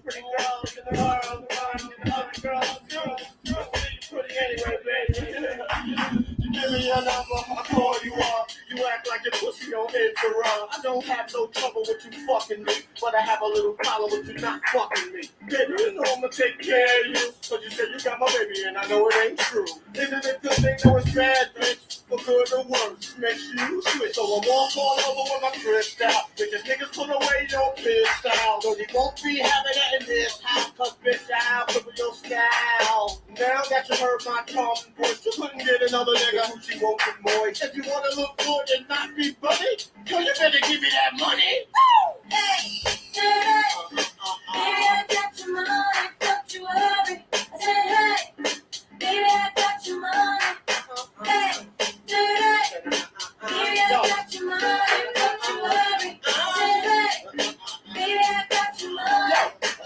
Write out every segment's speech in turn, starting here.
pretty girls in the world, the other girls too. Pretty anyway, baby. You give me your number, I call you up. You act like your pussy on Instagram. I don't have no trouble with you fucking me, but I have a little problem with you not fucking me. Baby, you know I'ma take care of you, cause you said you got my baby and I know it ain't true. Isn't it good they know it's bad, bitch? For good or worse, makes you switch. So I walk all over with my crystal out. Bitches niggas put away your pistol. No, you won't be having that in this house, cause bitch, I'll cripple your style. Now that you heard my calming voice, you couldn't get another nigga who she won't be moist. If you wanna look good and not be funny, girl, you better give me that money. Hey, baby, I got your money, don't you worry. I said, hey, baby, I got your money. Hey, baby, I got your money, don't you worry. I said, hey, baby, I got your money.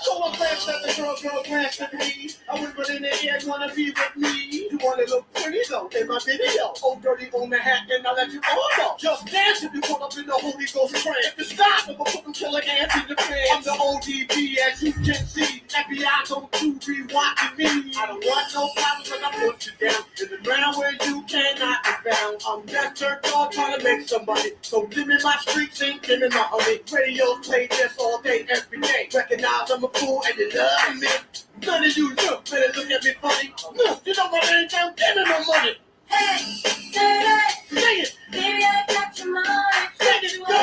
So I'm glad that the girl glanced at me. I whispered in the air, wanna be with me. You wanna look pretty though in my video. Oh, dirty on Manhattan, I'll let you all know. Just dance if you caught up in the Holy Ghost trance. If you stop, I'm gonna put them killer ants in the pants. I'm the ODB, as you can see. FBI don't you be watching me. I don't want no problems when I put you down in the ground where you cannot be found. I'm just your dog trying to make some money. So give me my streets and give me my honey. Radio play this all day, every day. Recognize I'm a fool and you love me. None of you look, better look at me funny. Look, you know what I ain't down, give me my money. Hey, baby, Sing it, baby, I got your money. sing it, girls. I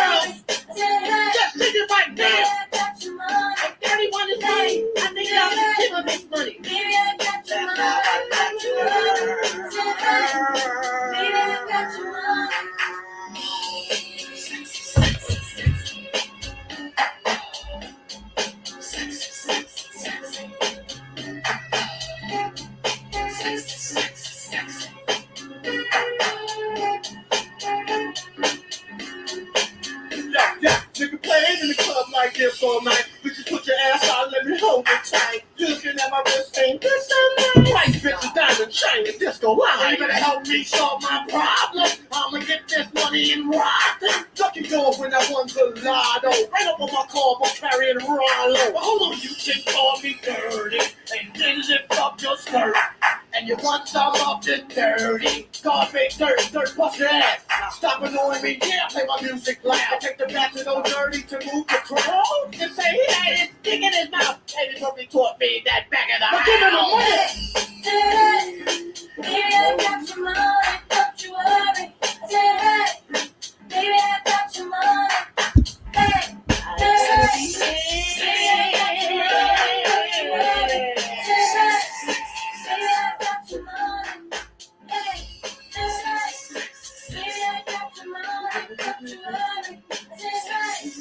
said, hey, Just sing it right baby, now. I got your money. If anyone is money, I think y'all should give them this money. Baby, I got your money. Got your money. I said, hey, baby, I got your money. Yeah, nigga playing in the club like this all night. Bitches put your ass out, let me hold it tight. You looking at my wrist, ain't this something? White bitch, diamond chain, and disco line. You better help me solve my problem. I'ma get this money and rock it. Lucky dog when I won the lotto. Right up on my car, I'm carrying Rollo. But hold on, you can call me dirty. And then lift up your skirt. And you want some of this dirty. Garbage, dirt, bust your ass. Stop annoying me, yeah, play my music loud. Take the back to no dirty to move control. Just say he had his dick in his mouth. And he probably taught me that back of the house. Give him the money. Hey, baby, I got your money, don't you worry. I said, hey, baby, I got your money. Hey, baby, I got your money, don't you worry. I said, hey, baby, I got your money. Hey, baby, I got your money, don't you worry. I said, hey,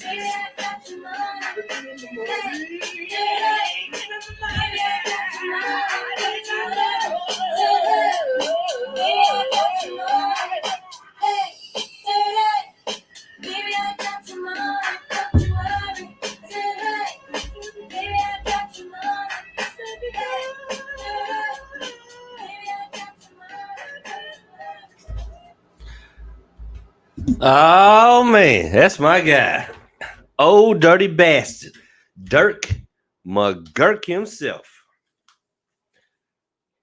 baby, I got your money. Hey, baby, I got your money, don't you worry. Oh man, that's my guy. Old dirty bastard. Dirk McGurk himself.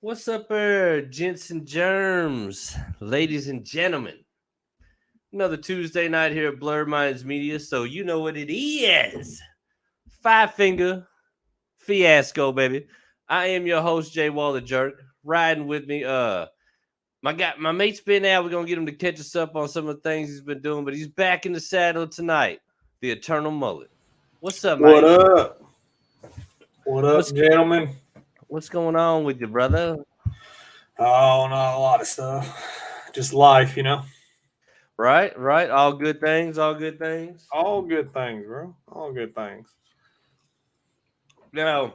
What's up there, gents and germs, ladies and gentlemen? Another Tuesday night here at Blur Minds Media, so you know what it is. Five Finger Fiasco, baby. I am your host, Jay Waller Jerk. Riding with me, my mate's been out. We're gonna get him to catch us up on some of the things he's been doing, but he's back in the saddle tonight. The Eternal Mullet. What's up, mate? What up? What up, gentlemen? What's going on with you, brother? Oh, not a lot of stuff. Just life, you know. Right. All good things. All good things, bro. All good things. Now,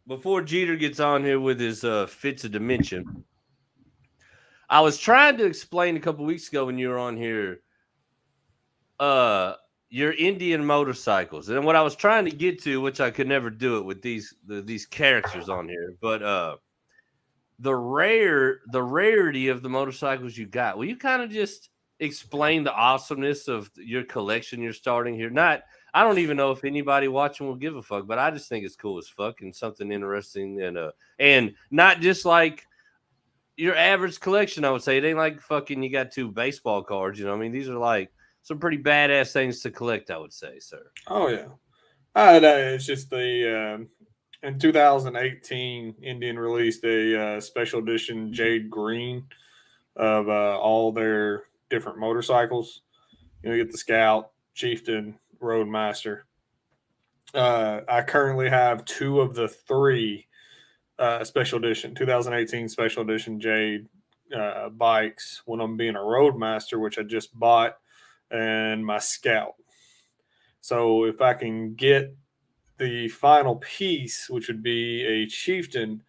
before Jeter gets on here with his fits of dementia, I was trying to explain a couple weeks ago when you were on here, your Indian motorcycles, and what I was trying to get to, which I could never do it with these characters on here, but the rarity of the motorcycles you got. Will you kind of just explain the awesomeness of your collection you're starting here? Not I don't even know if anybody watching will give a fuck, but I just think it's cool as fuck and something interesting and not just like your average collection. I would say it ain't like fucking you got 2 baseball cards. You know what I mean? These are like some pretty badass things to collect. I would say, sir. Oh yeah. It's just the in 2018, Indian released a special edition jade green of all their different motorcycles. You get the Scout, Chieftain, Roadmaster. I currently have 2 of the 3 special edition 2018 special edition jade bikes. One of them being a Roadmaster, which I just bought, and my Scout. So if I can get the final piece, which would be a Chieftain,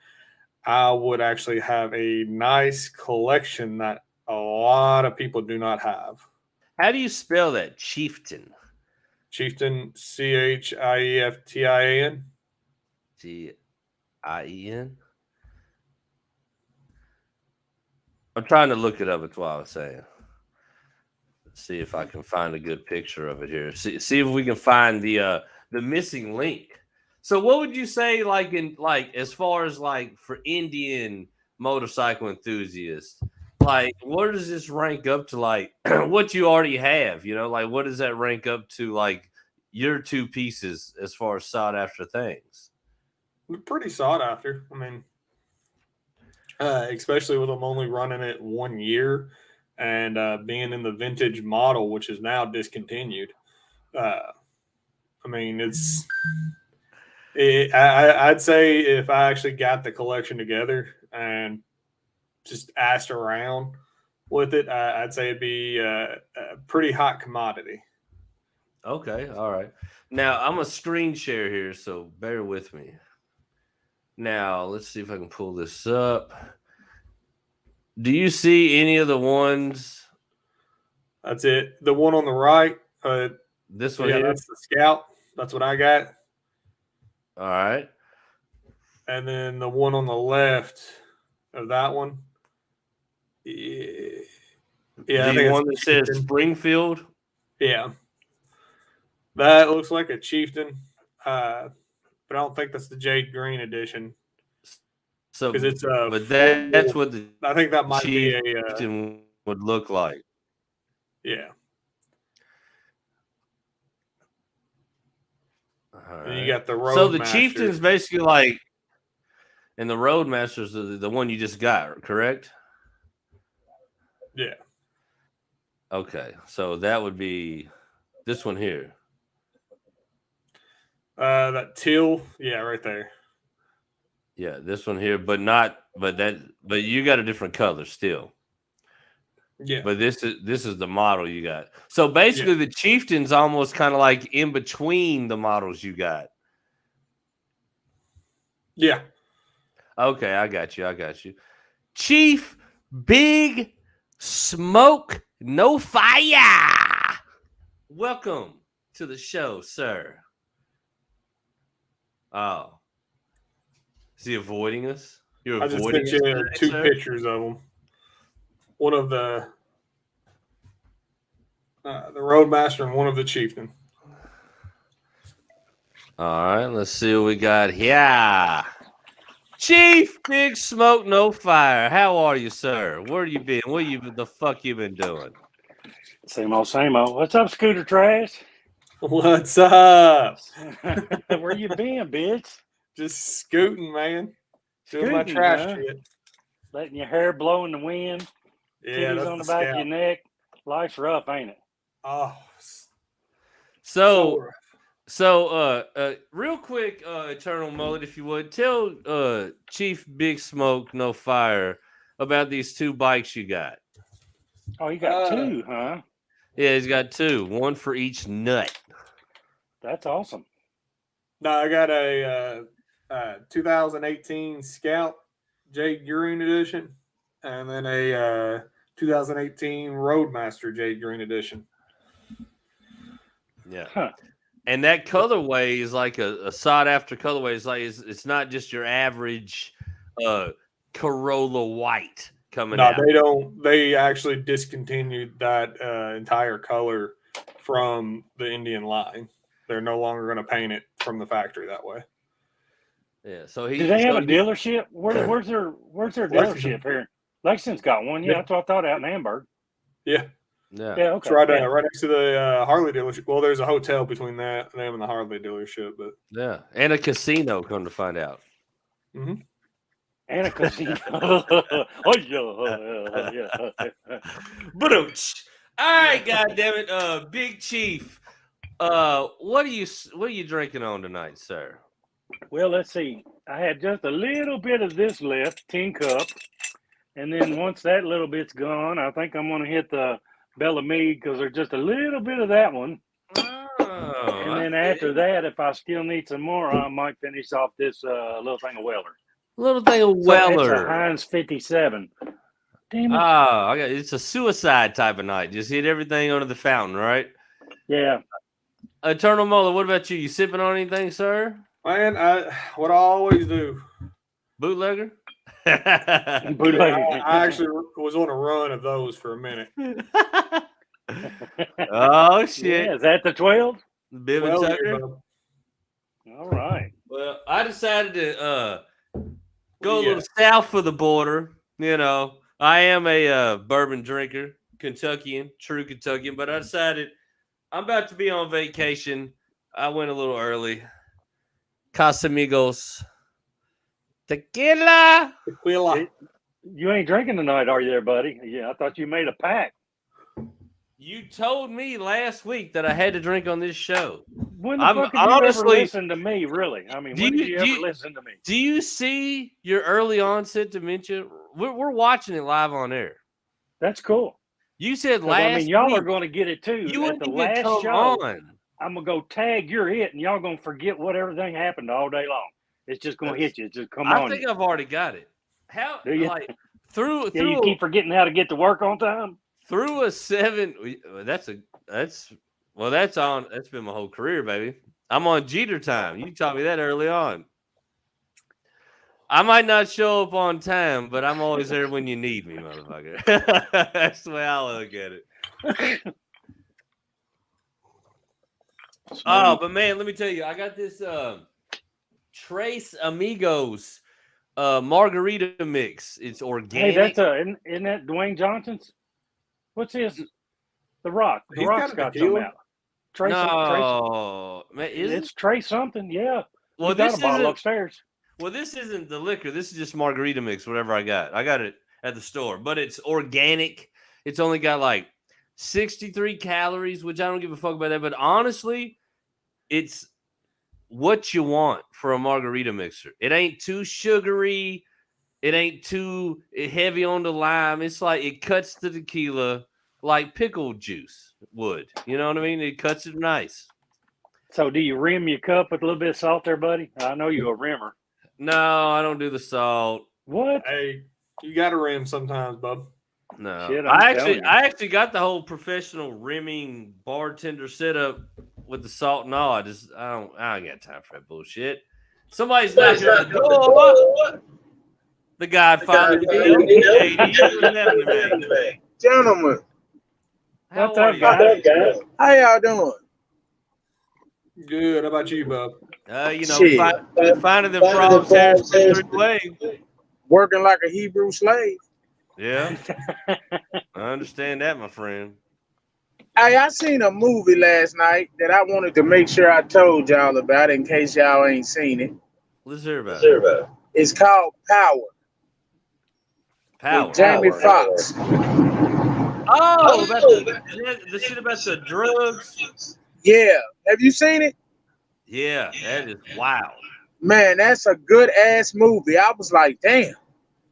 I would actually have a nice collection that a lot of people do not have. How do you spell that? Chieftain. Chieftain, Chieftin. Gien. I'm trying to look it up. It's what I was saying. Let's see if I can find a good picture of it here. See if we can find the missing link. So, what would you say, like as far as like for Indian motorcycle enthusiasts, like where does this rank up to like what you already have? You know, like what does that rank up to like your 2 pieces as far as sought after things? Pretty sought after. I mean, especially with them only running it 1 year and being in the vintage model, which is now discontinued. I mean, I'd say if I actually got the collection together and just asked around with it, I'd say it'd be a pretty hot commodity. Okay, all right. Now I'm a screen share here, so bear with me. Now let's see if I can pull this up. Do you see any of the ones? That's it. The one on the right. This one yeah, here? that's the Scout. That's what I got. All right. And then the one on the left of that one. Yeah, the one that says Springfield. Yeah, that looks like a Chieftain, but I don't think that's the jade green edition. So, because it's but that's what the I think that might be a Chieftain would look like. Yeah. All And you right. got the Roadmaster. So the Chieftain's basically like, and the Roadmaster's the one you just got, correct? Yeah. Okay, so that would be this one here. That teal, yeah, right there. Yeah, this one here, but you got a different color still. Yeah. But this is the model you got. So basically the Chieftain's almost kind of like in between the models you got. Yeah. Okay, I got you. Chief Big Smoke No Fire. Welcome to the show, sir. Oh. Is he avoiding us? You're avoiding us. I just sent you 2 pictures of them. One of the Roadmaster and one of the Chieftain. All right, let's see what we got here. Chief Big Smoke No Fire. How are you, sir? Where you been? The fuck you been doing? Same old, same old. What's up, Scooter Trash? What's up? Where you been, bitch? Just scooting, man. Doing my trash shit. Letting your hair blow in the wind. Yeah, titties on the back of your neck. Life's rough, ain't it? Oh. So real quick, Eternal Mullet, if you would, tell Chief Big Smoke No Fire about these 2 bikes you got. Oh, you got 2, huh? Yeah, he's got 2, one for each nut. That's awesome. No, I got a 2018 Scout Jade Green Edition, and then a 2018 Roadmaster Jade Green Edition. Yeah. Huh. And that colorway is like a sought after colorway. It's like it's not just your average Corolla white coming out. No, they don't. They actually discontinued that entire color from the Indian line. They're no longer going to paint it from the factory that way. Yeah. So Do they have a dealership? Where's their dealership here? Lexington's got one. Yeah, that's what I thought out in Amberg. Yeah. Yeah. Yeah, It's okay. right next to the Harley dealership. Well, there's a hotel between them and the Harley dealership, but Yeah, and a casino. Come to find out. mm-hmm. And a casino. Oh yeah. Ba-dum-tsh. All right, goddamn it, Big Chief. What are you drinking on tonight, sir? Well, let's see. I had just a little bit of this left, tin cup, and then once that little bit's gone, I think I'm going to hit the Bella Mead because there's just a little bit of that one. Oh, And then after that, if I still need some more, I might finish off this little thing of Weller. little thing of So it's a Weller. Heinz 57. Damn it. Oh, it's a suicide type of night. Just hit everything under the fountain, right? Yeah. Eternal Mullet, what about you? You sipping on anything, sir? Man, what I always do. Bootlegger? Bootlegger. I actually was on a run of those for a minute. Oh, shit. Yeah, is that the 12? Bibb and Tucker? All right. Well, I decided to go a little south of the border. You know, I am a bourbon drinker, Kentuckian, true Kentuckian, but I decided I'm about to be on vacation. I went a little early. Casamigos. Tequila. You ain't drinking tonight, are you there, buddy? Yeah, I thought you made a pack. You told me last week that I had to drink on this show. When the fuck did you ever listen to me, really? I mean, when did you ever listen to me? Do you see your early onset dementia? We're watching it live on air. That's cool. You said last I mean, y'all week, are going to get it, too. you At the wouldn't last come show, on. I'm going to go tag your hit, and y'all going to forget what everything happened all day long. It's just going to hit you. It's just come on. I think I've already got it. How? Do you? Like, through you keep forgetting how to get to work on time? Through a 7, that's been my whole career, baby. I'm on Jeter time. You taught me that early on. I might not show up on time, but I'm always there when you need me, motherfucker. That's the way I look at it. Oh, but man, let me tell you, I got this Tres Amigos margarita mix. It's organic. Hey, that's isn't that Dwayne Johnson's? What's his? The Rock. The Rock's got some out. Trace. Man, it's Trace something. Yeah. Well, this got a bottle upstairs. Well, this isn't the liquor. This is just margarita mix. Whatever I got. I got it at the store, but it's organic. It's only got like 63 calories, which I don't give a fuck about that. But honestly, it's what you want for a margarita mixer. It ain't too sugary. It ain't too heavy on the lime. It's like it cuts the tequila like pickle juice would. You know what I mean? It cuts it nice. So do you rim your cup with a little bit of salt there, buddy? I know you're a rimmer. No, I don't do the salt. What? Hey, you got to rim sometimes, bub. No. Shit, I actually got the whole professional rimming bartender setup with the salt and all. I ain't got time for that bullshit. Somebody's knocking on the door. The Godfather. Gentlemen, How are you? how y'all doing? Good. How about you, bub? Finding the frogs every way. Working like a Hebrew slave. Yeah. I understand that, my friend. Hey, I seen a movie last night that I wanted to make sure I told y'all about in case y'all ain't seen it. Let's hear about it. It's called Power. Power. With Jamie Foxx. Oh, the shit about the drugs. Yeah. Have you seen it? Yeah, that is wild. Man, that's a good ass movie. I was like, damn.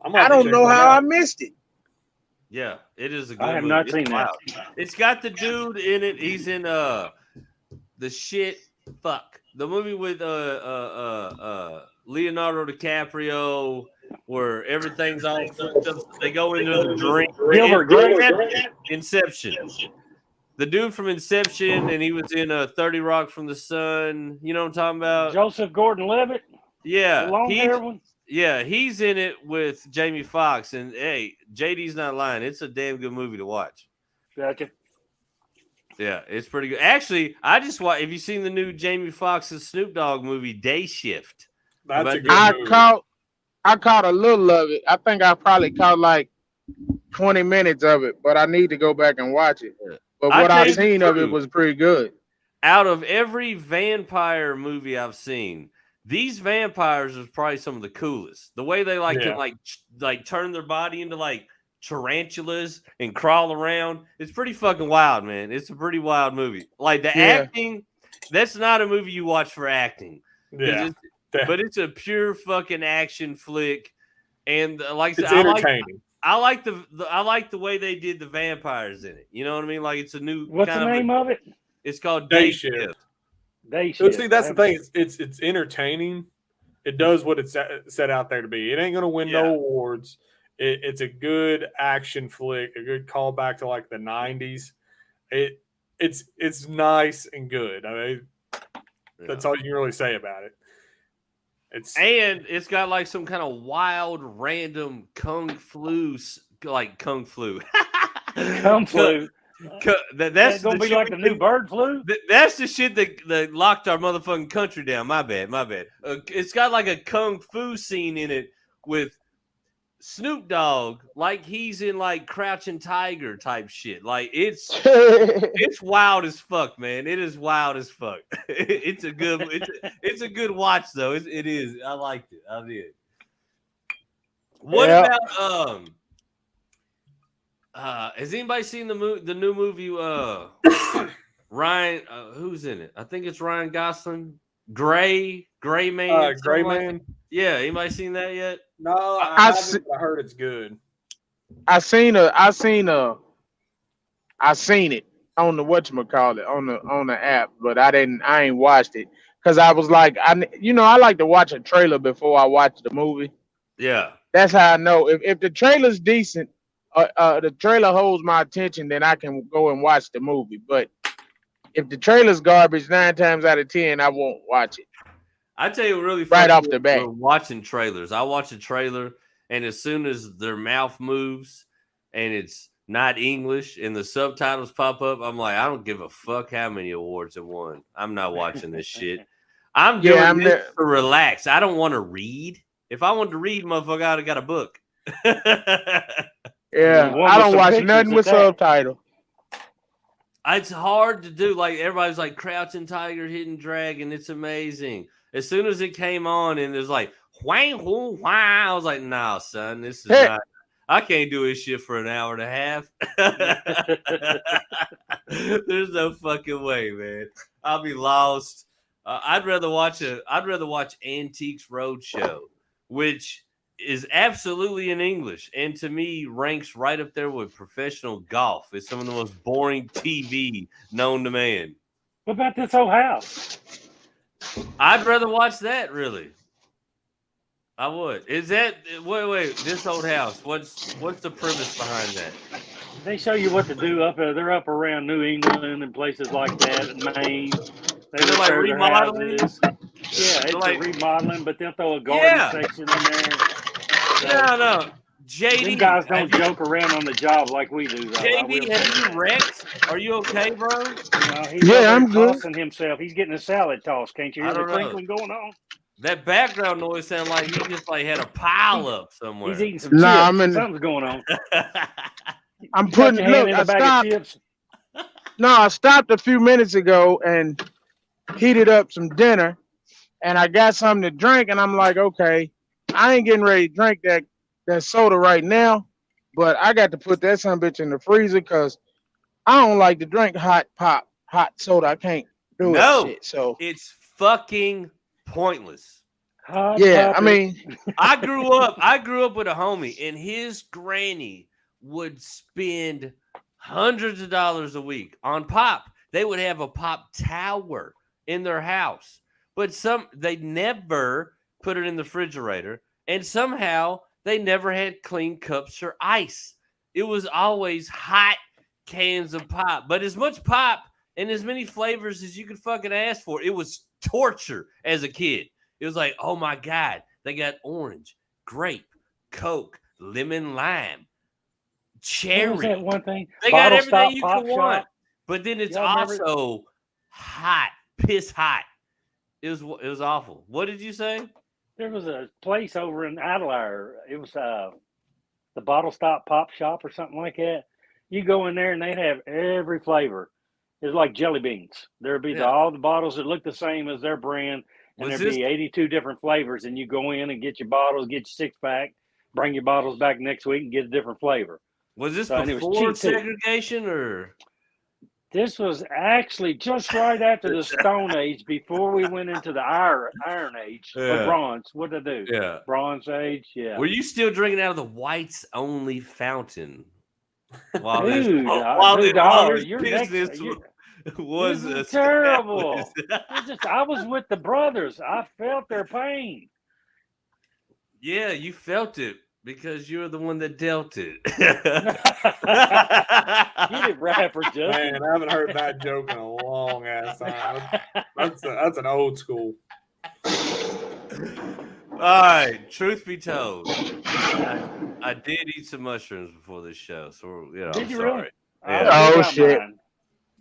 I don't know how I missed it. Yeah, it is a good I have movie. not seen that. It's got the dude in it. He's in the shit. Fuck. The movie with Leonardo DiCaprio where everything's all fucked up. They go into the drink. Inception. The dude from Inception, and he was in 30 Rock from the Sun. You know what I'm talking about? Joseph Gordon-Levitt? Yeah. The long-haired one? Yeah, he's in it with Jamie Foxx. And, hey, JD's not lying. It's a damn good movie to watch. Gotcha. Yeah, it's pretty good. Actually, I just watched. Have you seen the new Jamie Foxx's Snoop Dogg movie, Day Shift? That's a good I movie. caught a little of it. I think I probably caught like 20 minutes of it, but I need to go back and watch it. But I what tell I you the seen of it truth. was pretty good. Out of every vampire movie I've seen, these vampires is probably some of the coolest. The way they like Yeah. to like turn their body into like tarantulas and crawl around. It's pretty fucking wild, man. It's a pretty wild movie. Like the Yeah. acting, that's not a movie you watch for acting. 'Cause Yeah. but it's a pure fucking action flick. And like I It's said, entertaining. I like the way they did the vampires in it. You know what I mean? Like it's a new What's the name of it? It's called Day Day Shift. Shift. Day So Shift. see, that's the thing. It's entertaining. It does what it's set out there to be. It ain't gonna win no awards. It's a good action flick, a good callback to like the '90s. It's nice and good. I mean, that's all you can really say about it. It's got like some kind of wild, random kung flu. That's gonna be like the new bird flu. That's the shit that locked our motherfucking country down. My bad. It's got like a kung fu scene in it with Snoop Dogg, like he's in like Crouching Tiger type shit. Like it's wild as fuck, man. It is wild as fuck. It's a good watch though. It is. I liked it. I did. What about has anybody seen the new movie Ryan who's in it? I think it's Ryan Gosling. Gray Man. Gray Man. Yeah, anybody seen that yet? No, I heard it's good. I seen it on the whatchamacallit, on the app, but I ain't watched it because I was like, I like to watch a trailer before I watch the movie. Yeah, that's how I know if the trailer's decent, the trailer holds my attention, then I can go and watch the movie. But if the trailer's garbage, 9 times out of 10, I won't watch it. I tell you, really, right off the bat, watching trailers. I watch a trailer, and as soon as their mouth moves and it's not English and the subtitles pop up, I'm like, I don't give a fuck how many awards it won. I'm not watching this shit. I'm doing this to relax. I don't want to read. If I wanted to read, motherfucker, I'd have got a book. Yeah, I don't watch nothing with subtitles. It's hard to do. Like everybody's like Crouching Tiger, Hidden Dragon. It's amazing. As soon as it came on and there's like whang whoo whang, I was like, nah, son, this is not. I can't do this shit for an hour and a half. There's no fucking way, man. I'll be lost. I'd rather watch Antiques Roadshow, which is absolutely in English, and to me ranks right up there with professional golf. It's some of the most boring TV known to man. What about This Old House? I'd rather watch that, really. I would. Is that wait? This Old House. What's the premise behind that? They show you what to do up there. They're up around New England and places like that, and Maine. They're like remodeling. Yeah, it's like remodeling, but they'll throw a garden section in there. So, no. JD, them guys don't joke around on the job like we do. Though. JD, have you wrecked? Are you okay, bro? I'm good. Tossing himself. He's getting a salad toss. Can't you hear the crinkling going on? That background noise sounded like he just like had a pile up somewhere. He's eating some chips. Something's going on. I'm putting chips. I stopped a few minutes ago and heated up some dinner, and I got something to drink, and I'm like, okay, I ain't getting ready to drink that soda right now, but I got to put that son bitch in the freezer because I don't like to drink hot soda. I can't do it. Shit, so it's fucking pointless. I mean, I grew up with a homie, and his granny would spend hundreds of dollars a week on pop. They would have a pop tower in their house, but they never put it in the refrigerator, and somehow they never had clean cups or ice. It was always hot cans of pop, but as much pop and as many flavors as you could fucking ask for. It was torture as a kid. It was like, oh my God, they got orange, grape, Coke, lemon, lime, cherry. What was that one thing? They got everything you could want. But then it's Y'all remember- also hot, piss hot. It was awful. What did you say? There was a place over in Adelaide. It was the Bottle Stop Pop Shop or something like that. You go in there and they'd have every flavor. It's like jelly beans. There'd be all the bottles that look the same as their brand, and there'd be 82 different flavors. And you go in and get your bottles, get your 6-pack, bring your bottles back next week and get a different flavor. Was this So, before segregation or? This was actually just right after the Stone Age, before we went into the Iron Age or Bronze. What did I do? Yeah, Bronze Age. Yeah. Were you still drinking out of the whites only fountain? While Dude, this you're business was this is terrible. I was with the brothers. I felt their pain. Yeah, you felt it because you're the one that dealt it. Get it, rapper Justin. Man, I haven't heard that joke in a long ass time. That's an old school. All right, truth be told, I did eat some mushrooms before this show, so Did I'm you sorry. really? Yeah. Oh shit!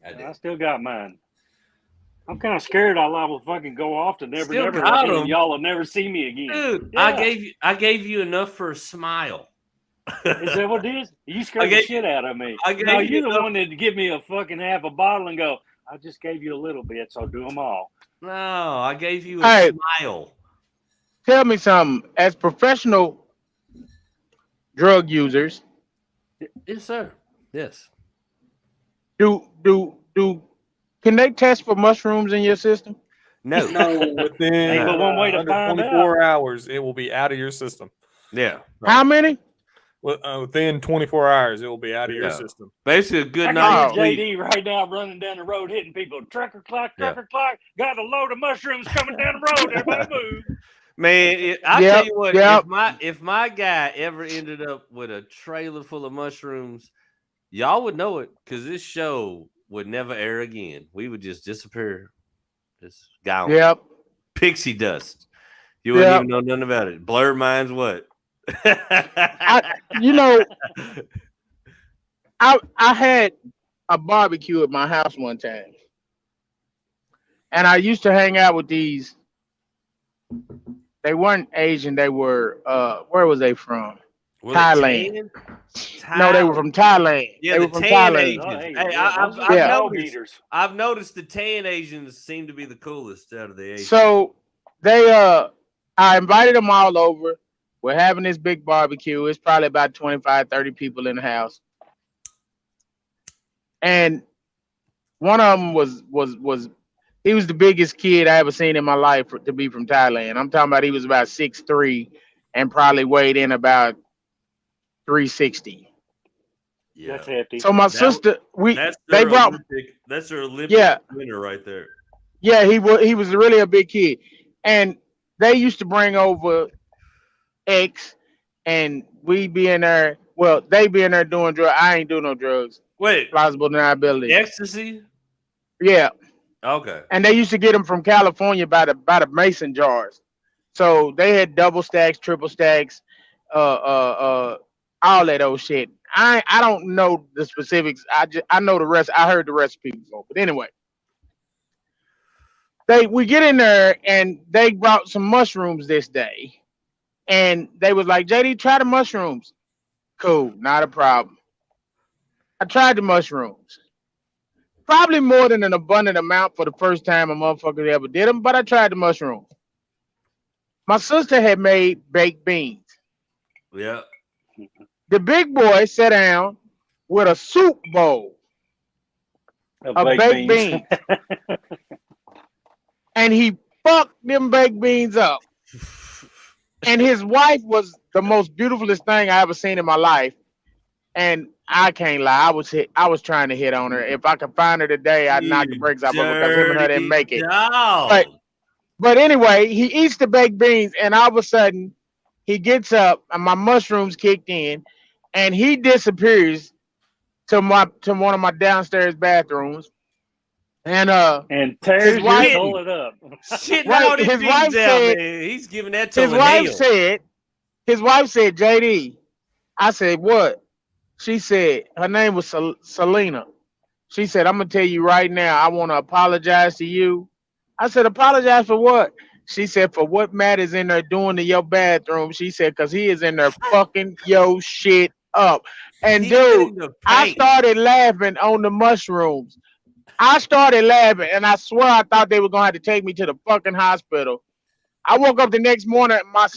I still got mine. I'm kind of scared I will fucking go off to never Still again, and y'all will never see me again. Dude, Yeah. I gave you enough for a smile. Is that what it is? You scared the shit out of me. No, you're the one that give me a fucking half a bottle and go, I just gave you a little bit, so do them all. No, I gave you a smile. Tell me something. As professional drug users, Yes, sir. Yes. Can they test for mushrooms in your system? No. Within but one way to under find 24 hours, it will be out of your system. Yeah. How many? Within 24 hours, it will be out of your system. Basically, a good I night. got JD right now running down the road hitting people. Trucker clock, trucker clock. Got a load of mushrooms coming down the road. Everybody move. Man, I'll tell you what, if my guy ever ended up with a trailer full of mushrooms, y'all would know it because this show would never air again. We would just disappear. Just gone. Yep. Pixie dust. You wouldn't even know nothing about it. Blurred minds what? I had a barbecue at my house one time. And I used to hang out with these. They weren't Asian. They were, where was they from? Thailand. No, they were from Thailand. Yeah, they were from Thailand. Hey, I've noticed the tan Asians seem to be the coolest out of the Asians. So they, I invited them all over. We're having this big barbecue. It's probably about 25, 30 people in the house. And one of them he was the biggest kid I ever seen in my life to be from Thailand. I'm talking about he was about 6'3" and probably weighed in about 360. Yeah, that's hefty. So my sister, that's their Olympic winner right there. Yeah, he was really a big kid, and they used to bring over X, and we be in there. Well, they be in there doing drugs. I ain't doing no drugs. Wait, plausible deniability. Ecstasy. Yeah. Okay. And they used to get them from California by the mason jars. So they had double stacks, triple stacks, all that old shit. I don't know the specifics. I know the rest. I heard the recipe before. But anyway, we get in there and they brought some mushrooms this day. And they was like, JD, try the mushrooms. Cool, not a problem. I tried the mushrooms. Probably more than an abundant amount for the first time a motherfucker ever did them, but I tried the mushrooms. My sister had made baked beans. Yeah. The big boy sat down with a soup bowl of baked beans. And he fucked them baked beans up. And his wife was the most beautifulest thing I ever seen in my life. And I can't lie, I was trying to hit on her. If I could find her today, I'd knock the brakes off her because him and her didn't make it. But anyway, he eats the baked beans, and all of a sudden, he gets up, and my mushrooms kicked in, and he disappears to one of my downstairs bathrooms, and tears pull it up. Shit, right, his wife said, man. He's giving that to his wife said, JD. I said, what? She said her name was Selena. She said, I'm gonna tell you right now, I want to apologize to you. I said, apologize for what? She said, for what Matt is in there doing to your bathroom. She said, because he is in there fucking your shit up. And He getting dude, the I paint. started laughing on the mushrooms. I started laughing, and I swear I thought they were gonna have to take me to the fucking hospital. I woke up the next morning, my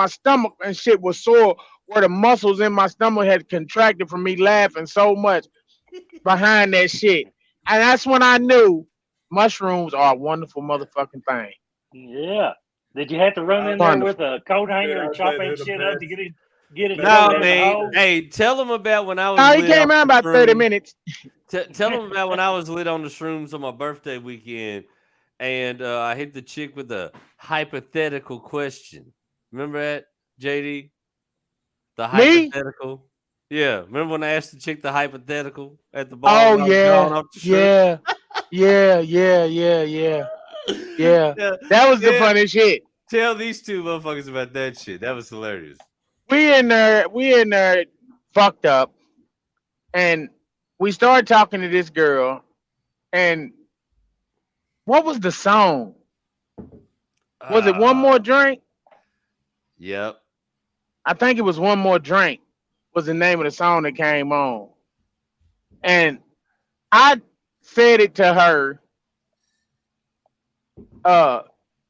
stomach and shit was sore where the muscles in my stomach had contracted from me laughing so much behind that shit. And that's when I knew mushrooms are a wonderful motherfucking thing. Yeah. Did you have to run in there Wonderful. with a coat hanger Dude, I and was chop saying that they're the shit up to best. get it No, shoved in the man. hole? Hey, tell them about when I was No, he lit came off out the about 30 shrooms. minutes. Tell them about when I was lit on the shrooms on my birthday weekend, and I hit the chick with a hypothetical question. Remember that, JD? The Me? hypothetical. Yeah, remember when I asked the chick the hypothetical at the bar Oh when I was drawing yeah. off the shroom? Yeah. Yeah. Yeah. Yeah, That was the yeah. funniest shit. Tell these two motherfuckers about that shit. That was hilarious. We in there fucked up, and we started talking to this girl, and what was the song? Was it One More Drink? Yep. I think it was One More Drink was the name of the song that came on. And I said it to her,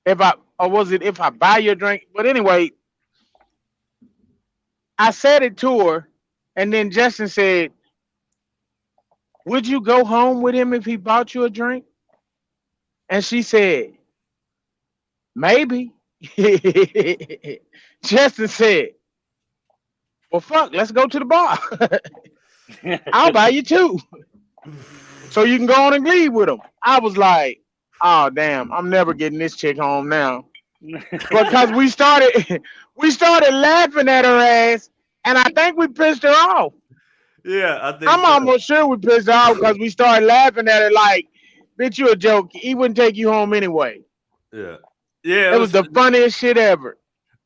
if I or was it if I buy your drink? But anyway, I said it to her, and then Justin said, would you go home with him if he bought you a drink? And she said, maybe. Justin said, well, fuck, let's go to the bar. I'll buy you two. So you can go on and leave with him. I was like, oh, damn, I'm never getting this chick home now. Because we started laughing at her ass, and I think we pissed her off. Yeah, I think I'm so. almost sure we pissed her off because we started laughing at her like, bitch, you a joke. He wouldn't take you home anyway. Yeah. Yeah, It was the funniest shit ever.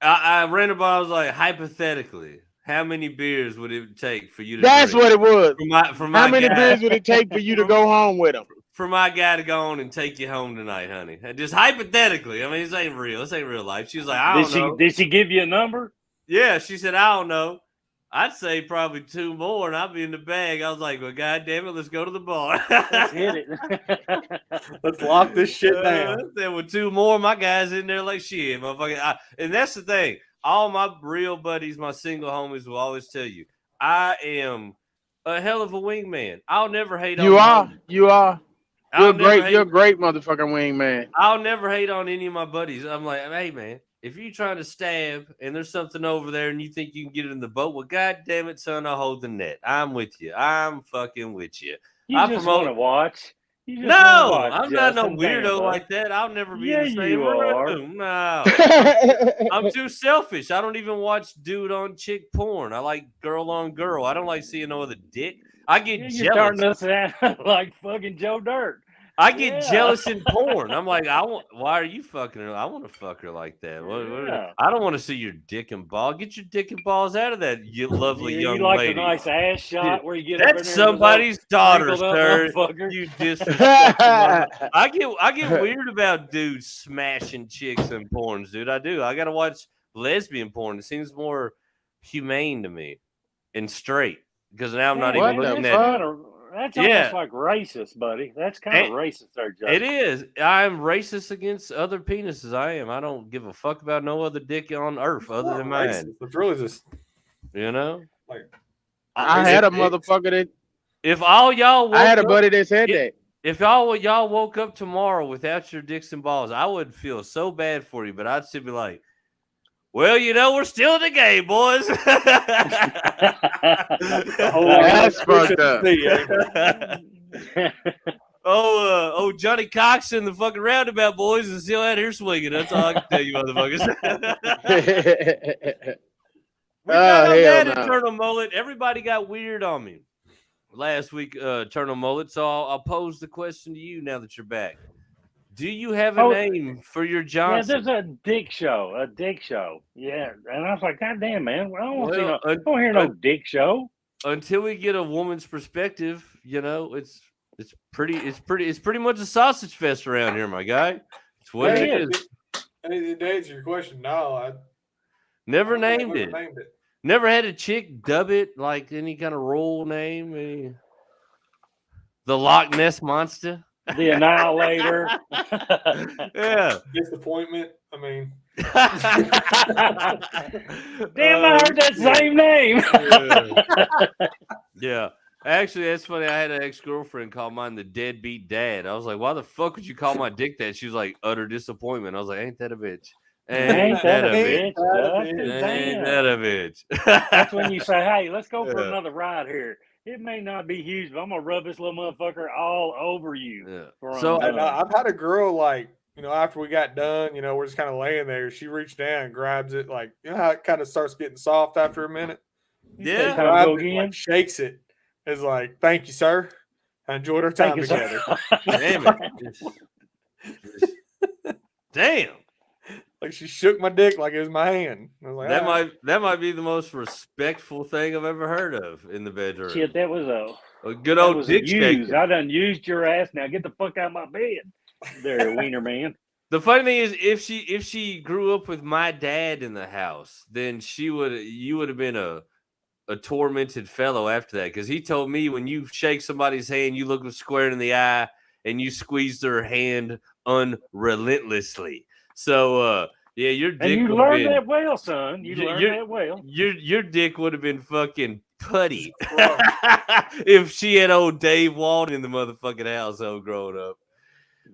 I ran about. I was like, hypothetically, how many beers would it take for you to? That's drink? what it was. For my How many guy, beers would it take for you to go home with him? For my guy to go on and take you home tonight, honey. Just hypothetically. I mean, this ain't real. This ain't real life. She was like, I don't know. Did she give you a number? Yeah, she said, I don't know. I'd say probably two more, and I'd be in the bag. I was like, well, God damn it, let's go to the bar. Let's hit it. Let's lock this shit down. There were two more. My guys in there like shit, motherfucker. And that's the thing. All my real buddies, my single homies will always tell you, I am a hell of a wingman. I'll never hate on You are. homies. You are. I'll You're never great. You're a great motherfucking wingman. I'll never hate on any of my buddies. I'm like, hey man, if you're trying to stab and there's something over there and you think you can get it in the boat, well, God damn it, son, I'll hold the net. I'm with you. I'm fucking with you. You I just promote- want to watch. You just No, wanna watch, I'm not no Justin. weirdo Damn, bud. like that. I'll never be Yeah, in the same you are. room. No. I'm too selfish. I don't even watch dude on chick porn. I like girl on girl. I don't like seeing no other dick. I get Yeah, you're starting jealous. us out like fucking Joe Dirt. I get Yeah. jealous in porn. I'm like, why are you fucking her? I want to fuck her like that. Yeah. I don't want to see your dick and ball. Get your dick and balls out of that, you lovely Yeah, young you like lady. the nice ass shot where you get up in That's there and somebody's daughter, wrinkled up sir. motherfucker. You disrespectful mother- I get weird about dudes smashing chicks in porns, dude. I do. I gotta watch lesbian porn. It seems more humane to me and straight because now I'm not What even the looking fuck? at. That's Yeah. almost like racist, buddy. That's kind of racist there, Justin. It is. I'm racist against other penises. I am. I don't give a fuck about no other dick on earth other than mine. Racist. It's really just You know. like I had a motherfucker that If all y'all, I had a woke buddy up, that said that. if y'all woke up tomorrow without your dicks and balls, I would feel so bad for you. But I'd still be like, well, you know, we're still in the game, boys. That's fucked up. Oh, Johnny Cox in the fucking roundabout, boys, is still out here swinging. That's all I can tell you, motherfuckers. We got on hell that no. Eternal Mullet. Everybody got weird on me last week, Eternal Mullet. So I'll pose the question to you now that you're back. Do you have a name for your Yeah, Johnson? there's a dick show. Yeah, and I was like, God damn, man, I don't want to Well, I don't hear no dick show. Until we get a woman's perspective, you know, it's It's pretty much a sausage fest around here, my guy. It's what it is. To answer your question, no, I Never don't think named I've it. ever named it. Never had a chick dub it like any kind of role name. The Loch Ness Monster. The Annihilator. Yeah. Disappointment. I mean, damn, I heard that same name. Yeah. Actually, that's funny. I had an ex-girlfriend call mine the deadbeat dad. I was like, why the fuck would you call my dick that? She was like, utter disappointment. I was like, ain't that a bitch? Ain't that a bitch? Ain't that a bitch? That's when you say, hey, let's go for another ride here. It may not be huge, but I'm going to rub this little motherfucker all over you. Yeah. So I've had a girl, like, you know, after we got done, you know, we're just kind of laying there. She reached down and grabs it, like, you know how it kind of starts getting soft after a minute? Yeah. Grabs it, like, shakes it. It's like, thank you, sir. I enjoyed our time together. Damn it. Damn. Like, she shook my dick like it was my hand. I was like, that might be the most respectful thing I've ever heard of in the bedroom. Shit, that was a good old dick shake. I done used your ass. Now get the fuck out of my bed. There, wiener man. The funny thing is, if she grew up with my dad in the house, then you would have been a tormented fellow after that, because he told me when you shake somebody's hand, you look them square in the eye and you squeeze their hand unrelentlessly. So yeah, your dick. And you learned that well, son. You learned that well. Your dick would have been fucking putty if she had old Dave Walden in the motherfucking household growing up.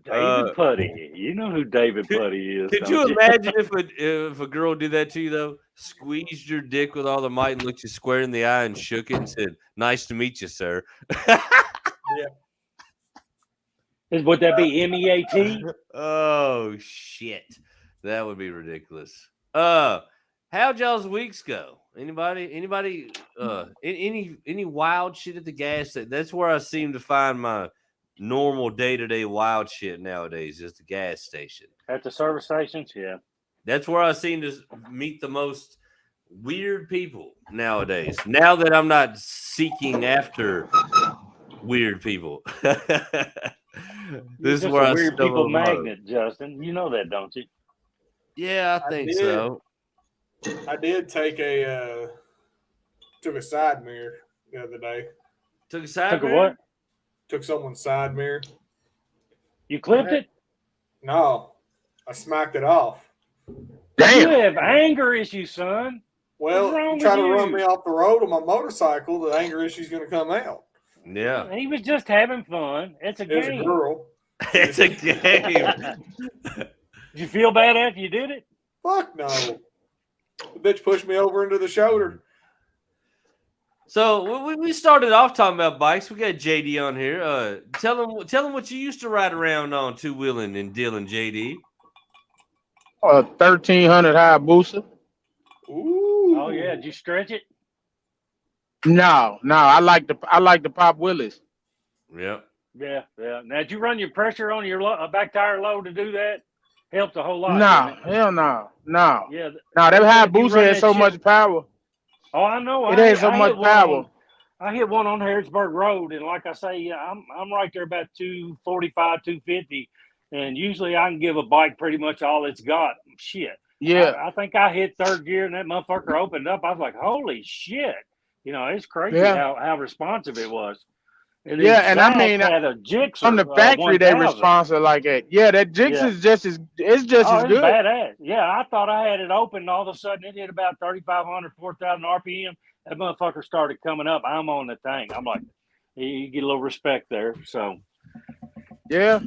David Putty. You know who David Putty is. Could you imagine if a girl did that to you, though? Squeezed your dick with all the might and looked you square in the eye and shook it and said, "Nice to meet you, sir." yeah. Would that be MEAT? Oh shit, that would be ridiculous. How'd y'all's weeks go? Anybody? Any wild shit at the gas station? That's where I seem to find my normal day-to-day wild shit nowadays, is the gas station. At the service stations, yeah. That's where I seem to meet the most weird people nowadays. Now that I'm not seeking after weird people. This is where I weird people magnet, Justin. You know that, don't you? Yeah, I think so. I did take took a side mirror the other day. Took a side Took mirror? A what? Took someone's side mirror. You clipped it? No, I smacked it off. Damn. You have anger issues, son. Well, you try to run me off the road on my motorcycle, the anger issue's going to come out. Yeah. He was just having fun. It's a game. It's a girl. It's a game. Did you feel bad after you did it? Fuck no. The bitch pushed me over into the shoulder. So we started off talking about bikes. We got JD on here. Tell him what you used to ride around on two-wheeling and dealing, JD. 1300 Hayabusa. Ooh. Oh yeah, did you stretch it? No, I like the Pop Willis. Yep. Yeah. Now, did you run your pressure on your back tire low to do that? Helped a whole lot. No, hell no. Yeah. No, that Hayabusa has so much power. Oh, I know. It has so much power. I hit one on Harrisburg Road, and like I say, I'm right there about 245, 250, and usually I can give a bike pretty much all it's got. Shit. Yeah. I think I hit third gear, and that motherfucker opened up. I was like, holy shit. You know, it's crazy how responsive it was. And and I mean, had a Gixxer, from the factory, they responsive like that. Yeah, that Gixxer is just as as good. Badass. Yeah, I thought I had it open, and all of a sudden it hit about 3,500, 4,000 RPM. That motherfucker started coming up. I'm on the thing. I'm like, you get a little respect there. So, yeah,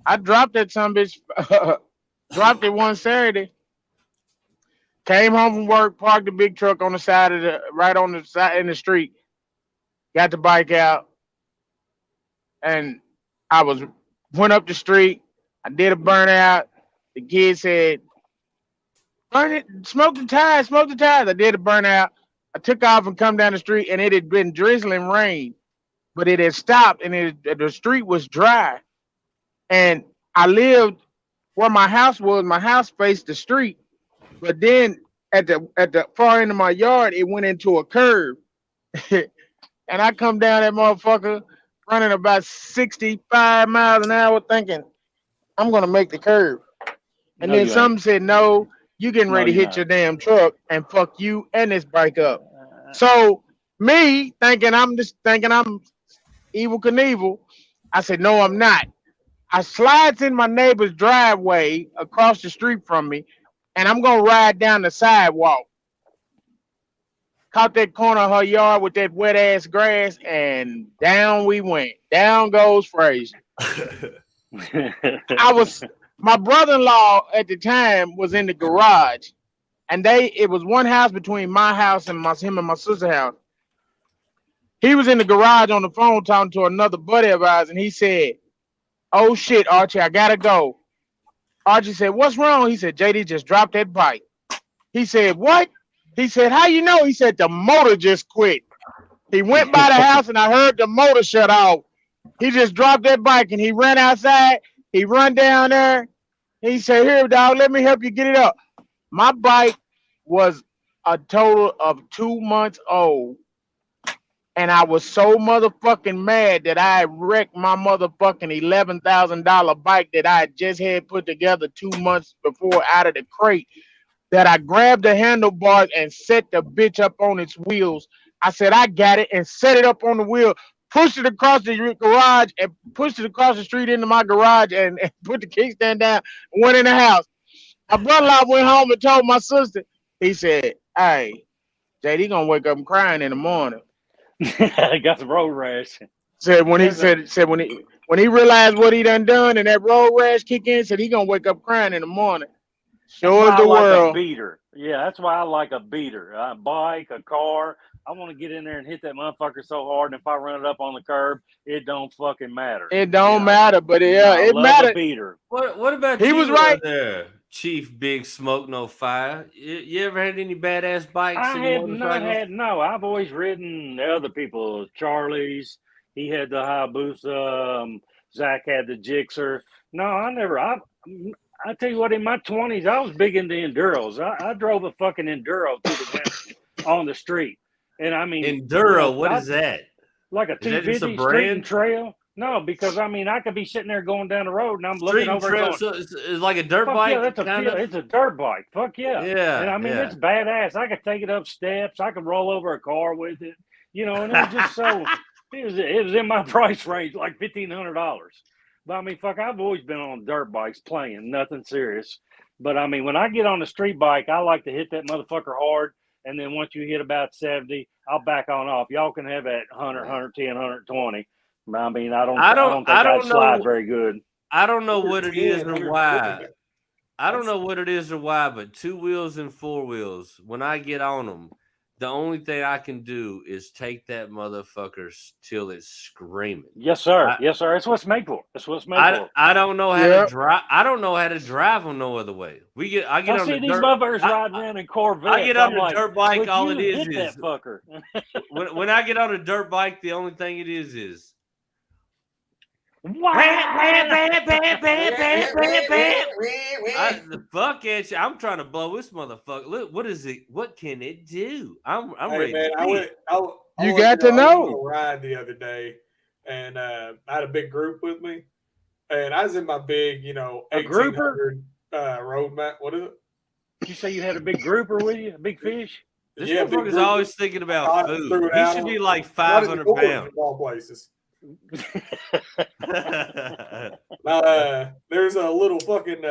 I dropped that son bitch. Dropped it one Saturday. Came home from work, parked the big truck on the side of right on the side in the street. Got the bike out. And I went up the street. I did a burnout. The kid said, "Burn it, smoke the tires. I did a burnout. I took off and come down the street, and it had been drizzling rain, but it had stopped, and the street was dry. And I lived where my house was. My house faced the street, but then at the far end of my yard, it went into a curve. And I come down that motherfucker. running about 65 miles an hour, thinking I'm gonna make the curve. And No, then you some ain't. said, "No, you getting No, ready to you're hit not. your damn truck and fuck you and this bike up." So me thinking I'm evil Knievel, I said, "No, I'm not." I slides in my neighbor's driveway across the street from me, and I'm gonna ride down the sidewalk. Caught that corner of her yard with that wet ass grass, and down we went. Down goes Fraser. I was My brother-in-law at the time was in the garage, and it was one house between my house and him and my sister's house. He was in the garage on the phone talking to another buddy of ours, and he said, "Oh shit, Archie, I gotta go." Archie said, "What's wrong?" He said, "JD just dropped that bike." He said, "What?" He said, "How you know?" He said, "The motor just quit." He went by the house and I heard the motor shut off. He just dropped that bike and he ran outside. He run down there. He said, "Here, dog, let me help you get it up." My bike was a total of 2 months old. And I was so motherfucking mad that I wrecked my motherfucking $11,000 bike that I just had put together 2 months before out of the crate, that I grabbed the handlebars and set the bitch up on its wheels. I said, "I got it," and set it up on the wheel, pushed it across the garage and pushed it across the street into my garage and put the kickstand down and went in the house. My brother-in-law went home and told my sister. He said, "Hey, JD gonna wake up crying in the morning." Got the road rash. Said when he There's a said when he realized what he done and that road rash kick in, said he gonna wake up crying in the morning. That's Sure why as I the like a world. beater. Yeah, that's why I like a beater. A bike, a car. I want to get in there and hit that motherfucker so hard, and if I run it up on the curb, it don't fucking matter. It don't matter, but No, I it love a mattered. beater. What about He was you right. there, Chief Big Smoke No Fire? You ever had any badass bikes, I any have not motorcycles? had no. I've always ridden the other people. Charlie's. He had the Hayabusa. Zach had the Gixxer. No, I never. I tell you what. In my 20s, I was big into enduros. I drove a fucking enduro through the winter on the street, and I mean, Enduro, what is that? like a Is that just a 250 street and brand? trail. No, because I mean, I could be sitting there going down the road, and I'm Street looking and over and trail, going, so it's like a dirt fuck yeah, bike, that's a kind feel. of. It's a dirt bike. Fuck yeah. And Yeah, I mean, yeah. it's badass. I could take it up steps. I could roll over a car with it. And it was just so. It was in my price range, like $1,500. But I mean, fuck, I've always been on dirt bikes playing, nothing serious. But I mean, when I get on the street bike, I like to hit that motherfucker hard. And then once you hit about 70, I'll back on off. Y'all can have that 100, 110, 120. I mean, I don't I think I'd don't slide know. very good. I don't know what it is 110, or 120. why. I don't know what it is or why, but two wheels and four wheels, when I get on them, the only thing I can do is take that motherfucker till it's screaming. Yes, sir. I, Yes, sir. That's what it's made for. That's what it's made for. I don't know how to Yep. drive. I don't know how to drive them no other way. I get I on see the these dirt. motherfuckers riding around in Corvettes. I get on I'm the like, dirt bike. but All you it is hit that fucker. when I get on a dirt bike, the only thing it is. Wow. The fuck at you! I'm trying to blow this motherfucker. Look, what is it? What can it do? I'm Hey ready. man, to see it. You got to know. I went on a ride the other day, and I had a big group with me, and I was in my big, A grouper? 1800 road map. What is it? Did you say you had a big grouper with you? A big fish? This Yeah, big motherfucker's grouper. always thinking about I food. threw it He out should on- be like Not in the 500 forest, pounds. of all places. There's a little fucking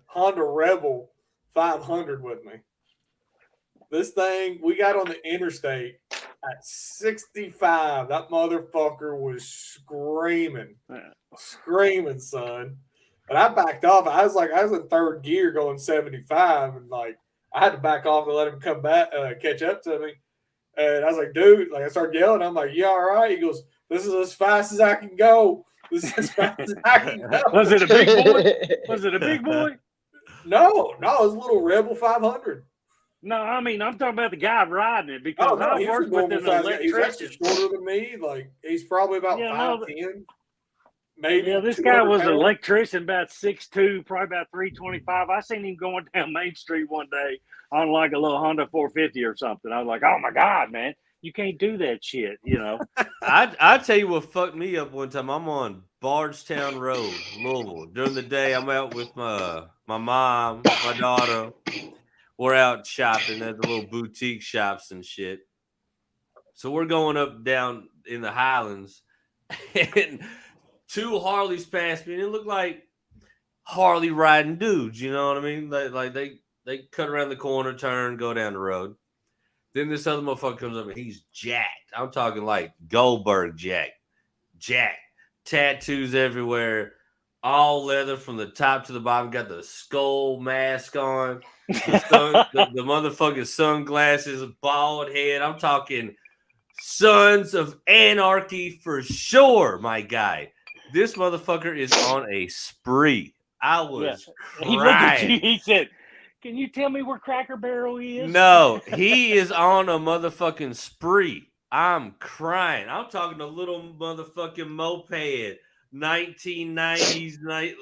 Honda Rebel 500 with me. This thing, we got on the interstate at 65. That motherfucker was screaming, son. And I backed off. I was in third gear going 75, and like I had to back off to let him come back, catch up to me. And I was like, dude, like I started yelling. I'm like, you all right? He goes, this is as fast as I can go. This is as fast as I can go. Was it a big boy? Was it a big boy? No, it was a little Rebel 500. No, I mean, I'm talking about the guy riding it because I he's worked a with normal an size guy. He's electrician. actually shorter than me. Like he's probably about 5'10". Maybe. Yeah, this guy 200 was an pounds. electrician, about 6'2", probably about 325. I seen him going down Main Street one day on like a little Honda 450 or something. I was like, oh my God, man. You can't do that shit, you know. I tell you what fucked me up one time. I'm on Bardstown Road, Louisville. During the day, I'm out with my mom, my daughter. We're out shopping at the little boutique shops and shit. So we're going up down in the Highlands, and 2 Harleys passed me, and it looked like Harley riding dudes. You know what I mean? Like they cut around the corner, turn, go down the road. Then this other motherfucker comes up and he's jacked. I'm talking like Goldberg jacked. Tattoos everywhere. All leather from the top to the bottom. Got the skull mask on. The motherfucking sunglasses, bald head. I'm talking Sons of Anarchy for sure, my guy. This motherfucker is on a spree. I was crying. He looked at you. He said, "Can you tell me where Cracker Barrel is?" No, he is on a motherfucking spree. I'm crying. I'm talking a little motherfucking moped, 1990s,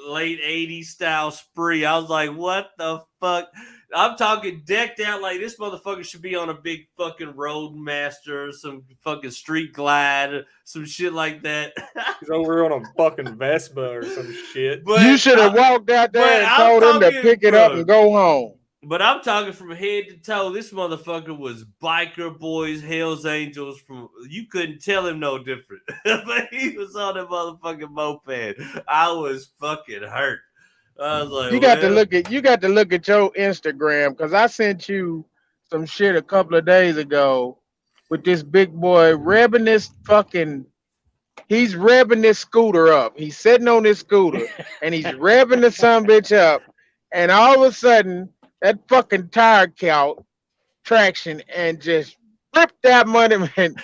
late 80s style spree. I was like, what the fuck? I'm talking decked out like this motherfucker should be on a big fucking Roadmaster, some fucking Street Glide, some shit like that. He's over on a fucking Vespa or some shit. But you should have walked out there and told him to pick it up and go home. But I'm talking from head to toe. This motherfucker was Biker Boys, Hells Angels. You couldn't tell him no different. But he was on a motherfucking moped. I was fucking hurt. I was like, you got to look at your Instagram, because I sent you some shit a couple of days ago with this big boy revving he's revving this scooter up. He's sitting on this scooter and he's revving the son bitch up, and all of a sudden that fucking tire count traction and just ripped that money, man.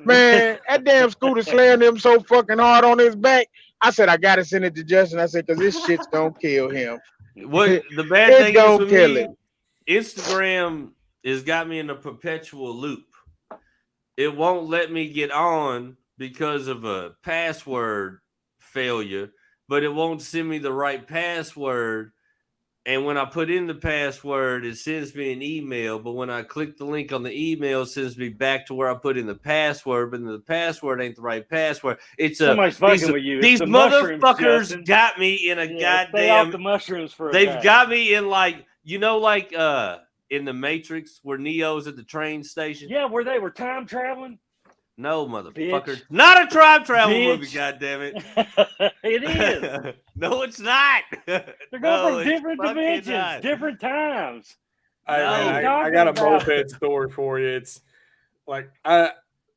That damn scooter slammed him so fucking hard on his back. I said, I gotta send it to Justin. I said, because this shit's gonna kill him. What the bad thing is for me, Instagram has got me in a perpetual loop. It won't let me get on because of a password failure, but it won't send me the right password. And when I put in the password, it sends me an email. But when I click the link on the email, it sends me back to where I put in the password. But the password ain't the right password. It's somebody's fucking with you. These motherfuckers got me in a goddamn. Stay off the mushrooms for a They've got me in like in the Matrix where Neo's at the train station. Yeah, where they were time traveling. No, motherfucker. Bitch. Not a time travel movie, goddammit. It is. No, it's not. They're going from different dimensions, different times. I got a moped story for you. It's like I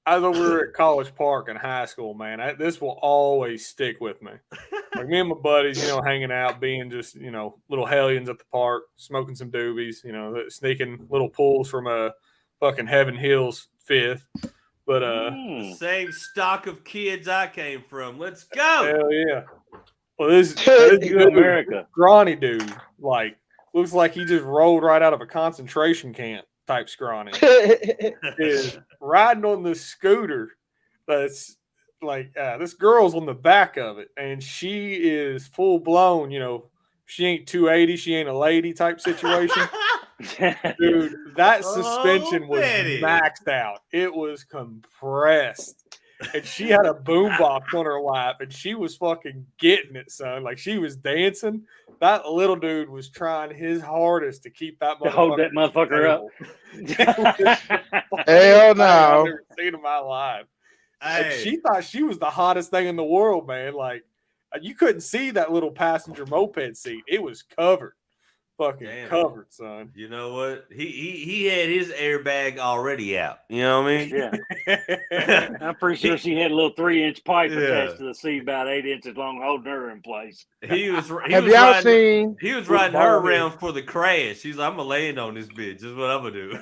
was over at College Park in high school, man. This will always stick with me. Like me and my buddies, hanging out, being just, little hellions at the park, smoking some doobies, sneaking little pulls from a fucking Heaven Hills 5th. But same stock of kids I came from. Let's go. Hell yeah. Well, this America scrawny dude, like, looks like he just rolled right out of a concentration camp type scrawny. Is riding on this scooter that's like this girl's on the back of it, and she is full blown, she ain't 280, she ain't a lady type situation. Dude, that suspension was maxed out. It was compressed. And she had a boombox on her lap, and she was fucking getting it, son. Like, she was dancing. That little dude was trying his hardest to keep that motherfucker, hold that motherfucker up. Hell no. I've never seen in my life. Hey. And she thought she was the hottest thing in the world, man. Like, you couldn't see that little passenger moped seat. It was covered. Fucking covered, son. You know what? He had his airbag already out. You know what I mean? Yeah. I'm pretty sure she had a little 3-inch pipe attached to the seat, about 8 inches long, holding her in place. He was riding her around for the crash. He's like, I'm gonna land on this bitch. This is what I'm gonna do.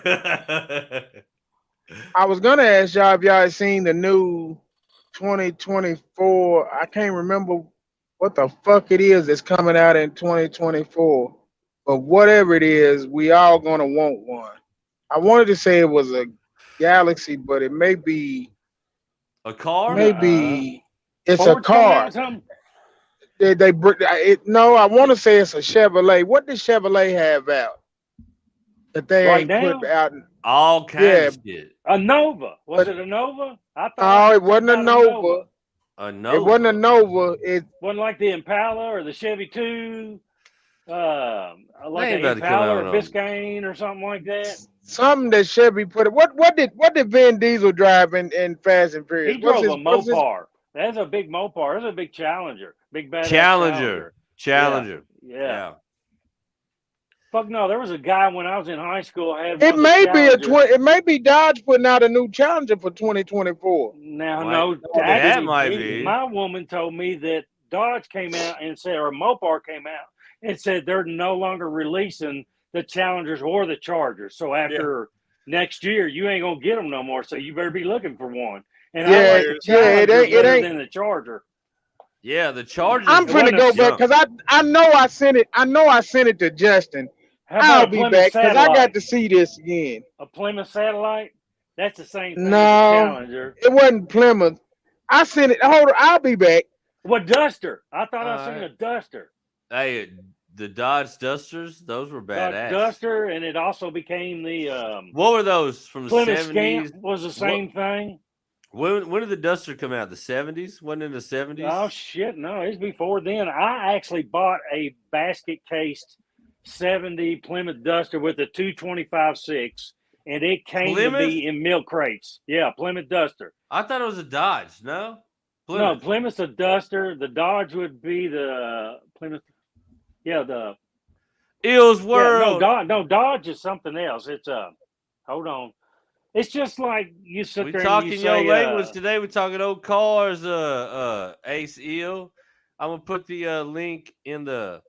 I was gonna ask y'all if y'all had seen the new 2024. I can't remember what the fuck it is that's coming out in 2024. But whatever it is, we all gonna want one. I wanted to say it was a Galaxy, but it may be a car. Maybe it's a car. No, I want to say it's a Chevrolet. What does Chevrolet have out? that they Right ain't now? put out. All kinds Yeah, of shit. A Nova. Was but it a Nova? I thought no, I it heard wasn't a something about a Nova. Nova. A It wasn't a Nova. Nova. It Wasn't like the Impala or the Chevy 2, like They ain't an about to come Impala out or with Biscayne or something like that. something that Chevy put it. What did Vin Diesel drive in Fast and Furious? He drove a What's his Mopar. That's a big Mopar. That's a big Challenger. Big badass Challenger. Challenger. Challenger. Yeah. Fuck no, there was a guy when I was in high school had It one of the may be Challengers. it may be Dodge putting out a new Challenger for 2024. Now, Might- no, that actually, might be. my woman told me that Dodge came out and said, or Mopar came out and said they're no longer releasing the Challengers or the Chargers. So after next year, you ain't gonna get them no more. So you better be looking for one. And I Yeah, like the yeah, it Challenger ain't- it better ain't- than the Charger. Yeah, the Chargers. I'm It wasn't finna go back junk. because I know I sent it. I know I sent it to Justin. How about I'll a be Plymouth back because I got Satellite? to see this again. A Plymouth Satellite? That's the same thing as a No, Challenger. it wasn't Plymouth. I sent it. Hold on, I'll be back. What Duster? I thought I seen a Alright. Duster. Hey, the Dodge Dusters, those were badass. Duster, and it also became the What were those from the Plymouth 70s? Scamp was the same thing. When did the Duster come out? The 70s? Wasn't it in the 70s? Oh shit, no, it's before then. I actually bought a basket cased 70 Plymouth Duster with a 225/6, and it came to be in milk crates. Yeah, Plymouth Duster. I thought it was a Dodge. No, No, Plymouth's a Duster. The Dodge would be the Plymouth. Yeah, the Eels yeah, World. no, Dodge is something else. It's hold on. It's just like you sit We there and talking you your say, language today. We talking old cars. Ace Eel. I'm gonna put the link in the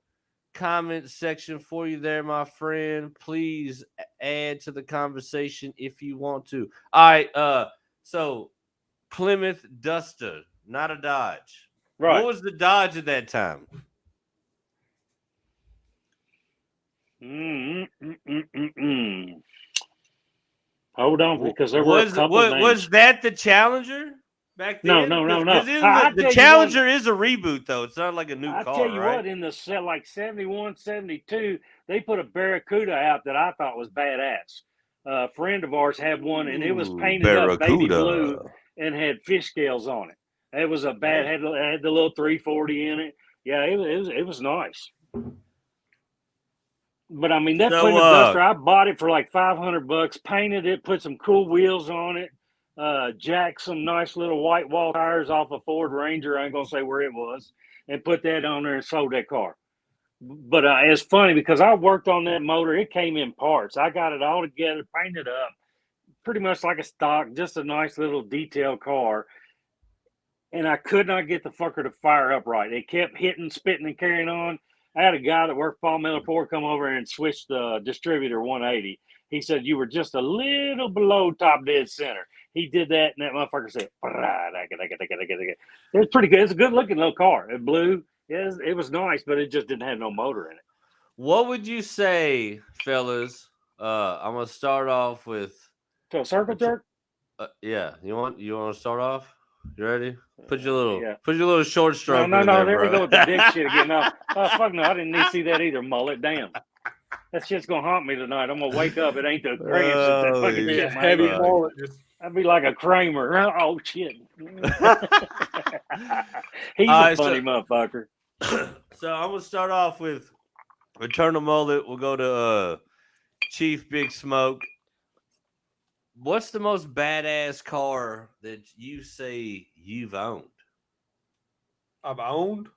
comment section for you there, my friend. Please add to the conversation if you want to. All right. So Plymouth Duster, not a Dodge. right. What was the Dodge at that time? Hold on, because there were a couple names. Was that the Challenger back No, then? no. Because the Challenger is a reboot, though. It's not like a new I car, tell you right? what, in the like 71, 72, they put a Barracuda out that I thought was badass. A friend of ours had one, and it was painted up baby blue and had fish scales on it. It was a bad had the little 340 in it. Yeah, it was nice. But I mean, that Plymouth Duster, I bought it for like $500, painted it, put some cool wheels on it, jacked some nice little white wall tires off a Ford Ranger. I ain't gonna say where it was, and put that on there and sold that car. But it's funny because I worked on that motor. It came in parts. I got it all together, painted up, pretty much like a stock, just a nice little detailed car. And I could not get the fucker to fire up right. It kept hitting, spitting, and carrying on. I had a guy that worked for Paul Miller Ford come over and switch the distributor 180. He said, you were just a little below top dead center. He did that, and that motherfucker said, it was pretty good. It's a good looking little car. It blew. It was nice, but it just didn't have no motor in it. What would you say, fellas? I'm gonna start off with So circle jerk? Yeah. You want to start off? You ready? Put your little short stroke. No. there There we bro. go with the dick shit again. No, oh fuck no, I didn't need to see that either. Mullet, damn. That shit's gonna haunt me tonight. I'm gonna wake up. It ain't the cramps. It's that fucking yeah. shit, Heavy man. mullet. Just I'd be like a Kramer. Oh shit. He's All a funny motherfucker. So I'm gonna start off with Eternal Mullet. We'll go to Chief Big Smoke. What's the most badass car that you say you've owned? I've owned.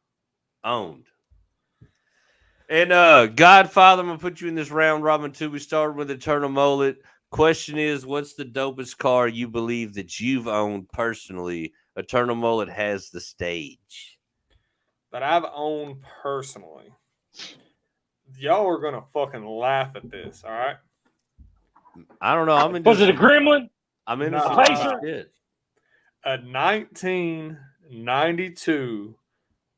And Godfather, I'm gonna put you in this round robin too. We started with Eternal Mullet. Question is, what's the dopest car you believe that you've owned personally? Eternal Mullet has the stage. That I've owned personally. Y'all are gonna fucking laugh at this, all right? I don't know. Was it a Gremlin? I'm in No. a shit. A 1992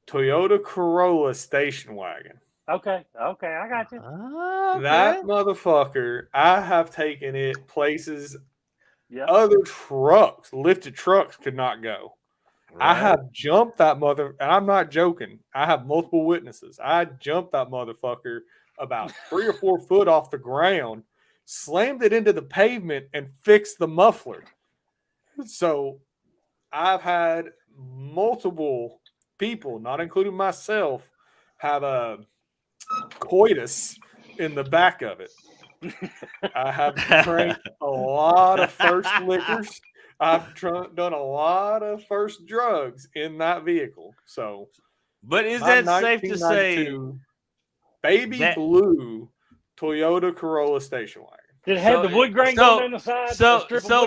Toyota Corolla station wagon. Okay, I got you. Okay. That motherfucker, I have taken it places Yeah. other trucks, lifted trucks could not go. I Right. have jumped that mother, and I'm not joking. I have multiple witnesses. I jumped that motherfucker about 3 or 4 foot off the ground slammed it into the pavement, and fixed the muffler. So I've had multiple people, not including myself, have a coitus in the back of it. I have drank a lot of first liquors. I've done a lot of first drugs in that vehicle. So, but is my that safe to say? 1992 baby that- blue Toyota Corolla station wagon. Did it have the wood grain going down the side?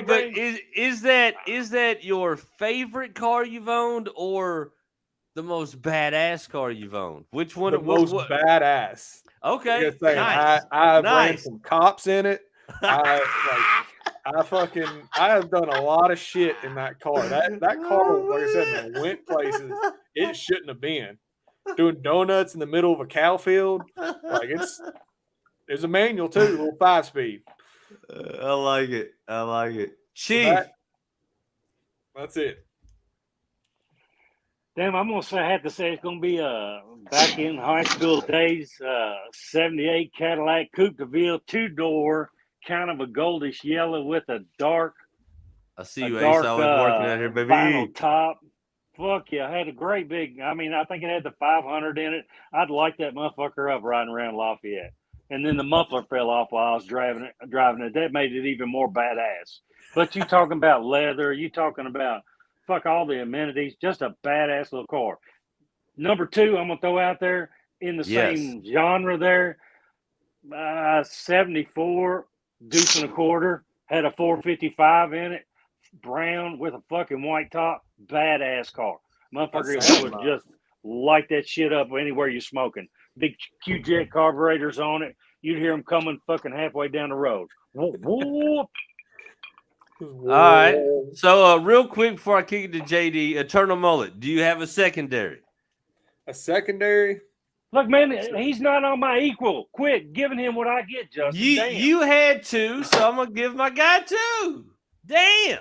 But is that your favorite car you've owned or the most badass car you've owned? Which one? The most badass. Okay, Like I say, nice. I Nice. ran some cops in it. I have done a lot of shit in that car. That car, like I said, man, went places it shouldn't have been. Doing donuts in the middle of a cow field. Like there's a manual too, a little 5-speed. I like it. I like it. Chief. So that's it. Damn, I'm gonna say I have to say it's gonna be back in high school days, 78 Cadillac Coupe de Ville, 2-door, kind of a goldish yellow with a dark, I see you, Ace. I was working out here, baby. vinyl top. Fuck yeah, I had a great big. I mean, I think it had the 500 in it. I'd light that motherfucker up riding around Lafayette. And then the muffler fell off while I was driving it. That made it even more badass. But you talking about leather? You talking about fuck all the amenities? Just a badass little car. Number 2, I'm gonna throw out there in the same genre there. 74 Deuce and a Quarter had a 455 in it, brown with a fucking white top. Badass car. Motherfucker would just light that shit up anywhere you're smoking. Big Q-Jet carburetors on it. You'd hear them coming fucking halfway down the road. Whoop, whoop. All right. So real quick before I kick it to JD, Eternal Mullet, do you have a secondary? A secondary? Look, man, he's not on my equal. Quit giving him what I get, Justin. You had 2, so I'm gonna give my guy 2. Damn.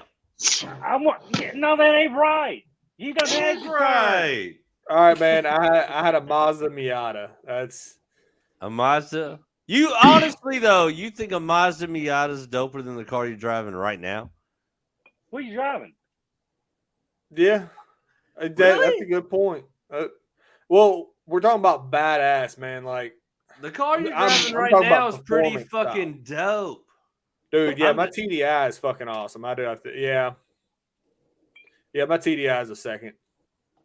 No, that ain't right. You got that right. All right, man. I had a Mazda Miata. That's a Mazda. You honestly though, you think a Mazda Miata is doper than the car you're driving right now? What are you driving? Yeah, that's a good point. Well, we're talking about badass, man. Like the car you're driving right now is pretty fucking dope. Dude, yeah, my TDI is fucking awesome. I do have to, yeah, my TDI is a second.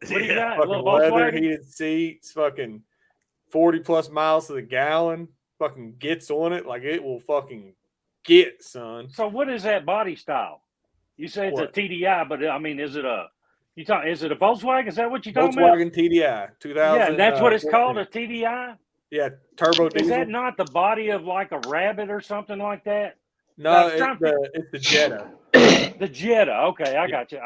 What do you got? Fucking leather heated seats, fucking 40 plus miles to the gallon. Fucking gets on it like it will fucking get, son. So what is that body style? You say it's a TDI, but I mean, is it a Volkswagen? Is that what you're talking about? Volkswagen TDI 2000. Yeah, and that's what it's called, a TDI. Yeah, turbo diesel. Is that not the body of like a Rabbit or something like that? No, it's the Jetta. The Jetta. Okay, I got you.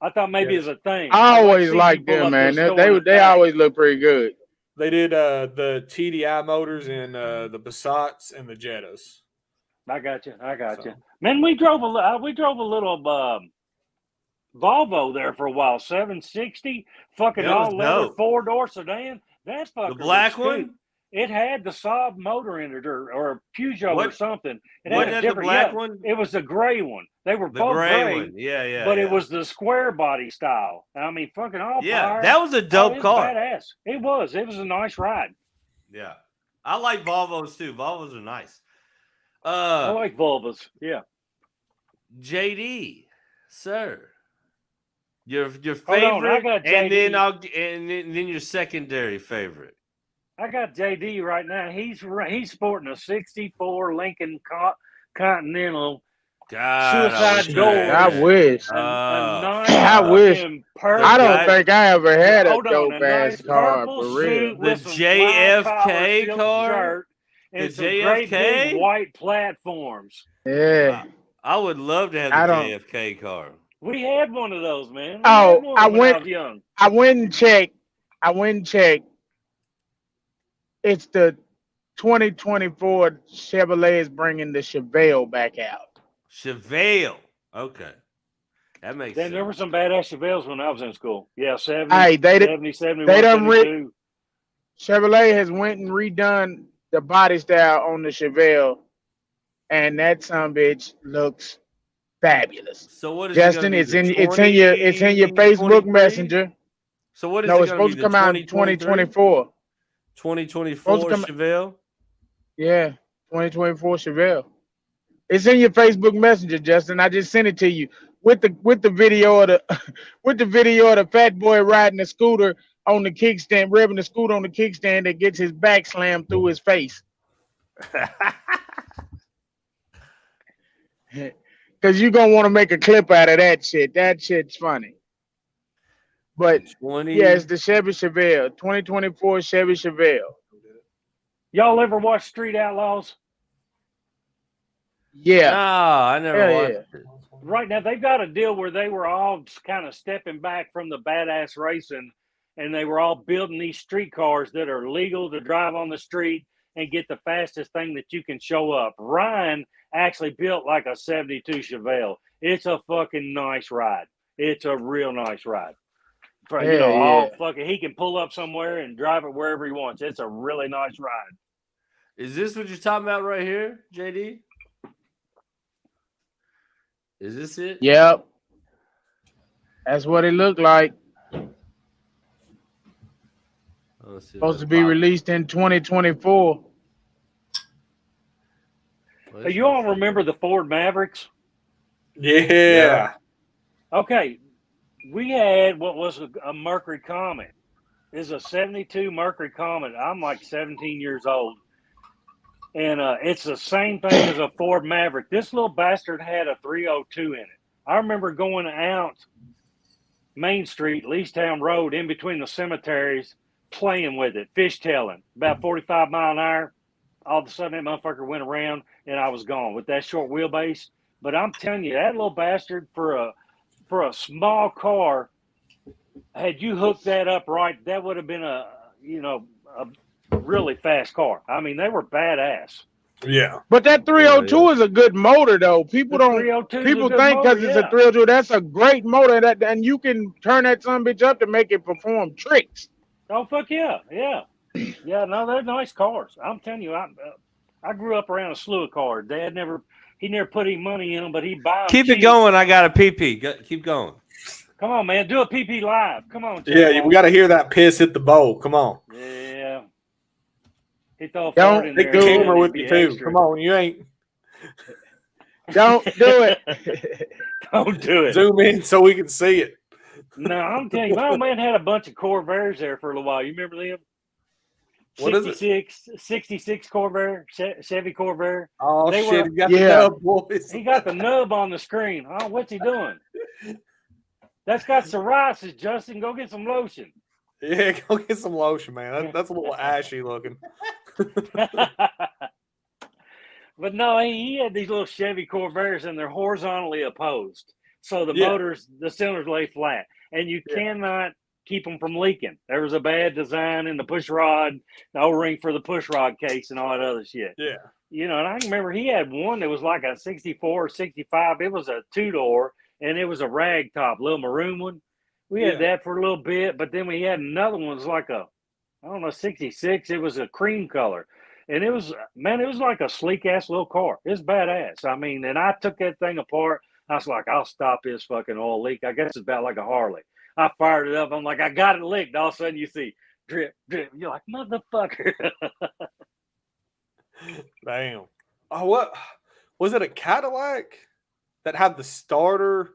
I thought maybe it's a thing. I always liked them, man. They always look pretty good. They did the TDI motors in the Passats and the Jettas. I got you. Man, we drove a little Volvo there for a while. 760, fucking all leather 4-door sedan. That's fucking the black one. It had the Saab motor in it, or a Peugeot or something. It had a different the black one. It was the gray one. They were both gray. Yeah. But it was the square body style. I mean, fucking all power. That was a dope car. Badass. It was. It was a nice ride. Yeah, I like Volvos too. Volvos are nice. I like Volvos. Yeah. JD, sir, your favorite, I got JD. and then your secondary favorite. I got JD right now. He's sporting a '64 Lincoln Continental suicide door. I wish. I wish. I don't think I ever had a dope ass car for real. The JFK car. And some great big white platforms. Yeah. I would love to have the JFK car. We had one of those, man. I went and checked. It's the 2024 Chevrolet is bringing the Chevelle back out. Chevelle. Okay. That makes sense. There were some badass Chevelles when I was in school. Yeah, 70, hey, 70, 71, they done 72. Chevrolet has went and redone the body style on the Chevelle and that bitch looks fabulous. So what is Justin, it gonna be? it's in your Facebook 2023? Messenger. So what is No, it it's gonna be? supposed to The come out in 2024. 2024 Supposed to come- Chevelle? Yeah, 2024 Chevelle. It's in your Facebook Messenger, Justin. I just sent it to you with the video of the with the video of the fat boy riding the scooter on the kickstand, revving the scooter on the kickstand that gets his back slammed through his face. Because you're gonna want to make a clip out of that shit. That shit's funny. But 20. yeah, it's the Chevy Chevelle, 2024 Chevy Chevelle. Y'all ever watch Street Outlaws? Yeah. No, I never Hell watched yeah. it. Right now, they've got a deal where they were all kind of stepping back from the badass racing, and they were all building these street cars that are legal to drive on the street and get the fastest thing that you can show up. Ryan actually built like a 72 Chevelle. It's a fucking nice ride. It's a real nice ride. For, you know, all fucking, he can pull up somewhere and drive it wherever he wants. It's a really nice ride. Is this what you're talking about right here, JD? Is this it? Yep. That's what it looked like. Supposed to be released in 2024. Well, you all remember the Ford Mavericks? Yeah. Okay. We had what was a Mercury Comet. It's a 72 Mercury Comet. I'm like 17 years old. And it's the same thing as a Ford Maverick. This little bastard had a 302 in it. I remember going out Main Street, Leestown Road, in between the cemeteries, playing with it, fishtailing, about 45 mile an hour. All of a sudden, that motherfucker went around, and I was gone with that short wheelbase. But I'm telling you, that little bastard, for a small car, had you hooked that up right, that would have been a really fast car. I mean, they were badass. Yeah. But that 302 is a good motor, though. People think because it's a 302, that's a great motor, and you can turn that son bitch up to make it perform tricks. Oh, fuck yeah. Yeah. Yeah, no, they're nice cars. I'm telling you, I grew up around a slew of cars. Dad never put any money in them, but he'd buy them. Keep it going. I got a PP. Keep going. Come on, man. Do a PP live. Come on. Yeah, we got to hear that piss hit the bowl. Come on. Yeah. Hit the Don't take the camera with you too. Come on, you ain't. Don't do it. Don't do it. Zoom in so we can see it. No, I'm telling you, my old man had a bunch of Corvairs there for a little while. You remember them? What is it? 66 Corvair, Chevy Corvair. Oh, shit. He got the nub, boys. He got the nub on the screen. Oh, what's he doing? That's got psoriasis, Justin. Go get some lotion. Yeah, go get some lotion, man. That's a little ashy looking. But no, he had these little Chevy Corvairs, and they're horizontally opposed. So the motors, the cylinders lay flat. And you cannot keep them from leaking. There was a bad design in the push rod, the O-ring for the push rod case, and all that other shit. Yeah. You know, and I remember he had one that was like a 64 or 65. It was a two-door, and it was a rag top, little maroon one. We had that for a little bit, but then we had another one. It was like a, 66. It was a cream color. And it was like a sleek-ass little car. It's badass. I mean, and I took that thing apart. I was like, I'll stop this fucking oil leak. I guess it's about like a Harley. I fired it up. I'm like, I got it licked. All of a sudden you see drip, drip. You're like, motherfucker. Damn. Oh, what? Was it a Cadillac that had the starter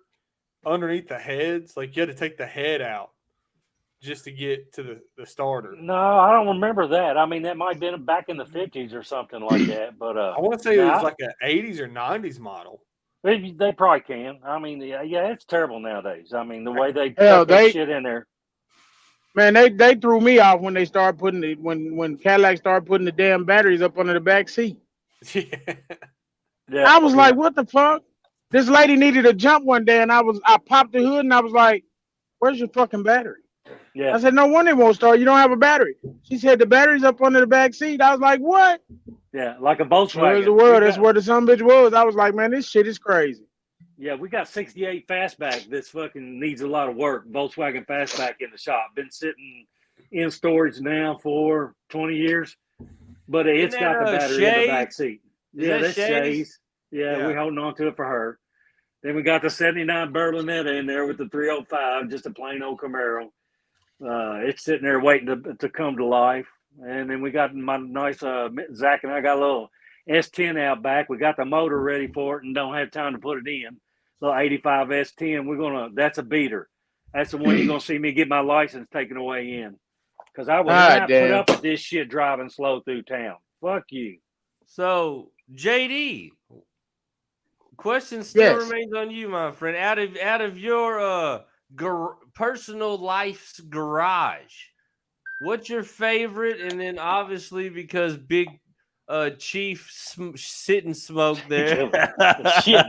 underneath the heads? Like you had to take the head out just to get to the starter. No, I don't remember that. I mean, that might have been back in the 50s or something like that. But I want to say it was like an 80s or 90s model. They probably can. I mean, yeah, it's terrible nowadays. I mean, the way they put that shit in there. Man, they threw me off when they started putting it when Cadillac started putting the damn batteries up under the back seat. Yeah. I was like, what the fuck? This lady needed a jump one day, and I popped the hood, and I was like, where's your fucking battery? Yeah. I said, no wonder it won't start. You don't have a battery. She said the battery's up under the back seat. I was like, what? Yeah, like a Volkswagen. Where's the world? That's where the son bitch was. I was like, man, this shit is crazy. Yeah, we got 68 fastback that's fucking needs a lot of work. Volkswagen fastback in the shop. Been sitting in storage now for 20 years. But it's got the battery in the back seat. Yeah, that's Shay's. Yeah, we holding on to it for her. Then we got the 79 Berlinetta in there with the 305, just a plain old Camaro. It's sitting there waiting to come to life. And then we got my nice Zach and I got a little S10 out back. We got the motor ready for it and don't have time to put it in. Little 85 S10. That's a beater. That's the one you're gonna see me get my license taken away in. Because I will not put up with this shit driving slow through town. Fuck you. So JD, question still remains on you, my friend. Out of your personal life's garage, what's your favorite? And then obviously because Big Chief sit and smoke there, shit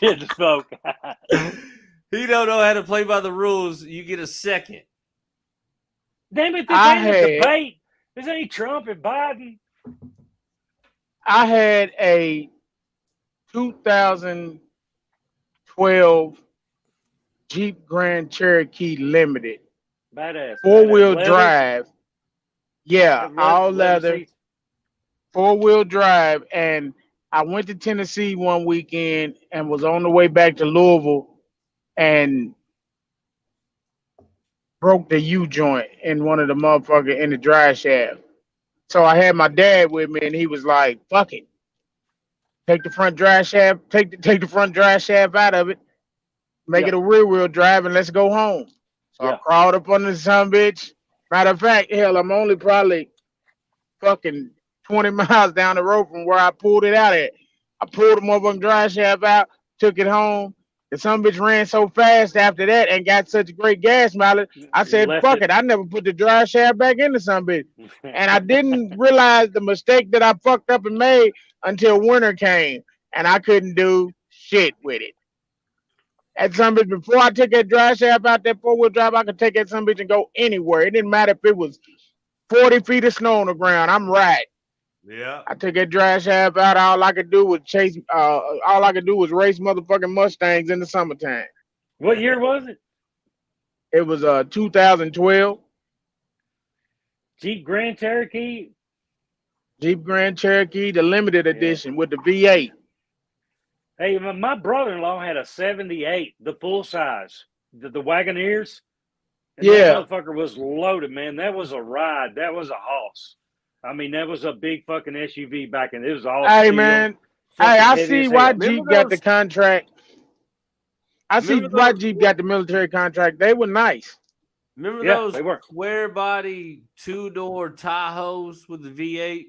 and smoke. He don't know how to play by the rules. You get a second. Damn it! This ain't a debate. This ain't Trump and Biden. I had a 2012 Jeep Grand Cherokee Limited. Badass. 4-wheel drive. Yeah, all leather. 4-wheel drive. And I went to Tennessee one weekend and was on the way back to Louisville and broke the U-joint in one of the motherfucker in the drive shaft. So I had my dad with me and he was like, fuck it. Take the front drive shaft, take the front drive shaft out of it, make it a rear wheel drive, and let's go home. So I crawled up under the son bitch. Matter of fact, hell, I'm only probably fucking 20 miles down the road from where I pulled it out at. I pulled the motherfucking drive shaft out, took it home. The son bitch ran so fast after that and got such a great gas mileage. I said, fuck it. I never put the drive shaft back in the son bitch. And I didn't realize the mistake that I fucked up and made until winter came. And I couldn't do shit with it. That son bitch, before I took that drive shaft out, that 4-wheel drive, I could take that son bitch and go anywhere. It didn't matter if it was 40 feet of snow on the ground. I'm right. Yeah. I took that drive shaft out. All I could do was race motherfucking Mustangs in the summertime. What year was it? It was 2012. Jeep Grand Cherokee. Jeep Grand Cherokee, the limited edition with the V8. Hey, my brother-in-law had a 78, the full size, the Wagoneers. And that motherfucker was loaded, man. That was a ride. That was a hoss. I mean, that was a big fucking SUV back in. It was all Hey, steel, man. Hey, I see why Jeep got the contract. I see why Jeep got the military contract. They were nice. Remember those square body 2-door Tahoes with the V8?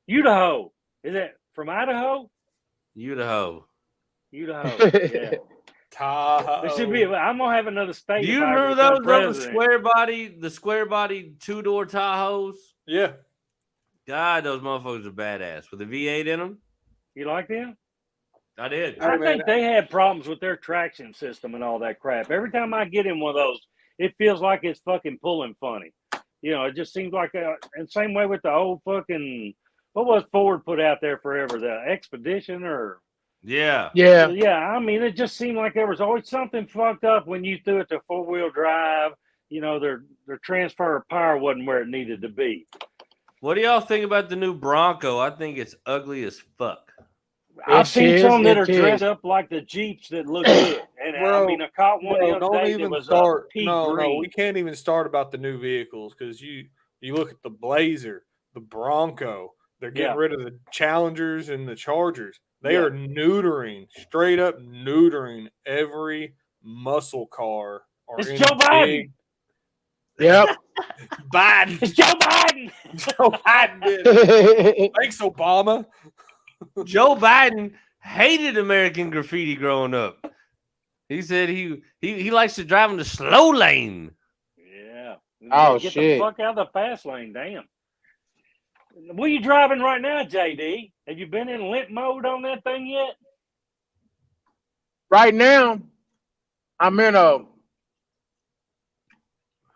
Idaho. Is that from Idaho? Idaho. Yeah. Tahoe. There should be. I'm gonna have another state. Do you remember those square body 2-door Tahoes? Yeah. God, those motherfuckers are badass with the V8 in them. You like them? I did. I think they had problems with their traction system and all that crap. Every time I get in one of those, it feels like it's fucking pulling funny. You know, it just seems like and same way with the old fucking, what was Ford put out there forever? The Expedition or? Yeah. I mean, it just seemed like there was always something fucked up when you threw it to 4-wheel drive. You know, their transfer of power wasn't where it needed to be. What do y'all think about the new Bronco? I think it's ugly as fuck. I've seen some that are dressed up like the Jeeps that look good. And Bro, I mean, I caught one the other day that was start. Pea No, green. we can't even start about the new vehicles because you look at the Blazer, the Bronco. They're getting rid of the Challengers and the Chargers. They are straight up neutering every muscle car. It's Joe Biden. Yep. Biden. It's Joe Biden. Joe Biden did. Thanks, Obama. Joe Biden hated American graffiti growing up. He said he likes to drive in the slow lane. Yeah. Get the fuck out of the fast lane, damn. What are you driving right now, JD? Have you been in limp mode on that thing yet? Right now, I'm in a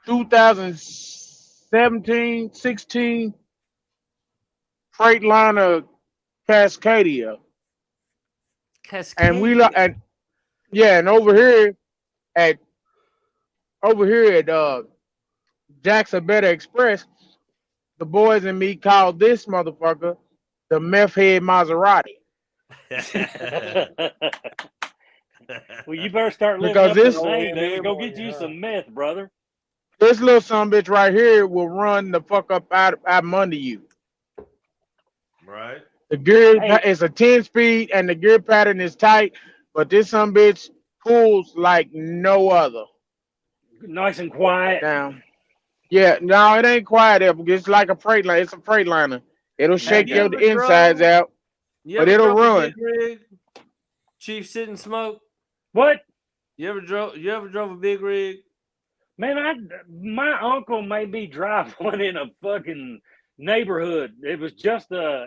2017-16 Freightliner Cascadia. And and over here at Jackson Better Express, the boys and me called this motherfucker the meth head Maserati. Well, you better start living Because up to this- the name, Oh, David. Go boy, get you yeah. some meth, brother. This little son bitch right here will run the fuck up out under you. Right. The gear Hey. is a 10-speed and the gear pattern is tight, but this son bitch pulls like no other. Nice and quiet. Down. Yeah, no, it ain't quiet. It's like a freight line. It's a freight liner. It'll shake you your ever insides drove- out, You but ever it'll drove a run. big rig? Chief sit and smoke. What? You ever drove a big rig? Man, my uncle made me drive one in a fucking neighborhood. It was just a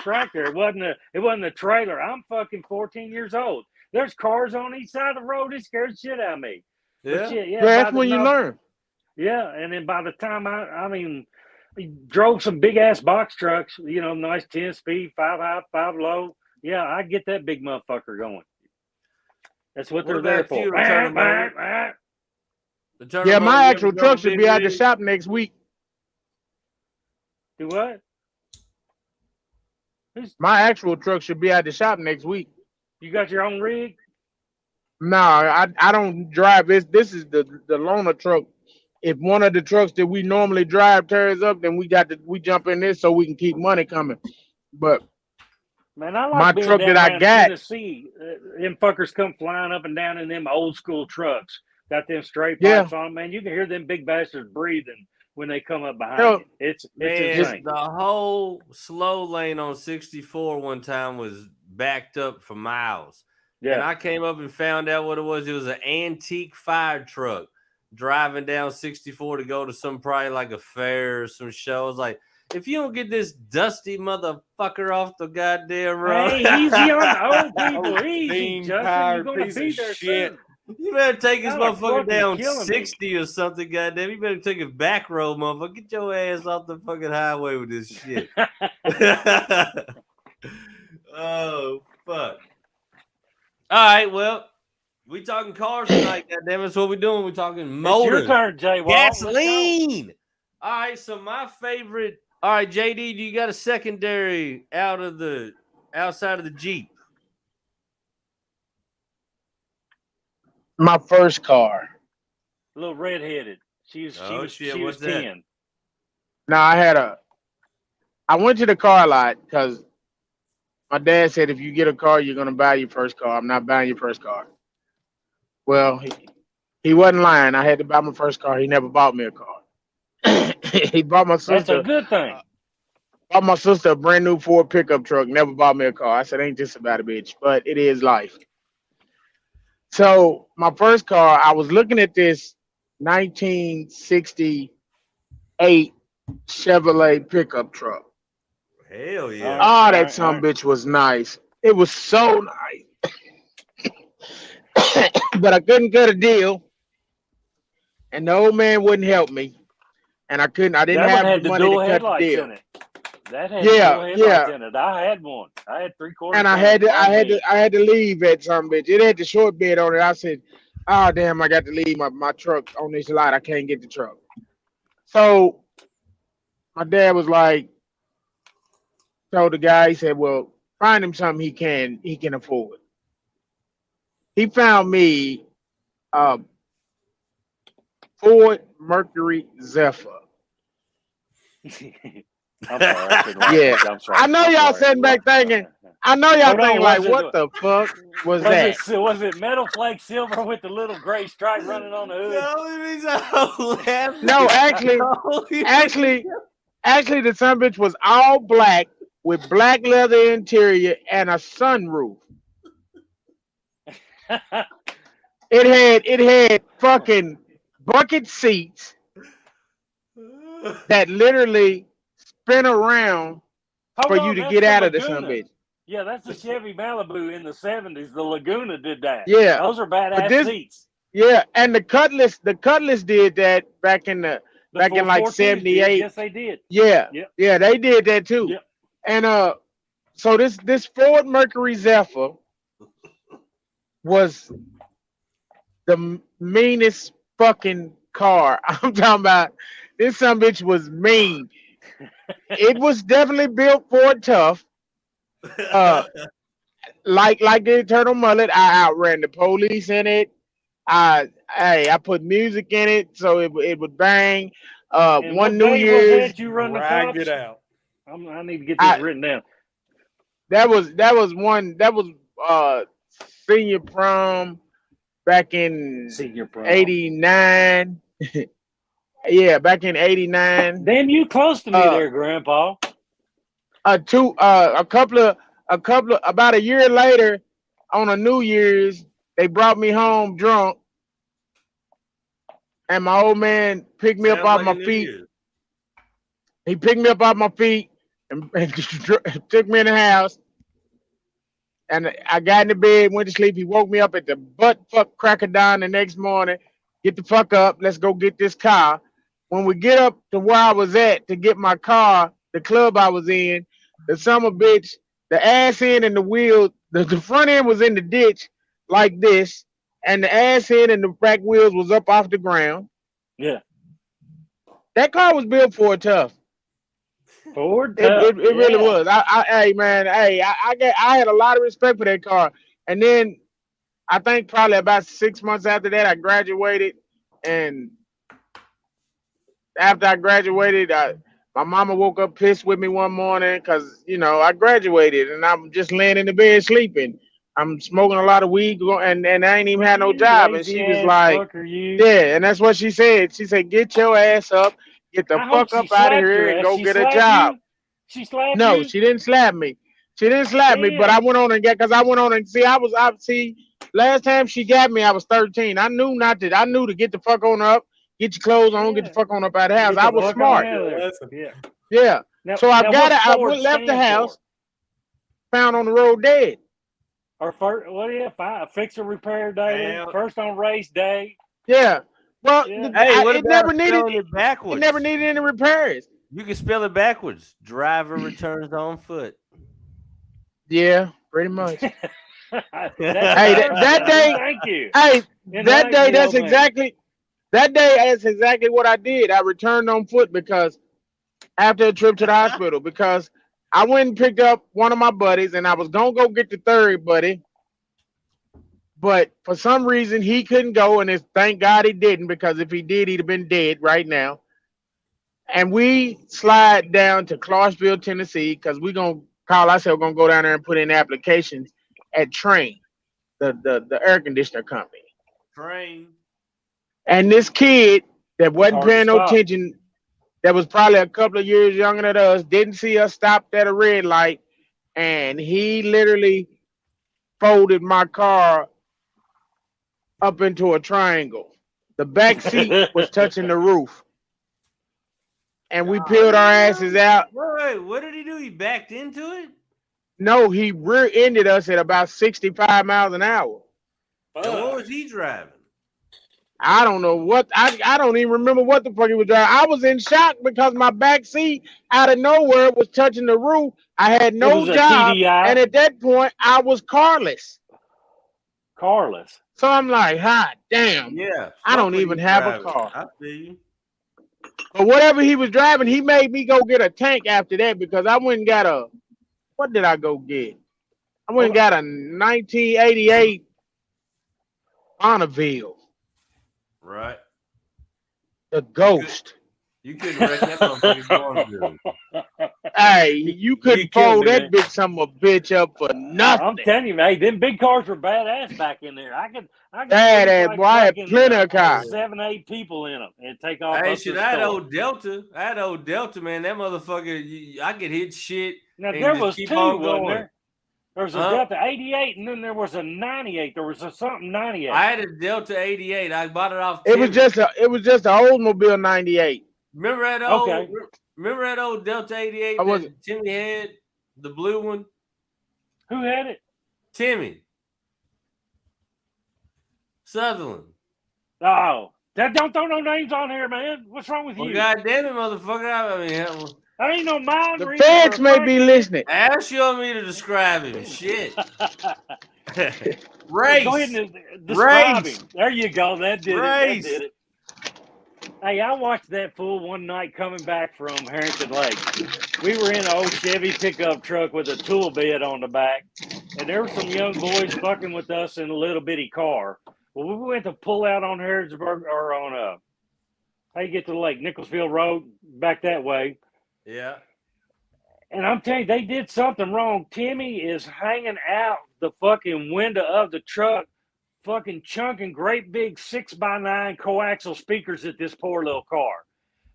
tractor. It wasn't a trailer. I'm fucking 14 years old. There's cars on each side of the road. It scared the shit out of me. But Yeah. shit, yeah. That's when you learn. Yeah, and then by the time I mean, we drove some big ass box trucks. You know, nice 10-speed, 5 high, 5 low. Yeah, I get that big motherfucker going. That's what they're there about you, for. Turner Motor? Yeah, my actual truck should be out the shop next week. Do what? My actual truck should be at the shop next week. You got your own rig? No, I don't drive this. This is the loaner truck. If one of the trucks that we normally drive tears up, then we jump in this so we can keep money coming. But Man, I like my being truck down that I around got- Tennessee. Them fuckers come flying up and down in them old school trucks. Got them straight Yeah. pipes on them, man. You can hear them big bastards breathing when they come up behind Yo, you. It's Man, insane. the whole slow lane on 64 one time was backed up for miles. And Yeah. I came up and found out what it was. It was an antique fire truck driving down 64 to go to some probably like a fair or some show. I was like, if you don't get this dusty motherfucker off the goddamn road, Hey, easy on the old people. Easy, Steam Justin. You're powered going to piece be of there shit. soon. you better take this Y'all are motherfucker fucking down killing me. 60 or something, goddamn. You better take it back road, motherfucker. Get your ass off the fucking highway with this shit. Oh, fuck. All right, well, we talking cars tonight, goddamn. That's what we doing. We talking It's motors. your turn, Jay Wall. Let's go. Gasoline. All right, so my favorite. All right, JD, do you got a secondary outside of the Jeep? my first car. A little redheaded. She was Oh, shit, she was what's that? 10. Now I went to the car lot because my dad said if you get a car, you're gonna buy your first car. I'm not buying your first car. Well, he wasn't lying. I had to buy my first car. He never bought me a car. He bought my That's sister. a good thing. Bought my sister a brand new Ford pickup truck. Never bought me a car. I said, ain't this about a bitch? But it is life. So my first car, I was looking at this 1968 Chevrolet pickup truck. Hell yeah. All right. Oh, that Alright, son alright. bitch was nice. It was so nice. But I couldn't get a deal. And the old man wouldn't help me. And I didn't That one have had the the money dual to cut the headlights deal. in it. That had Yeah, dual headlights yeah. in it. I had one. I had 3/4. And I had to leave at some bitch. It had the short bed on it. I said, oh damn, I got to leave my truck on this lot. I can't get the truck. So my dad was like, told the guy, he said, well, find him something he can afford. He found me a Ford Mercury Zephyr. I'm sorry. I shouldn't laugh. Yeah. I'm sorry. I know I'm y'all sorry. sitting back thinking, I know y'all Hold on, thinking like, was it- what the fuck was that? Was it metal flake silver with the little gray stripe running on the hood? No, actually, the son bitch was all black with black leather interior and a sunroof. It had fucking bucket seats that literally spin around Hold for on, you to that's get the out of the son Laguna. bitch. Yeah, that's the Chevy Malibu in the 70s. The Laguna did that. Yeah. Those are badass this- seats. Yeah, and the Cutlass did that back in The like 442s did. 78. Yes, they did. Yeah, Yep. yeah, they did that too. Yep. And so this Ford Mercury Zephyr was the meanest fucking car. I'm talking about this son bitch was mean. It was definitely built for tough. like the Eternal Mullet, I outran the police in it. I put music in it so it would bang. And One what New day Year's, was that you run the Drag cops? it out. I need to get this written down. that was senior prom back in Senior prom. '89. Yeah, back in '89. Damn, you close to me there, Grandpa. About a year later, on a New Year's, they brought me home drunk, and my old man picked me up off my feet. He picked me up off my feet and took me in the house. And I got in the bed, went to sleep. He woke me up at the butt fuck crack of dawn the next morning. Get the fuck up. Let's go get this car. When we get up to where I was at to get my car, the club I was in, the summer bitch, the ass end and the wheel, the front end was in the ditch like this, and the ass end and the back wheels was up off the ground. Yeah. That car was built for a tough. Ford It really was. I had a lot of respect for that car. And then I think probably about 6 months after that, I graduated. And after I graduated, my mama woke up pissed with me one morning because, I graduated and I'm just laying in the bed sleeping. I'm smoking a lot of weed and I ain't even had no job. And she was like, yeah, and that's what she said. She said, get your ass up. Get the fuck up out of here and go get a job. She slapped you? No, she didn't slap me. She didn't slap me, but I went on and last time she got me, I was 13. I knew to get the fuck on up, get your clothes on, get the fuck on up out of the house. I was smart. Yeah. So I left the house, found on the road dead. Or first, fix a repair day, first on race day. Yeah. Well, it never needed backwards. It never needed any repairs. You can spell it backwards. Driver returns on foot. Yeah, pretty much. Hey, that day. Thank you. Hey, that day. That's exactly what I did. I returned on foot because after a trip to the hospital, because I went and picked up one of my buddies, and I was gonna go get the third buddy. But for some reason, he couldn't go, and thank God he didn't, because if he did, he'd have been dead right now. And we slide down to Clarksville, Tennessee, because we're going to call ourselves, going to go down there and put in applications at Train, the air conditioner company. Train. And this kid that wasn't paying no attention, that was probably a couple of years younger than us, didn't see us stop at a red light, and he literally folded my car up into a triangle. The back seat was touching the roof. And we peeled our asses out. Wait, what did he do? He backed into it? No, he rear-ended us at about 65 miles an hour. What was he driving? I don't know what. I don't even remember what the fuck he was driving. I was in shock because my back seat out of nowhere was touching the roof. I had no job. And at that point, I was carless. Carless. So I'm like, hot damn. Yeah. I don't even have a car. I feel you. But whatever he was driving, he made me go get a tank after that because I went and got what did I go get? I went and got a 1988 Bonneville. Right. The Ghost. You couldn't wreck that motherfucking Bonneville. Hey, you couldn't fold that bitch up for nothing. I'm telling you, man, them big cars were badass back in there. I could boy, I had plenty of cars. 7-8 people in them and take off. Hey, shit, I had old Delta, man. That motherfucker, I could hit shit. Now there was two, wasn't there? There was a Delta 88, and then there was a 98. There was a something 98. I had a Delta 88. I bought it off. It was just an Oldsmobile 98. Remember that old Delta 88 that Timmy had, the blue one? Who had it? Timmy Sutherland. Oh, don't throw no names on here, man. What's wrong with you? God damn it, motherfucker! I ain't no mind. The feds may be listening. Ask you want me to describe him. Shit. Race. Go ahead and describe him. There you go. That did it. Hey, I watched that fool one night coming back from Harrington Lake. We were in an old Chevy pickup truck with a tool bed on the back, and there were some young boys fucking with us in a little bitty car. Well, we went to pull out on Harrodsburg or on how you get to the lake, Nicholsville Road, back that way. Yeah. And I'm telling you, they did something wrong. Timmy is hanging out the fucking window of the truck, fucking chunking great big 6x9 coaxial speakers at this poor little car.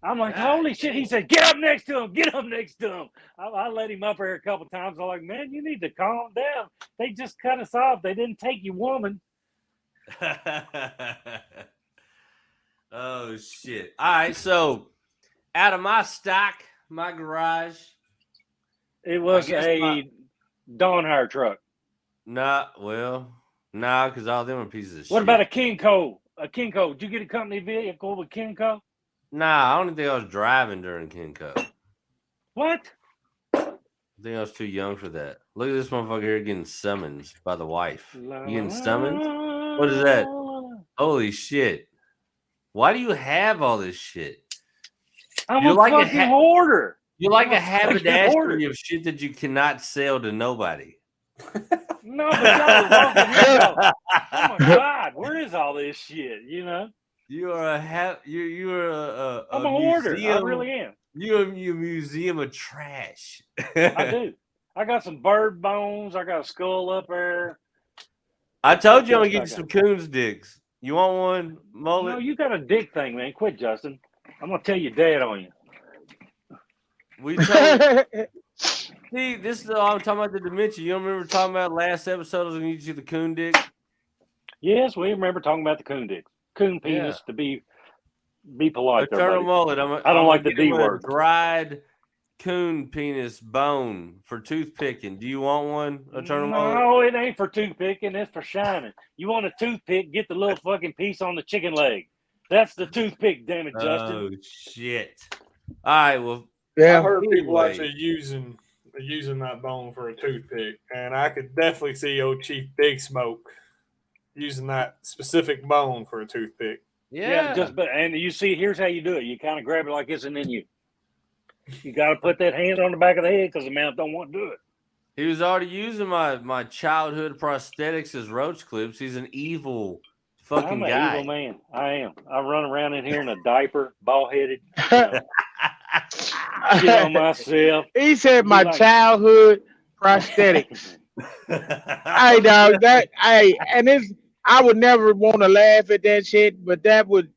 I'm like, holy shit. He said, get up next to him. Get up next to him. I let him up there a couple times. I'm like, man, you need to calm down. They just cut us off. They didn't take your woman. Oh, shit. All right. So, out of my stock, my garage. It was a Dawnhire truck. Nah, because all them are pieces of shit. What about a Kinko? Did you get a company vehicle with Kinko? Nah, I don't think I was driving during Kinko. What? I think I was too young for that. Look at this motherfucker here getting summons by the wife. You getting summoned? What is that? Holy shit. Why do you have all this shit? I'm a fucking hoarder. You're like a haberdashery of shit that you cannot sell to nobody. No, but y'all walking here. Oh my God, where is all this shit? You know? You are I'm a hoarder. I really am. You're a museum of trash. I do. I got some bird bones. I got a skull up there. I told you I'm gonna get you some coon's dicks. You want one, Mullet? No, you got a dick thing, man. Quit, Justin. I'm gonna tell your dad on you. We told See, this is all I'm talking about the dementia. You don't remember talking about last episode? I was gonna get you the coon dick. Yes, we remember talking about the coon dick. Coon penis to be polite. Eternal Mullet. I don't like the D word. Dried coon penis bone for toothpicking. Do you want one, Eternal Mullet? No, it ain't for toothpicking. It's for shining. You want a toothpick? Get the little fucking piece on the chicken leg. That's the toothpick. Damn it, Justin. Oh shit! All right, well, I heard people actually using that bone for a toothpick, and I could definitely see old Chief Big Smoke using that specific bone for a toothpick. Yeah, and you see, here's how you do it. You kind of grab it like this, and then you got to put that hand on the back of the head because the mouth don't want to do it. He was already using my childhood prosthetics as roach clips. He's an evil fucking guy. I'm an evil man. I am. I run around in here in a diaper, ball-headed. Shit on myself. He said my childhood prosthetics. Hey, dog, I would never want to laugh at that shit, but that would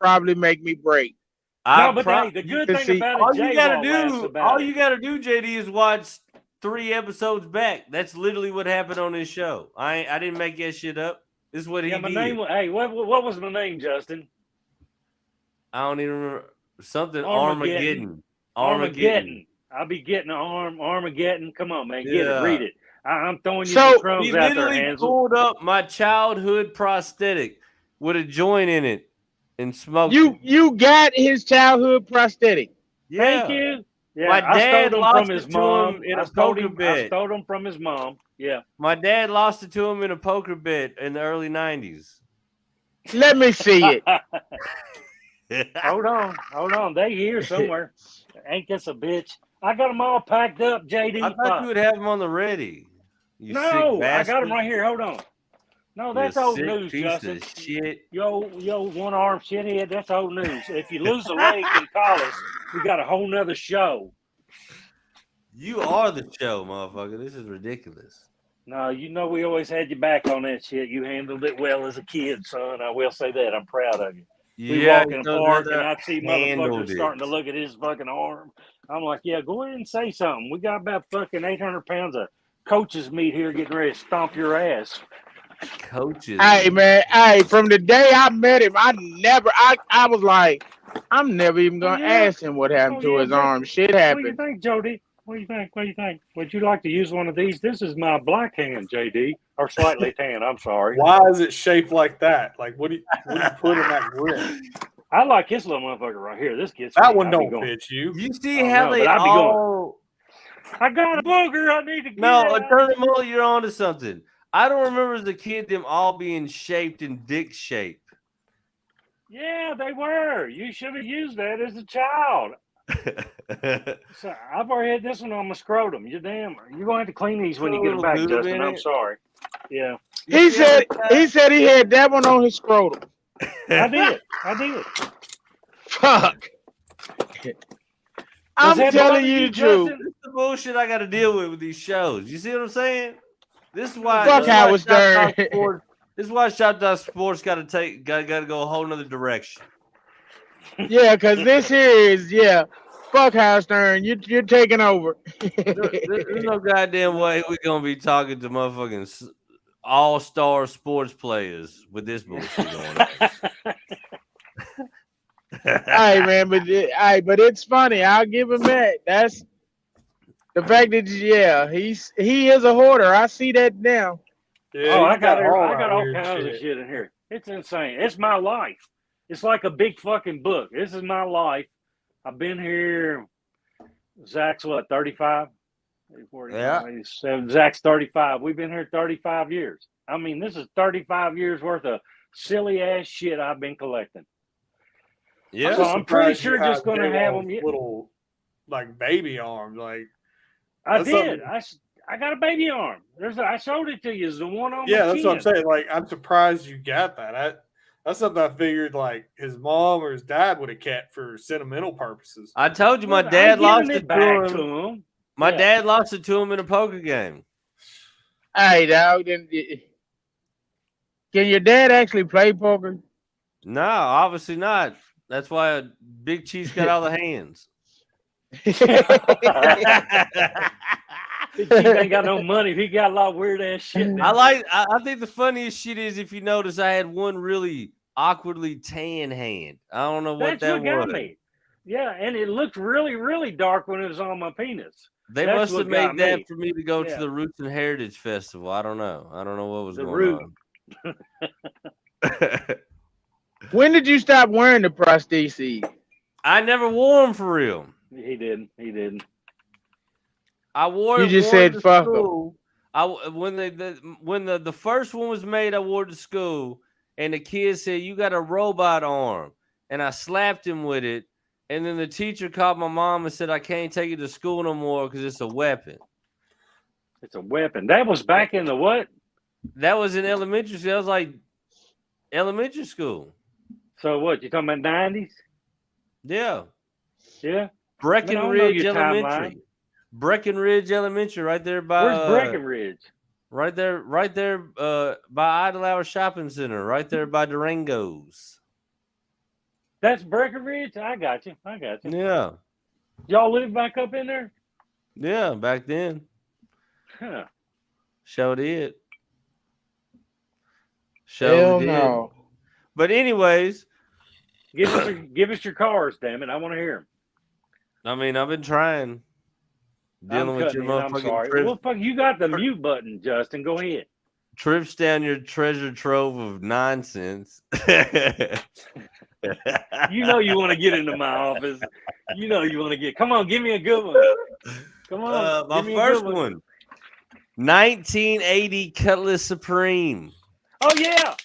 probably make me break. The good thing about it, all you gotta do, JD, is watch 3 episodes back. That's literally what happened on this show. I didn't make that shit up. This is what he did. Hey, what was my name, Justin? I don't even remember. Something Armageddon. I'll be getting Armageddon. Come on, man, get it, read it. I'm throwing you some crumbs out there, Hansel. He literally pulled up my childhood prosthetic with a joint in it and smoked it. You got his childhood prosthetic. Yeah. Thank you. Yeah, my dad lost from his it mom. to him in a poker bet. I stole him from his mom. Yeah. My dad lost it to him in a poker bet in the early 90s. Let me see it. Hold on. They here somewhere. Ain't this a bitch? I got them all packed up, JD. I thought you would have them on the ready. No, I got them right here. Hold on. No, that's old news, piece Justin. Of shit. Yo, one-armed shithead, that's old news. If you lose a leg in college, we got a whole nother show. You are the show, motherfucker. This is ridiculous. No, you know we always had your back on that shit. You handled it well as a kid, son. I will say that. I'm proud of you. We walk in the park and I see motherfuckers starting to look at his fucking arm. I'm like, yeah, go ahead and say something. We got about fucking 800 pounds of coaches meat here getting ready to stomp your ass. Coaches. Hey, man. Hey, from the day I met him, I was like, I'm never even going to ask him what happened to his arm. Shit happened. What do you think, Jody? What do you think? Would you like to use one of these? This is my black hand, JD, or slightly tan. I'm sorry. Why is it shaped like that? Like, what do you put in that grip? I like this little motherfucker right here. This gets that one don't fit you. You see how they all? I got a booger. I need to get No, Eternal Mullet, you're onto something. I don't remember as a kid them all being shaped in dick shape. Yeah, they were. You should have used that as a child. So I've already had this one on my scrotum. You're gonna have to clean these when you get Little it back, boob Justin. in I'm it. sorry. Yeah, He said he had that one on his scrotum. I did. Fuck. Does I'm that telling bother you you, the truth. Justin? This is the bullshit I got to deal with these shows. You see what I'm saying? This is why. Fuck Howard Stern. This is why Shop Dog Sports got to go a whole nother direction. Yeah, because this here is fuck Howard Stern. You're taking over. There's no goddamn way we're gonna be talking to motherfucking all-star sports players with this bullshit going on. Hey man, but it's funny. I'll give him that. That's the fact that he is a hoarder. I see that now. Yeah, I he's got all all weird kinds of shit. shit in here. It's insane. It's my life. It's like a big fucking book. This is my life. I've been here. Zach's what, 35? Yeah. Zach's 35. We've been here 35 years. I mean, this is 35 years worth of silly ass shit I've been collecting. Yeah. So I'm pretty Surprised sure you just going to have them. little like baby arms. Like I that's did. something- I got a baby arm. I showed it to you. It's the one on yeah, my that's what I'm chin. saying. Like I'm surprised you got that. That's something I figured like his mom or his dad would have kept for sentimental purposes. I told you my Well, dad I'm lost giving it back to him. him. My Yeah. dad lost it to him in a poker game. Hey, dog. Can your dad actually play poker? No, obviously not. That's why Big Chief's got all the hands. Chief ain't got no money. He got a lot of weird ass shit. I think the funniest shit is if you notice I had one really awkwardly tan hand. I don't know what That's what got was. me. Yeah, and it looked really, really dark when it was on my penis. They That's must have what got made that me. for me to go to Yeah. the Roots and Heritage Festival. I don't know. I don't know what was The going on. When did you stop wearing the prostheses? I never wore them for real. He didn't. I wore You it. just wore it said to fuck 'em. school. When the first one was made, I wore it to school, and the kid said, "You got a robot arm," and I slapped him with it. And then the teacher called my mom and said, "I can't take it to school no more because it's a weapon." It's a weapon. That was back in the what? That was in elementary school. That was like elementary school. So what? You talking about 90s? Yeah. Yeah. Breckenridge your Elementary. timeline. Breckenridge Elementary, right there by Where's Breckenridge? right there by Idle Hour Shopping Center, right there by Durango's. That's Breckenridge? I got you. Yeah. Y'all live back up in there? Yeah, back then. Huh. Showed it. Hell no. But anyways, Give us your cars, damn it. I want to hear them. I mean, I've been trying dealing with your I'm sorry. motherfucking trips, Well, fuck, you got the mute button, Justin. Go ahead. trips down your treasure trove of nonsense. You know you want to get into my office. You know you want to get. Come on, give me a good one. Come on. My give me a first good one. 1980 Cutlass Supreme. Oh yeah.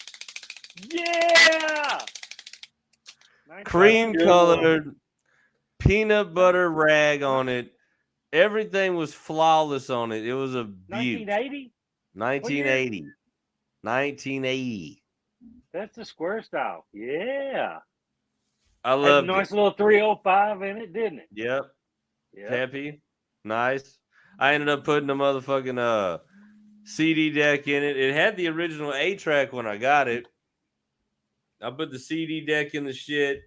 Yeah. Cream Good colored, peanut butter rag on it. Everything was flawless on it. It was a beaut. 1980. 1980. 1980. That's the square style. Yeah. I Had a loved nice it. little 305 in it, didn't it? Yep. Yeah. Peppy. Nice. I ended up putting the motherfucking CD deck in it. It had the original A-track when I got it. I put the CD deck in the shit.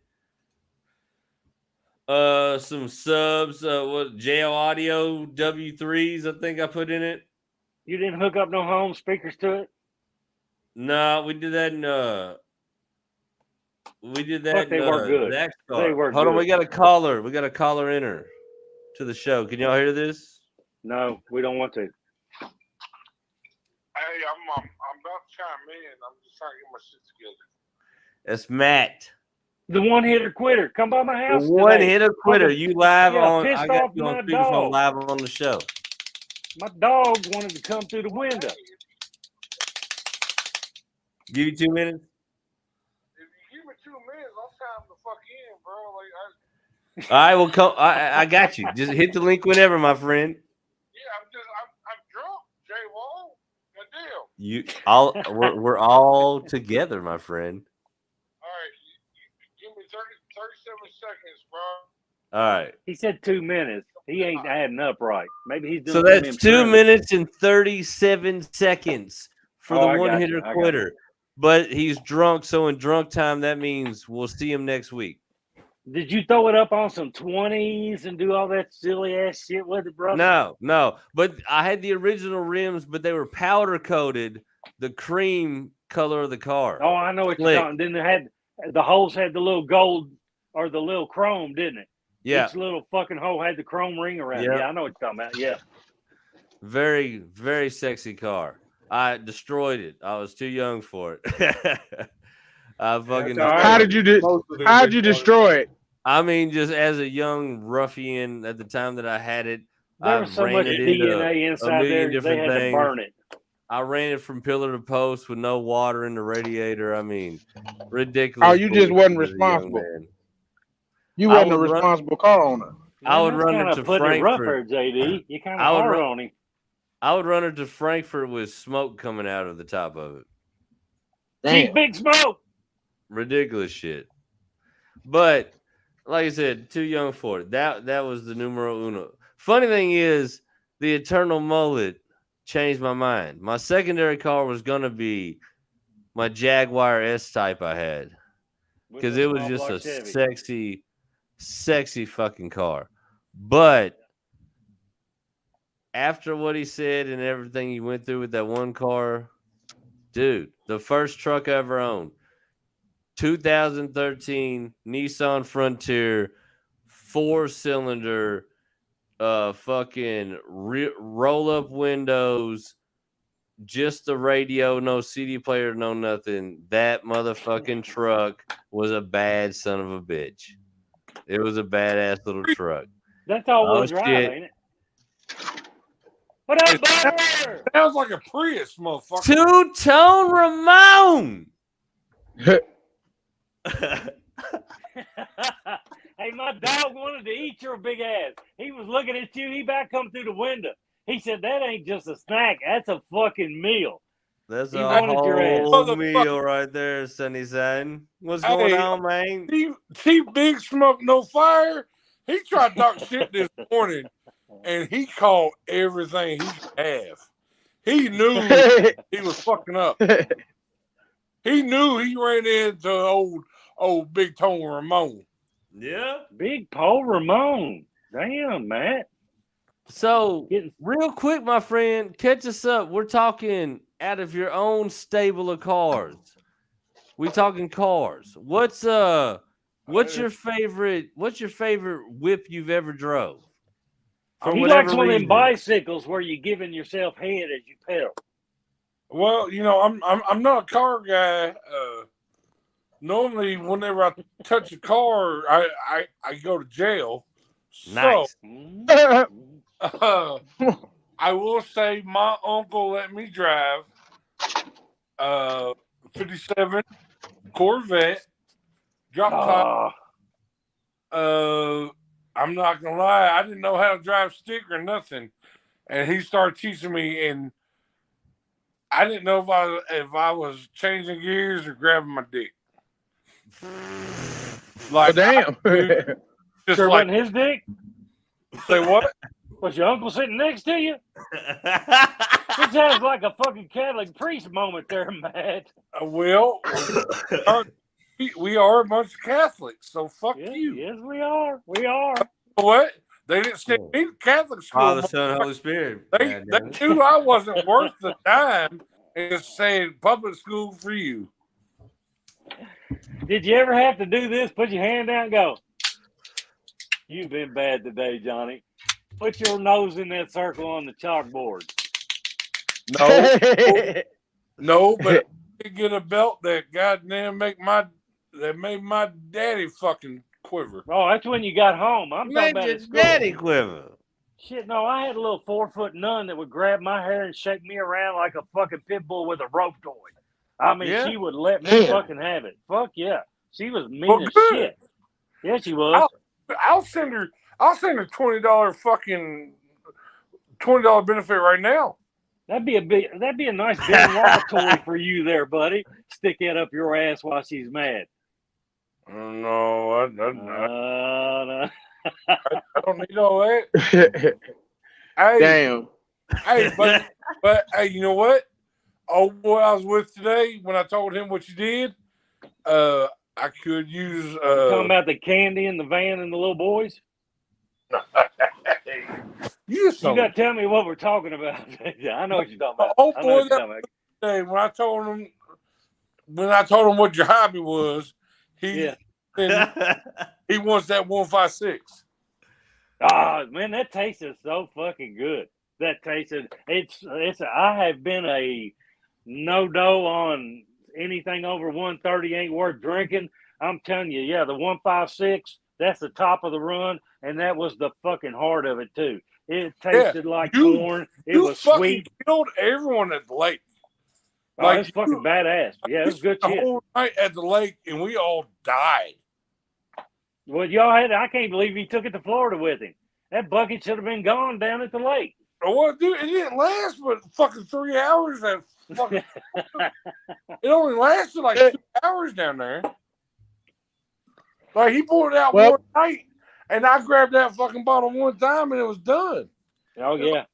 Some subs, JL Audio W3s, I think I put in it. You didn't hook up no home speakers to it? No, we did that in Fuck, they work good. Zach's car. They work Hold on, good. we got a caller. We got a caller in her to the show. Can y'all hear this? No, we don't want to. Hey, I'm about to chime in. I'm just trying to get my shit together. That's Matt. The one hitter quitter. Come by my house. The one today. hitter quitter. You live Yeah, on. pissed I got off you my on speakerphone dog. live on the show. My dog wanted to come through the window. Give you 2 minutes. If you give me 2 minutes, I'm time to fuck in, bro. Like All right, well, come. I got you. Just hit the link whenever, my friend. Yeah, I'm drunk, Jay Wall. Good deal. We're all together, my friend. All right, give me 37 seconds, bro. All right. He said 2 minutes. He ain't adding up right. Maybe he's doing So that's 2 minutes and 37 seconds for the one hitter quitter. But he's drunk, so in drunk time, that means we'll see him next week. Did you throw it up on some 20s and do all that silly ass shit with it, brother? No. But I had the original rims, but they were powder coated, the cream color of the car. Oh, I know what you're talking. Then the holes had the little gold or the little chrome, didn't it? Yeah. Each little fucking hole had the chrome ring around it. Yeah, I know what you're talking about. Yeah. Very, very sexy car. I destroyed it. I was too young for it. I fucking. How did you destroy it? I mean, just as a young ruffian at the time that I had it, there was so much DNA inside there, they had to burn it. I ran it from pillar to post with no water in the radiator. I mean, ridiculous. Oh, you just wasn't responsible. You wasn't a responsible car owner. I would run it to Frankfurt. Rougher, JD. You kind of hard on him. I would run it to Frankfurt with smoke coming out of the top of it. Cheap big smoke. Ridiculous shit. But like I said, too young for it. That was the numero uno. Funny thing is, the Eternal Mullet changed my mind. My secondary car was gonna be my Jaguar S-Type I had, because it was just a sexy fucking car. But after what he said and everything he went through with that one car, dude, the first truck I ever owned, 2013 Nissan Frontier, 4-cylinder, fucking roll-up windows, just the radio, no CD player, no nothing. That motherfucking truck was a bad son of a bitch. It was a badass little truck. That's all-wheel drive, ain't it? What up, Butter? Sounds like a Prius, motherfucker. Two-tone Ramon. Hey, my dog wanted to eat your big ass. He was looking at you. He about come through the window. He said, that ain't just a snack. That's a fucking meal. That's a whole meal right there, Sunny Side. What's going on, man? See Big Smoke No Fire? He tried to talk shit this morning, and he called everything he could have. He knew he was fucking up. He knew he ran into old Big Tone Ramon. Yeah. Big Paul Ramon. Damn, Matt. So, real quick, my friend, catch us up. We're talking out of your own stable of cars. We talking cars. What's your favorite whip you've ever drove? He likes one of them bicycles where you're giving yourself head as you pedal. Well, you know, I'm not a car guy. Normally, whenever I touch a car, I go to jail. Nice. So, I will say my uncle let me drive 57 Corvette drop top. I'm not gonna lie, I didn't know how to drive stick or nothing, and he started teaching me, and I didn't know if I was changing gears or grabbing my dick. Like, damn. Just sure like, wasn't his dick? Say what? Was your uncle sitting next to you? This sounds like a fucking Catholic priest moment there, Matt. Well, we are a bunch of Catholics, so fuck you. Yes, we are. We are. What? They didn't send me to Catholic school. Father, Son, Holy Spirit. They knew I wasn't worth the dime and just saying public school for you. Did you ever have to do this? Put your hand down and go, you've been bad today, Johnny. Put your nose in that circle on the chalkboard. No, but I did get a belt that goddamn made my daddy fucking quiver. Oh, that's when you got home. I'm talking about your daddy quiver. Shit, no, I had a little 4-foot nun that would grab my hair and shake me around like a fucking pit bull with a rope toy. I mean, she would let me fucking have it. Fuck yeah. She was mean as shit. Yeah, she was. I'll send her $20 fucking $20 benefit right now. That'd be a nice Ben Wall toy for you there, buddy. Stick that up your ass while she's mad. No, No. I don't need all that. Hey, Damn. hey, but hey, you know what? Old boy I was with today, when I told him what you did, I could use. Talking about the candy in the van and the little boys. You got to tell me what we're talking about. I know what you're talking about. Old I know boy what you're talking about. Hey, when I told him what your hobby was, he wants that 156. Oh man, that tasted so fucking good. That tasted I have been a no dough on anything over 130 ain't worth drinking. I'm telling you, yeah, the 156, that's the top of the run, and that was the fucking heart of it too. It tasted like corn. It was sweet. Killed everyone at the lake. Oh, it's fucking badass. Yeah, it was good shit. The whole night at the lake, and we all died. Well, I can't believe he took it to Florida with him. That bucket should have been gone down at the lake. Well, dude, it didn't last but fucking 3 hours. That fucking it only lasted like 2 hours down there. Like he poured it out one night, and I grabbed that fucking bottle one time, and it was done. Oh yeah,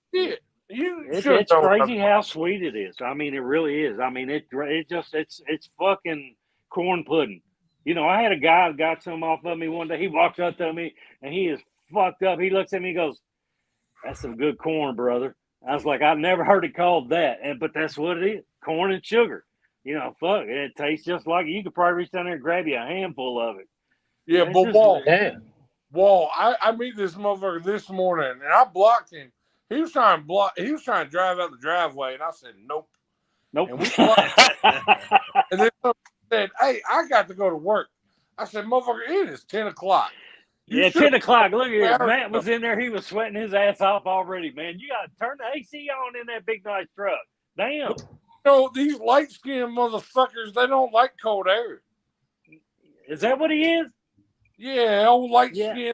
it's crazy how sweet it is. I mean, it really is. I mean, it's fucking corn pudding. You know, I had a guy that got some off of me one day. He walks up to me, and he is fucked up. He looks at me and goes, "That's some good corn, brother." I was like, I've never heard it called that, but that's what it is. Corn and sugar. You know, fuck, it tastes just like it. You could probably reach down there and grab you a handful of it. Yeah, but Wall, I meet this motherfucker this morning, and I blocked him. He was trying to drive out the driveway, and I said, nope. And we blocked and then said, hey, I got to go to work. I said, motherfucker, it is 10 o'clock. 10 o'clock. Look here. Matt was in there. He was sweating his ass off already, man. You got to turn the AC on in that big, nice truck. Damn. You know, these light-skinned motherfuckers, they don't like cold air. Is that what he is? Yeah, old light-skinned.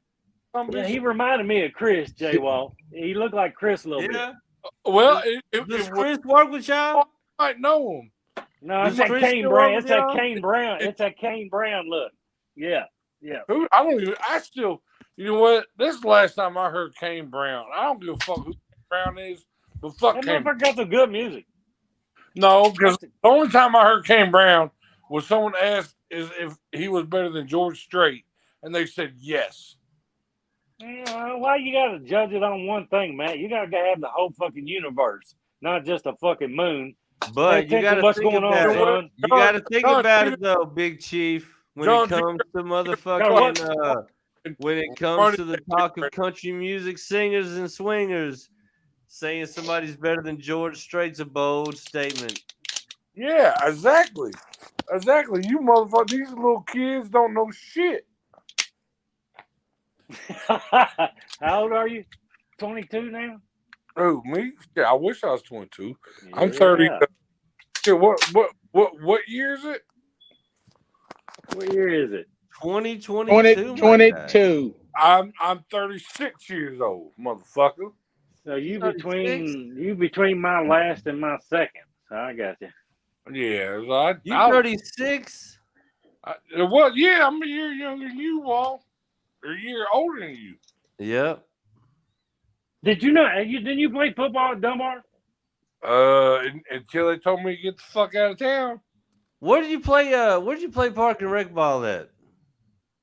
Yeah, he reminded me of Chris, J. Wall. He looked like Chris a little bit. Well, does Chris work with y'all? I might know him. No, it's that Kane Brown. It's that Kane Brown. It's that Kane Brown look. Yeah. Yeah. You know what? This is the last time I heard Kane Brown. I don't give a fuck who Kane Brown is, but fuck that Kane. That motherfucker got some good music. No, because the only time I heard Kane Brown was someone asked if he was better than George Strait, and they said yes. Why you got to judge it on one thing, Matt? You got to have the whole fucking universe, not just a fucking moon. But you got to think about it. Son. You got to think about it, though, Big Chief. When it comes to motherfucking, when it comes to the talk of country music singers and swingers, saying somebody's better than George Strait's a bold statement. Yeah, exactly. You motherfuckers, these little kids don't know shit. How old are you? 22 now? Oh, me? Yeah, I wish I was 22. Yeah. I'm 30. Yeah, what year is it? What year is it? 2022. 2022. I'm 36 years old, motherfucker. So you between my last and my second. So I got you. Yeah, you 36? Well, yeah, I'm a year younger than you, Wall. Or a year older than you. Yep. Did you know? Didn't you play football at Dunbar? Until they told me to get the fuck out of town. Where did you play? Where'd you play park and rec ball at?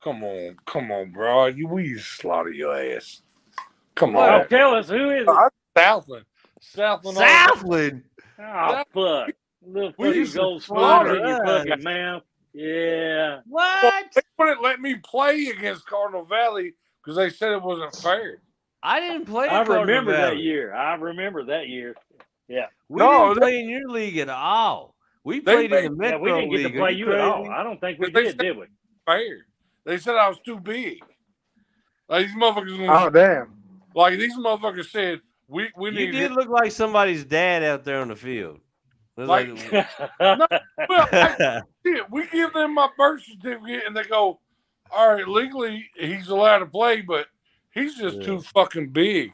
Come on, bro. We used to slaughter your ass. Come on. Oh, tell us, who is it? Southland. Southland. Oh fuck! Little fucking gold slaughter in your fucking mouth. Yeah. What? Well, they wouldn't let me play against Cardinal Valley because they said it wasn't fair. I didn't play. I remember that year. Yeah. We didn't play in your league at all. We played in the Metro we didn't get League. to play you at all. I don't think we did we? Fair. They said I was too big. Like these motherfuckers. Oh damn! Like these motherfuckers said we need. You did look like somebody's dad out there on the field. We give them my birth certificate and they go, all right, legally he's allowed to play, but he's just too fucking big.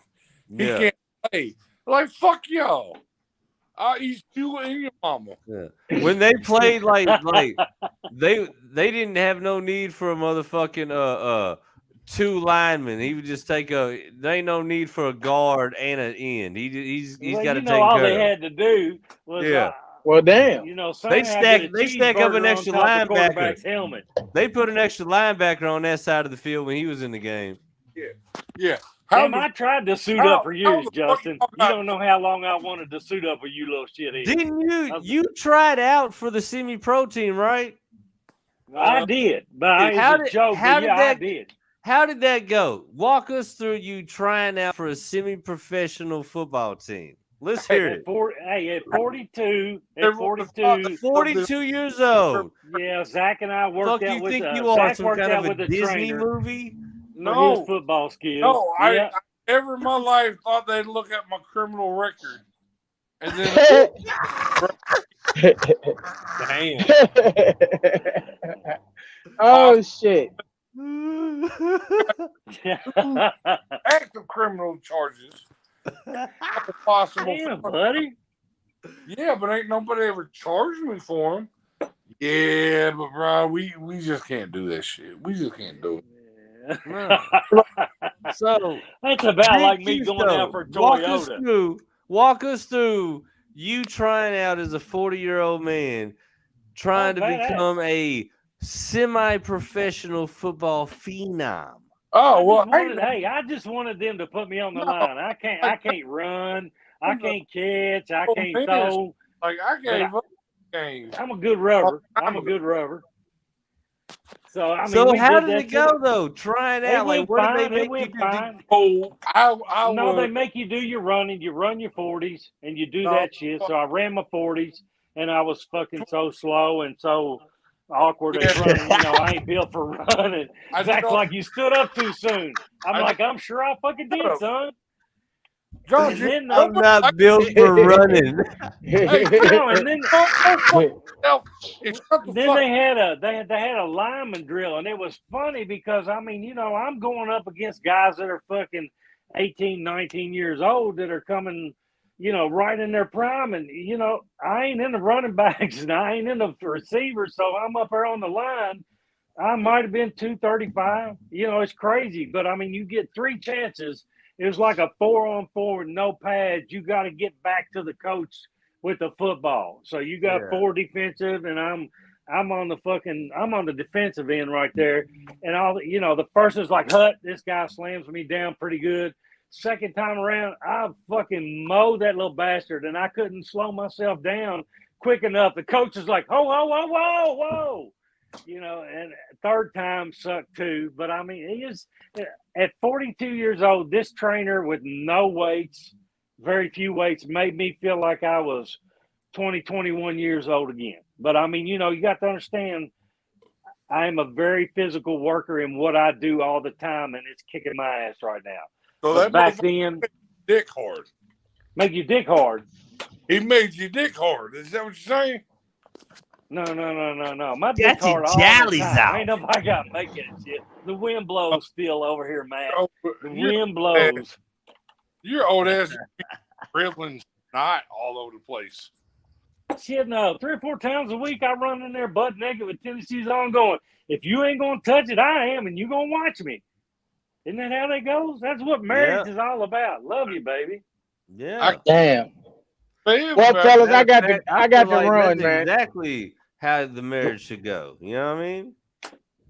He can't play. Like, fuck y'all. I'll eat you and your mama. Yeah. When they played like they didn't have no need for a motherfucking two linemen. He would just take they ain't no need for a guard and an end. He's got to take all care they of. had to do was well, damn. you know, They stack up an cheeseburger extra on top of the linebacker. quarterback's helmet. They put an extra linebacker on that side of the field when he was in the game. Yeah. Damn, I tried to suit up for years, Justin. You about- don't know how long I wanted to suit up for you little shithead. Didn't you? You tried out for the semi-pro team, right? I did, but How it's a joke. how But did yeah, that- I did. How did that go? Walk us through you trying out for a semi-professional football team. Let's hear it. At 42, Everyone at thought that- 42, 42 years old. yeah, Zach and I worked Fuck out you with think you Zach are some worked kind out of a with Disney trainer movie? for No, his football skills. no. Yeah. I ever in my life thought they'd look at my criminal record, and then damn. Oh shit. Active criminal charges. Possible. Damn, buddy. Yeah, but ain't nobody ever charged me for them. Yeah, but bro, we just can't do that shit. We just can't do it. So that's about Big like me Keith, going out for a though, Toyota. Walk us through you trying out as a 40-year-old man, trying to badass. become a semi-professional football phenom. Oh well, I just wanted them to put me on the line. I can't run. I can't catch. I can't throw. Like I gave up games. I'm a good rubber. I'm a good rubber. So I mean, So how did did that it go too. though? Trying It out, like went what fine. did they It make went you do? fine. Oh, I No, they was. make you do your running. You run your 40s and you do No. that shit. So I ran my 40s and I was fucking so slow and so awkward at running. You know, I ain't built for running. I Zach's don't- like, you stood up too soon. I'm sure I fucking did, son. John, And you- then, I'm not built for running. Hey, no, and then it's not the then fuck. they had a lineman drill, and it was funny because I mean, you know, I'm going up against guys that are fucking 18, 19 years old that are coming, you know, right in their prime, and you know, I ain't in the running backs and I ain't in the receivers, so I'm up there on the line. I might have been 235. You know, it's crazy, but I mean, you get 3 chances. It was like a 4-on-4 with no pads. You got to get back to the coach with the football. So you got 4 defensive, and I'm on the defensive end right there. And the first is like, Hut, this guy slams me down pretty good. Second time around, I fucking mowed that little bastard, and I couldn't slow myself down quick enough. The coach is like, whoa, whoa, whoa, whoa, whoa. You know, and third time sucked too. But I mean, he is at 42 years old, this trainer with no weights, very few weights, made me feel like I was 20, 21 years old again. But I mean, you know, you got to understand, I am a very physical worker in what I do all the time, and it's kicking my ass right now. So But that back motherfucker then, dick hard. make your dick hard. He made you dick hard. Is that what you're saying? No. My dick Got your hard all the jollies time. out. Ain't nobody got to make it shit. The wind blows still over here, Matt. Oh, The your wind blows. Your old ass dribbling snot all over the place. Shit, no. 3 or 4 times a week, I run in there butt naked with tennis shoes on going, if you ain't going to touch it, I am, and you going to watch me. Isn't that how that goes? That's what marriage is all about. Love you, baby. Yeah. Damn. Man, Well, but- fellas, I got to feel like run, that's man. exactly how the marriage should go. You know what I mean?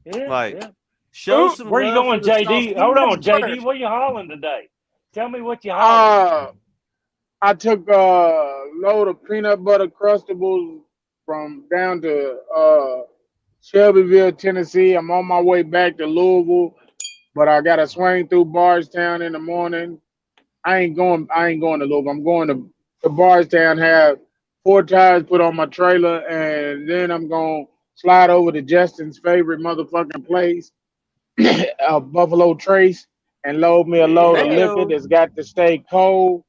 Yeah, Like, yeah. show some Where you love going, for the JD? soft- Hold on, JD. What you hauling today? Tell me what you hauling. I took a load of peanut butter crustables from down to Shelbyville, Tennessee. I'm on my way back to Louisville, but I got to swing through Bardstown in the morning. I ain't going to Louisville. I'm going to Bardstown, have 4 tires put on my trailer, and then I'm going to slide over to Justin's favorite motherfucking place, Buffalo Trace, and load me a load of Heyo. liquor that's got to stay cold.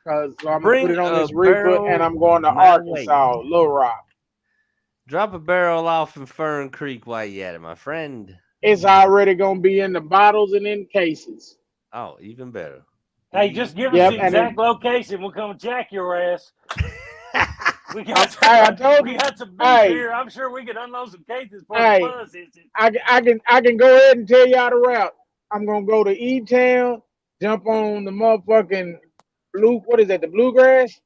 So I'm going to put it on this reefer, and I'm going to Arkansas, Little Rock. Drop a barrel off in Fern Creek while you at it, my friend. it's already gonna be in the bottles and in cases. Oh, even better. Hey, just give us Yep, the and exact location. We'll come jack your ass. We got I told we you. got some beef Hey. here. I'm sure we can unload some cases for Hey. the buzz. I can go ahead and tell y'all the route. I'm gonna go to E-Town, jump on the motherfucking what is that? The Bluegrass?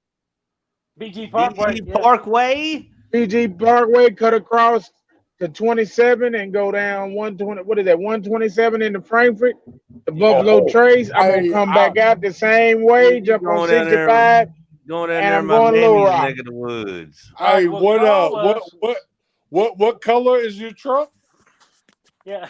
BG Parkway. BG Parkway. BG Parkway, cut across to 27 and go down 120. What is that? 127 into Frankfurt, the Buffalo Trace. I'm gonna come back out the same way, jump on 65. Going down and there, I'm my going Little mammy's Rock. neck of the woods. Hey, Well, what color is your truck? Yeah.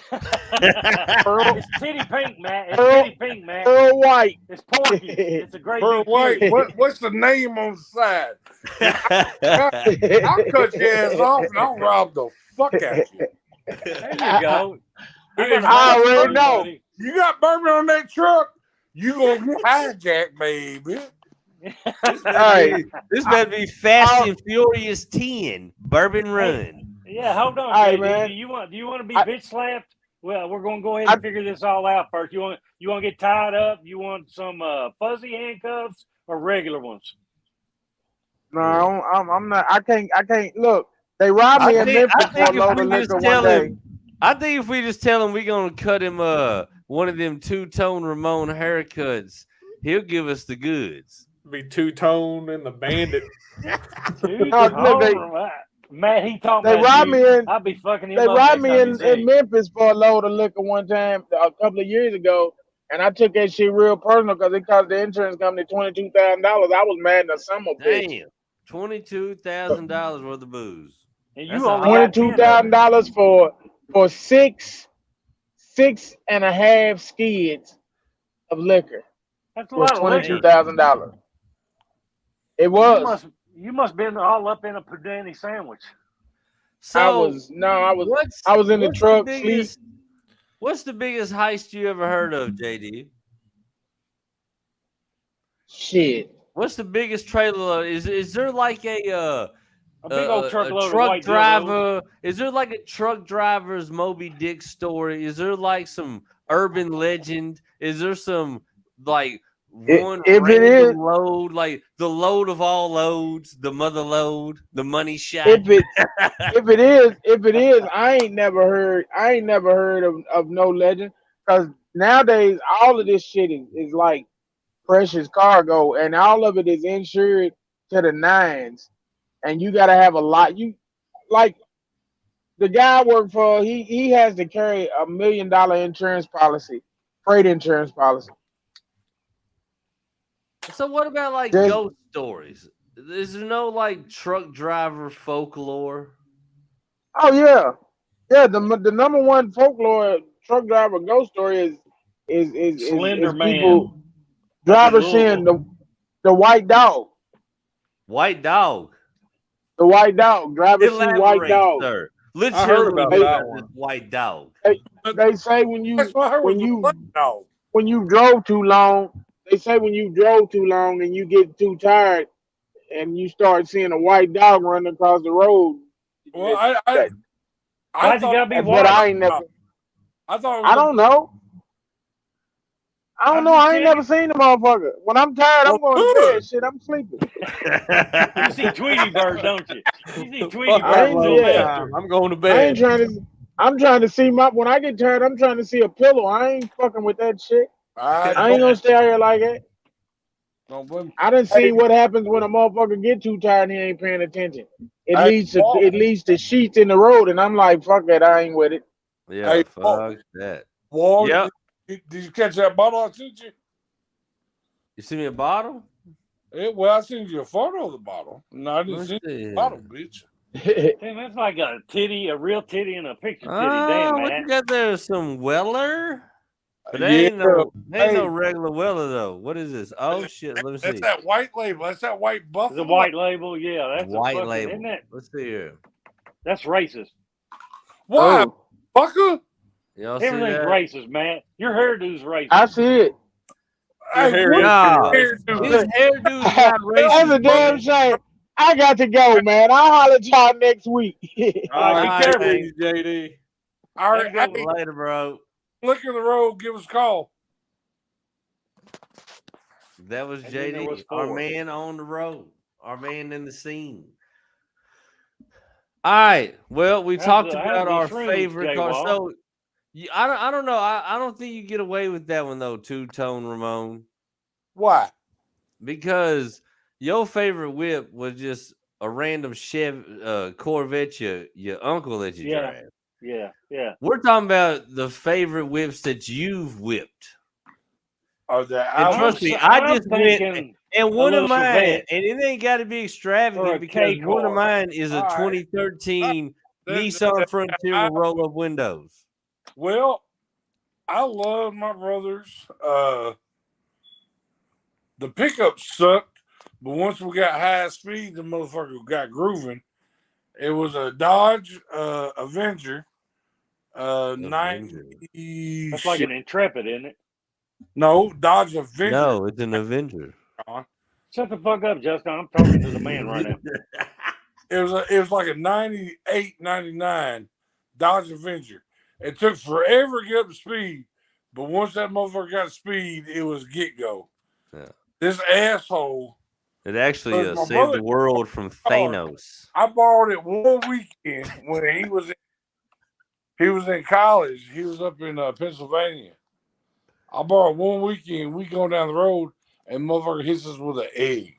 Pearl, It's titty pink, Matt. It's Pearl- titty pink, Matt. Pearl white. It's Porky. It's a great Pearl big white. kitty. What's the name on the side? I'll cut your ass off and I'll rob the fuck out of you. There you go. I already know. Buddy. You got bourbon on that truck, you gonna get hijacked, baby. This better be Fast and Furious 10, Bourbon Run. Yeah, hold on, Hey, JD. man. Do you want to be bitch slapped? Well, we're gonna go ahead and figure this all out first. You want to get tied up? You want some fuzzy handcuffs or regular ones? No, I'm not. I can't. Look, they robbed me in Memphis for a load of liquor one day. I think if we just tell him we're gonna cut him one of them two-tone Ramon haircuts, he'll give us the goods. Be two-tone and the bandit. Matt, he talking They about robbed you. me in. I'll be fucking him They up robbed next me time you in see him. Memphis for a load of liquor one time a couple of years ago, and I took that shit real personal because it cost the insurance company $22,000. I was mad at some of it. Damn, $22,000 worth of booze. And That's you a only got $22,000 for six and a half skids of liquor. That's a Was lot of liquor. $22,000. It was. You must been all up in a Pudani sandwich. So I was in the truck sleep. What's the biggest heist you ever heard of, JD? Shit. What's the biggest trailer? Is there like a big old truckload of truck white driver? Is there like a truck driver's Moby Dick story? Is there like some urban legend? Is there some like one if it is load, like the load of all loads, the mother load, the money shot? if it is, I ain't never heard of no legend, because nowadays all of this shit is like precious cargo, and all of it is insured to the nines, and you gotta have a lot. You like the guy I work for, he has to carry $1 million insurance policy, freight insurance policy. So what about like ghost stories? Is there no like truck driver folklore? Oh yeah. The number one folklore truck driver ghost story is Slender Man. People drivers seeing the white dog. White dog. The white dog. Drivers see white dog. Sir. Let's I hear heard about that this white dog. They say when you No. drove too long, and you get too tired and you start seeing a white dog running across the road. Well, I thought gotta be but white. I ain't never. I thought I don't know. I ain't never seen the motherfucker. When I'm tired, I'm going to bed. Shit, I'm sleeping. You see Tweety Bird, don't you? You see Tweety Fuck Bird. that Yeah. time. I'm going to I bed. ain't I'm trying to see when I get tired, I'm trying to see a pillow. I ain't fucking with that shit. I ain't gonna stay out here like that. Don't blame me. I done see what happens when a motherfucker get too tired and he ain't paying attention. It leads to sheets in the road, and I'm like, fuck that, I ain't with it. Yeah, Hey, fuck that. Wall, Yep. did you catch that bottle I sent you? You see me a bottle? Well, I sent you a photo of the bottle. No, I didn't send you the bottle, bitch. Damn, that's like a real titty, and a picture titty. Damn, What man. you got there? Some Weller? But they ain't no regular Weller though. What is this? Oh shit! Let me see. That's that white label. That's that white buffalo. The white label, yeah. That's White a fucking, label. Isn't that? Let's see here. That's racist. Why, fucker? Y'all see Everything's that? racist, man. Your hairdo's racist. I see it. Hey, Nah. hairdo. His hairdo's not racist. That's a damn shame. I got to go, man. I'll holler at y'all next week. All right, be careful. Thanks, JD. All right, Have a good hey, one. Later, bro. Look in the road. Give us a call. That was And then there was JD, our 4. man on the road, our man in the scene. All right. Well, we talked about the our shrooms, favorite cars. J-Wall? So I don't know. I don't think you get away with that one though, two-tone Ramon, Why? because your favorite whip was just a random Chevy Corvette your uncle let you Yeah. drive. Yeah. We're talking about the favorite whips that you've whipped. Oh, that And I trust me, I'm I just went thinking and one of little mine, Chevette and it ain't got to be or extravagant a because K one of car. mine is a All right. 2013 Then- Nissan Frontier with roll-up windows. Well, I love my brothers. The pickup sucked, but once we got high speed, the motherfucker got grooving. It was a Dodge Avenger. 90. That's like an Intrepid, isn't it? No, Dodge Avenger. No, it's an Avenger. Shut the fuck up, Justin. I'm talking to the man right now. It was like a 98, 99 Dodge Avenger. It took forever to get up to speed, but once that motherfucker got to speed, it was get go. Yeah. This asshole. It actually My saved brother- the world from Thanos. I borrowed it one weekend when he was in college. He was up in Pennsylvania. I borrowed one weekend. We go down the road, and motherfucker hits us with an egg.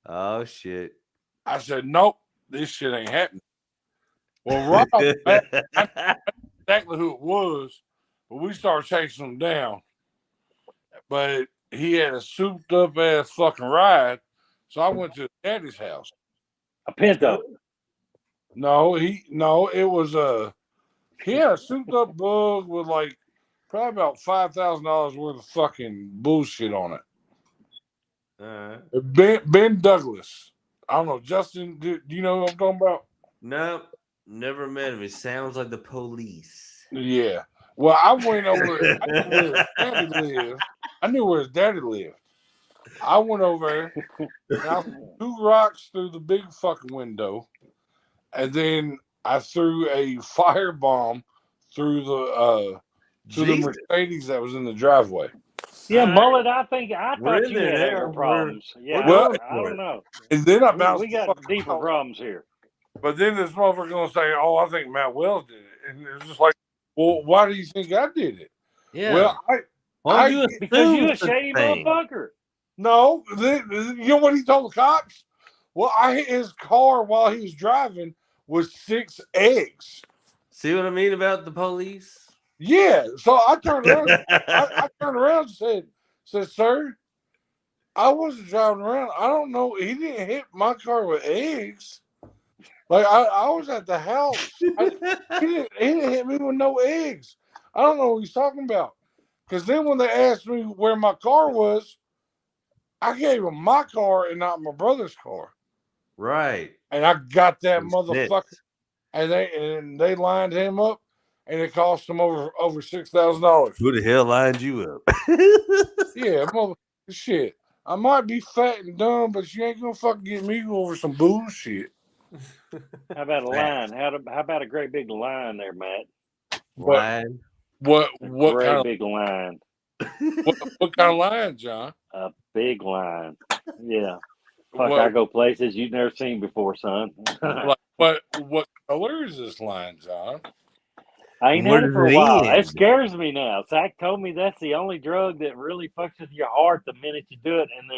Oh shit! I said, "Nope, this shit ain't happening." Well, Rob, I knew exactly who it was, but we started chasing him down. But he had a souped up ass fucking ride, so I went to his daddy's house. A Pinto. No, it was he had a souped up bug with like probably about $5,000 worth of fucking bullshit on it. Ben Douglas. I don't know, Justin. Do you know what I'm talking about? Nope, never met him. It sounds like the police. Yeah. Well, I went over. I knew where his daddy lived. I knew where his daddy lived. I went over there and I threw 2 rocks through the big fucking window, and then I threw a firebomb through the Mercedes that was in the driveway. Yeah, All Mullet, I thought you had in there anger now. problems. Yeah, Well, I don't know. And then I bounced. We got deeper problems here. But then this motherfucker gonna say, "Oh, I think Matt Wells did it," and it's just like, "Well, why do you think I did it?" Yeah. Well, Because you a assume shady such thing? motherfucker. No, you know what he told the cops? Well, I hit his car while he was driving with 6 eggs. See what I mean about the police? Yeah, so I turned around. I turned around and said, "Sir, I wasn't driving around. I don't know. He didn't hit my car with eggs. Like I was at the house. He didn't hit me with no eggs. I don't know what he's talking about." Because then when they asked me where my car was, I gave them my car and not my brother's car. Right. And I got that It's motherfucker. it. And they lined him up, and it cost them over $6,000. Who the hell lined you up? Yeah, shit. I might be fat and dumb, but you ain't gonna fucking get me over some bullshit. How about a line? How about a great big line there, Matt? Line. What Great kind of big line? what kind of line, John? A big line. Yeah. Fuck, I go places you've never seen before, son. Like, what color is this line, John? I ain't had it for a while. Red. It scares me now. Zach told me that's the only drug that really fucks with your heart the minute you do it, and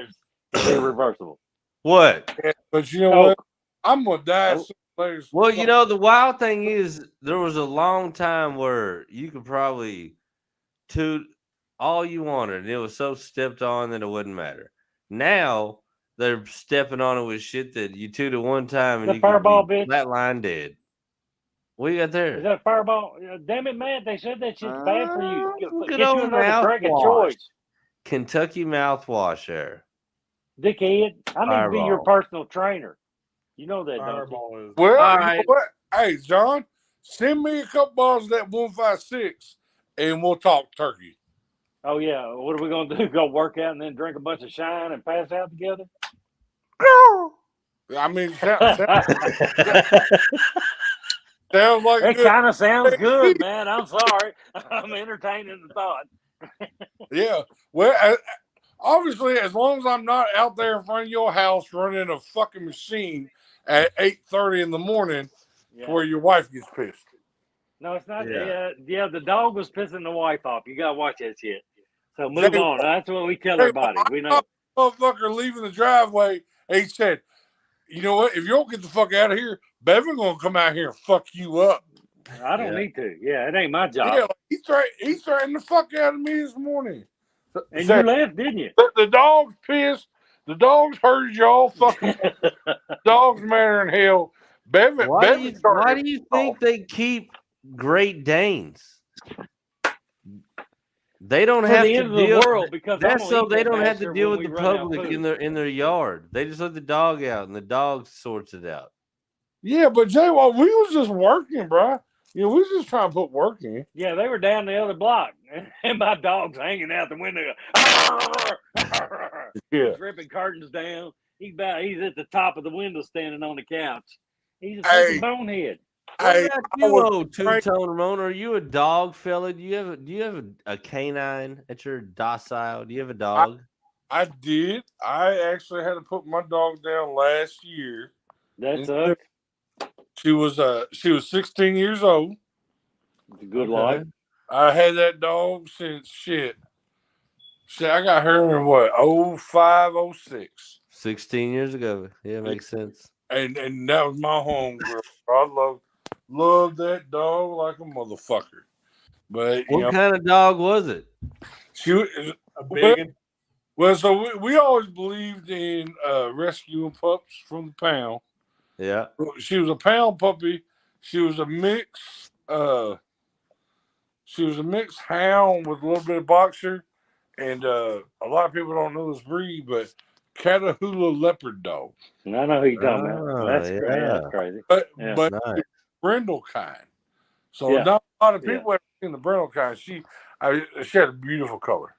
it's irreversible. What? Yeah, but you know what? I'm gonna die. Well, you know, the wild thing is there was a long time where you could probably toot all you wanted, and it was so stepped on that it wouldn't matter. Now they're stepping on it with shit that you toot at one time and The you Fireball, can be bitch. flat line dead. What you got there? Is that Fireball? Damn it, man! They said that shit's bad for you. Good Get you old another drink of mouthwash. choice, Kentucky mouthwash there. dickhead. I need to be your Fireball. personal trainer. You know that, don't you? Well, All you right. know what? Hey, John, send me a couple bottles of that 156, and we'll talk turkey. Oh yeah. What are we gonna do? Go work out and then drink a bunch of shine and pass out together? I mean, Sounds like It good. kind of sounds good, man. I'm sorry. I'm entertaining the thought. Yeah. Well, obviously, as long as I'm not out there in front of your house running a fucking machine at 8:30 in the morning, Yeah. where your wife gets pissed. No, it's not. Yeah. Yeah, the dog was pissing the wife off. You got to watch that shit. So move Jay, on. That's what we tell Jay, everybody. We know. Motherfucker leaving the driveway, and he said, "You know what? If you don't get the fuck out of here, Bevan gonna come out here and fuck you up." I don't need to. Yeah, it ain't my job. Yeah, like he threatened the fuck out of me this morning. And you left, didn't you? The dog's pissed. The dog's heard y'all fucking. Dog's madder than hell. Bevan. Why do you think they keep Great Danes? They don't have to deal. World because that's so they don't have to deal with the public in their yard. They just let the dog out, and the dog sorts it out. Yeah, but Jay, well, we was just working, bro. You know, we was just trying to put work in. Yeah, they were down the other block, and my dog's hanging out the window. Yeah, he's ripping curtains down. He's at the top of the window, standing on the couch. He's a Hey. fucking bonehead. What Hey, about you, old two-tone Ramon? Are you a dog fella? Do you have a canine at your docile? Do you have a dog? I did. I actually had to put my dog down last year. That sucks. She was 16 years old. It's a good life. I had that dog since shit. I got her in what, 05, 06. 16 years ago. Yeah, makes sense. And that was my home girl. I love that dog like a motherfucker. But what kind of dog was it? She was a big one. Well, so we always believed in rescuing pups from the pound. Yeah. She was a pound puppy. She was a mix. She was a mixed hound with a little bit of boxer, and a lot of people don't know this breed, but Catahoula leopard dog. And I know who you're talking about. That's crazy. But nice. brindle kind. So Yeah. not a lot of people have seen the brindle kind. She had a beautiful color.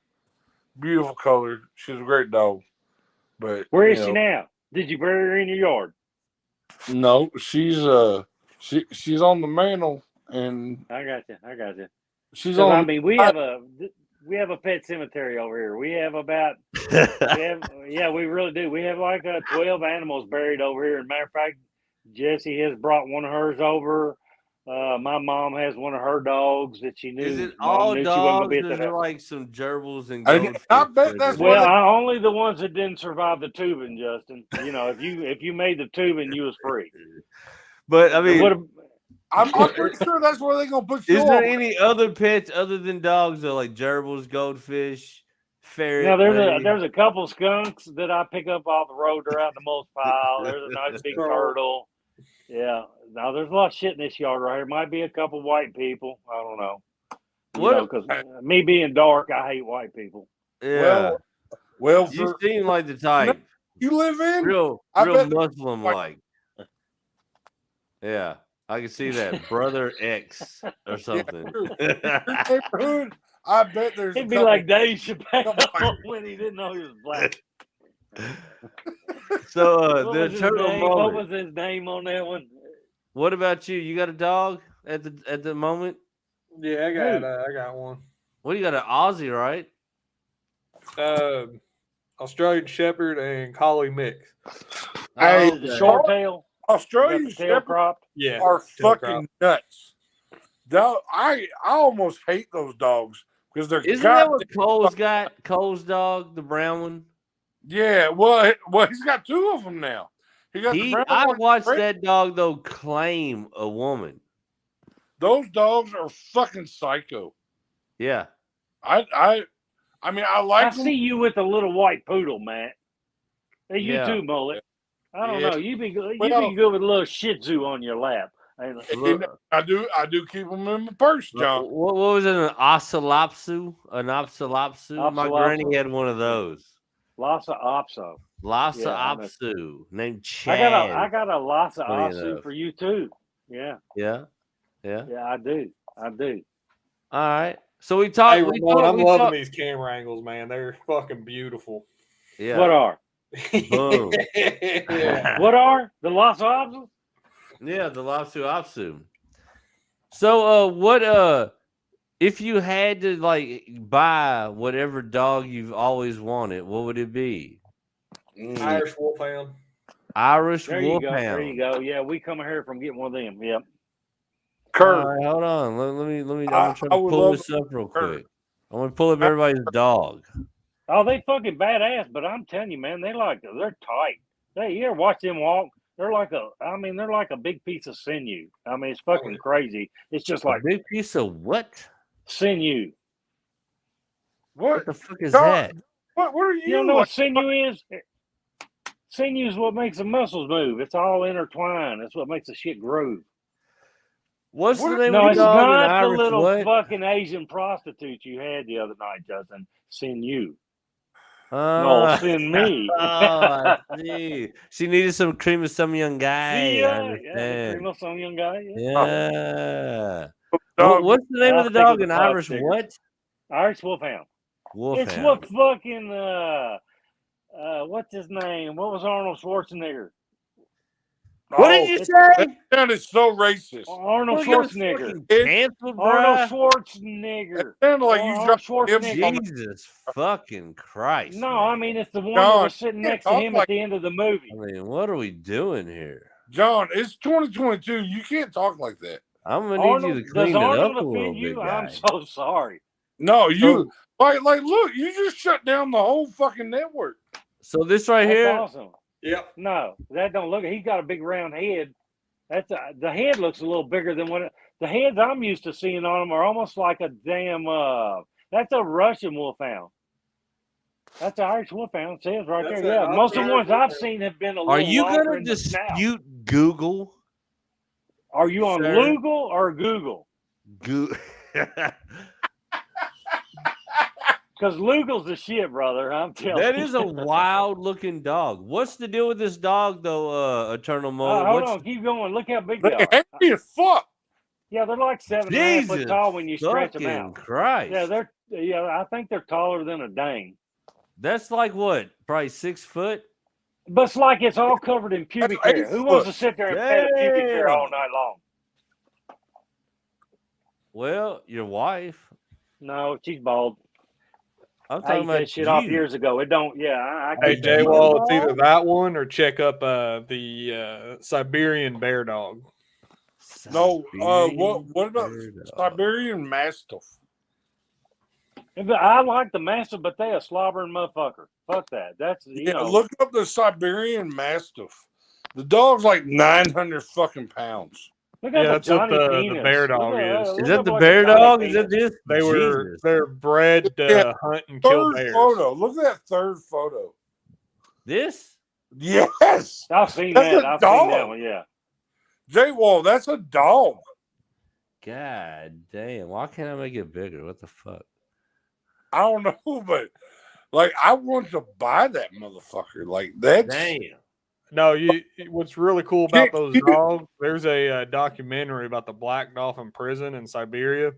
Beautiful color. She's a great dog. But where is she now? Did you bury her in your yard? No, she's on the mantle, and I got you. She's on. I mean, we have a pet cemetery over here. We have about we really do. We have like 12 animals buried over here. As a matter of fact, Jessie has brought one of hers over. My mom has one of her dogs that she knew. Is it Mom all knew dogs? Or is it like some gerbils and goldfish? I bet that's only the ones that didn't survive the tubing, Justin. You know, if you made the tubing, you was free. But I mean, I'm pretty sure that's where they're gonna put you. Is there any other pets other than dogs, though, like gerbils, goldfish, ferret? No, there's a couple skunks that I pick up off the road. They're out in the mulch pile. There's a nice big turtle. Yeah. Now there's a lot of shit in this yard right here. Might be a couple white people. I don't know. Because me being dark, I hate white people. Yeah. Well, you seem like the type. You live in real Muslim like. Yeah. I can see that. Brother X or something. Your neighborhood, I bet there's. He'd be like Dave Chappelle when he didn't know he was black. So the turtle moment. What was his name on that one? What about you? You got a dog at the moment? Yeah, I got one. What, you got an Aussie, right? Australian Shepherd and Collie mix. Hey, short tail. Australian tail cropped. Are fucking nuts. I almost hate those dogs because they're. Isn't that what Cole's got? Cole's dog, the brown one. Yeah, well, he's got two of them now. I watched that dog though claim a woman. Those dogs are fucking psycho. Yeah. I mean, I like. I see you with a little white poodle, Matt. Hey, you too, Mullet. I don't know. You be good with a little Shih Tzu on your lap. I do keep them in my purse, John. What was it? An ocelopsu? An ocelopsu? My granny had one of those. Lhasa Apso. Lhasa Apso, named Chad. I got a Lhasa Apso for you too. Yeah. Yeah. I do. All right. So we talked. I'm loving these camera angles, man. They're fucking beautiful. Yeah. What are? Boom. What are the Lhasa Apso? Yeah, the Lhasa Apso. So, what if you had to like buy whatever dog you've always wanted, what would it be? Irish Wolfhound. Irish There you go. There you Wolfhound. go. Yeah, we come here from getting one of them. Yep. All Kurt, right, hold on. Let me. I'm I gonna try to would pull love this up real Kurt. quick. I'm gonna pull up everybody's dog. Oh, they fucking badass, but I'm telling you, man, they're tight. You ever watch them walk? They're like a big piece of sinew. I mean, it's fucking crazy. It's just A like big piece of what? sinew. What What? the fuck is John, that? what are You don't you know like? what sinew is? Sinew is what makes the muscles move. It's all intertwined. That's what makes the shit groove. What's What the are name No, of it's the dog in not the Irish little what? fucking Asian prostitute you had the other night, Justin. Sinew. No, Uh, send me. oh, I see. She needed some cream of some young guy. I Yeah, the understand. cream of some young guy. Yeah. Yeah. dog? What's the name I'll of the stick dog with in the pod Irish? sticker. What? Irish Wolfhound. It's what Wolfhound. fucking what's his name? What was Arnold Schwarzenegger? What did you That say? sounded so racist. Arnold We're gonna Schwarzenegger. fucking It, cancel, Arnold bruh. it Schwarzenegger. sounded like you Arnold dropped him Schwarzenegger. on Jesus fucking Christ, No, man. I mean it's the one that John. was sitting You can't next to talk him like at the end of the movie. I mean, what are we doing here? John. It's 2022. You can't talk like that. I'm gonna need you to Does clean it up Arnold a little offend bit, you? guy. I'm so sorry. No, you So, like look. You just shut down the whole fucking network. so this right That's here, awesome. Yep. No, that don't look. He's got a big round head. The head looks a little bigger than the heads I'm used to seeing on them are almost like a damn. That's a Russian wolfhound. That's an Irish wolfhound. It says right That's there. an Yeah, most of the ones Irish I've Wolfhound. seen have been a are little you longer gonna in the snout. dispute Google? Are you on sir? Lugal or Google? Because Lugal's the shit, brother. I'm telling That you. is a wild looking dog. What's the deal with this dog, though, Eternal Mullet? Hold on, keep going. Look how big they They are. happy as fuck. Yeah, they're like 7.5 Jesus foot tall when you stretch them fucking out. Christ. I think they're taller than a dang. That's like what? Probably 6 foot? But it's like it's all covered in pubic That's hair. 8 Who wants foot. to sit there and pet a pubic hair all Damn. night long? Well, your wife. No, she's bald. I'm I talking ate about that shit off you. years ago. It don't. Yeah, I Hey, keep Jay, that well, shit. it's either that one or check up the Siberian bear dog. No, Siberian what about bear dog. Siberian Mastiff? I like the Mastiff, but they a slobbering motherfucker. Fuck that. That's Look up the Siberian Mastiff. The dog's like 900 fucking pounds. Look Yeah, up that's what Johnny the Penis. bear dog is. Is that the bear dog? Is that this? Jesus. They're bred to Yeah. hunt and kill Third bears. photo. Look at that third photo. This? Yes. I've seen That's that. a I've dog. seen that one. Yeah. J Wall, that's a dog. God damn. Why can't I make it bigger? What the fuck? I don't know, but like I want to buy that motherfucker. Like that's Damn. No, what's really cool about those You- dogs, there's a documentary about the Black Dolphin prison in Siberia.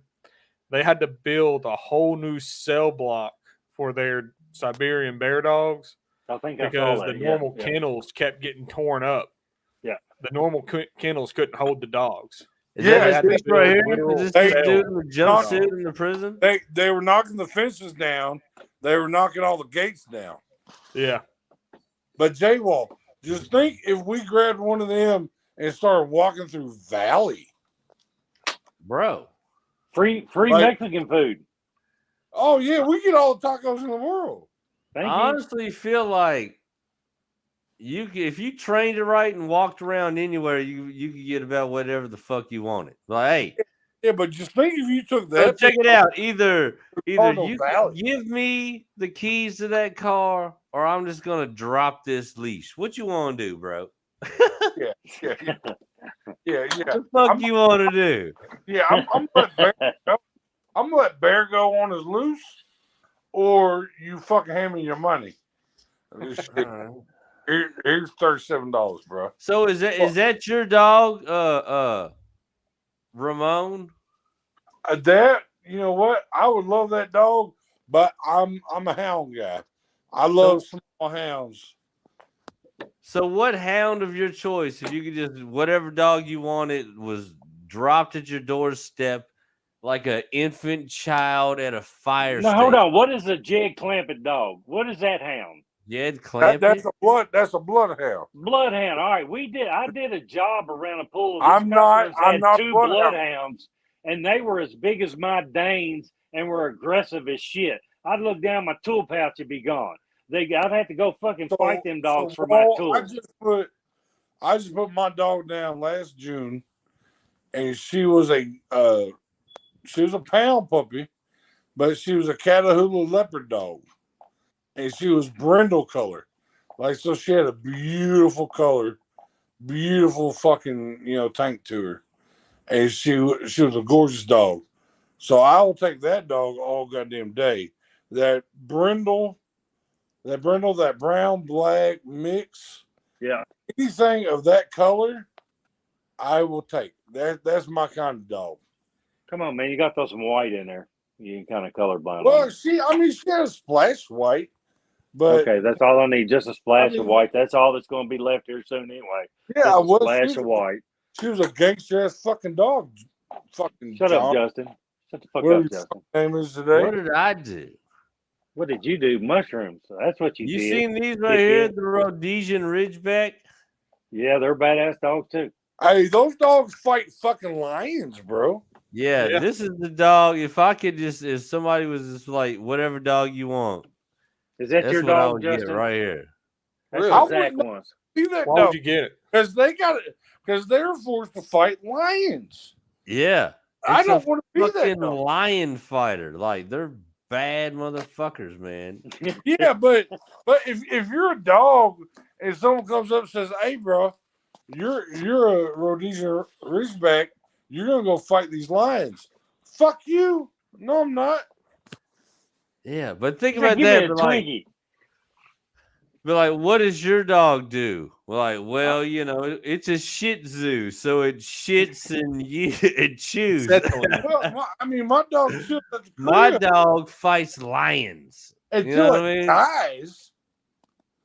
They had to build a whole new cell block for their Siberian bear dogs I think I saw because that. the normal kennels kept getting torn up. Yeah. The normal kennels couldn't hold the dogs. Is Yeah, that had this to right build here? literal Is this cell. dude in the jumpsuit in the prison? They were knocking the fences down. They were knocking all the gates down. Yeah. But J Wall, just think if we grabbed one of them and started walking through Valley. Bro. Free Like- Mexican food. Oh yeah, we get all the tacos in the world. I Thank honestly feel like if you trained it right and walked around anywhere, you could get about whatever the fuck you wanted. Like, hey, Yeah, but just think if you took so that. check it out. Either Cardinal you Valley. give me the keys to that car, or I'm just gonna drop this leash. What you want to do, bro? Yeah. What the fuck you want to do? Yeah, I'm gonna let Bear go. I'm gonna let Bear go on his loose, or you fucking hand me your money. Here's $37, bro. So is that your dog, Ramon? That you know what? I would love that dog, but I'm a hound guy. I love small hounds. So what hound of your choice, if you could just whatever dog you wanted was dropped at your doorstep like an infant child at a fire Now station. hold on. What is a Jed Clampett dog? What is that hound? Jed Clampett? That's a bloodhound. Bloodhound. All right, I did a job around a pool. I'm not two bloodhound. bloodhounds, and they were as big as my Danes and were aggressive as shit. I'd look down, my tool pouch would be gone. I'd have to go fucking fight them dogs for my tools. I just put my dog down last June, and she was a pound puppy, but she was a Catahoula leopard dog, and she was brindle color, like, so she had a beautiful color, beautiful fucking tank to her, and she was a gorgeous dog. So I will take that dog all goddamn day. That brown black mix. Yeah. Anything of that color, I will take. That's my kind of dog. Come on, man. You got to throw some white in there. You kind of colorblind. Well, she had a splash white, but okay, that's all I need. Just a splash of white. That's all that's going to be left here soon anyway. Yeah, a splash of white. She was a gangster ass fucking dog. Fucking shut John. up, Justin. Shut the fuck up, Justin. Name is today. What did I do? What did you do? Mushrooms. That's what you did. You seen these right here, the Rhodesian Ridgeback? Yeah, they're badass dogs too. Hey, those dogs fight fucking lions, bro. Yeah, this is the dog. If somebody was just like, whatever dog you want. Is that your dog, Justin? Right here. That's what Zach wants. Why would you get it? Because they're forced to fight lions. Yeah. I don't want to be that dog. Lion fighter. Like, they're bad motherfuckers, man. Yeah, but if you're a dog and someone comes up and says, "Hey, bro, you're a Rhodesian Ridgeback, you're gonna go fight these lions." Fuck you. No, I'm not. Yeah, but think about that. But like, what does your dog do? Well, like, well, it's a Shih Tzu, so it shits and it chews. Well, my dog shits at the crib. My dog fights lions. Until it dies.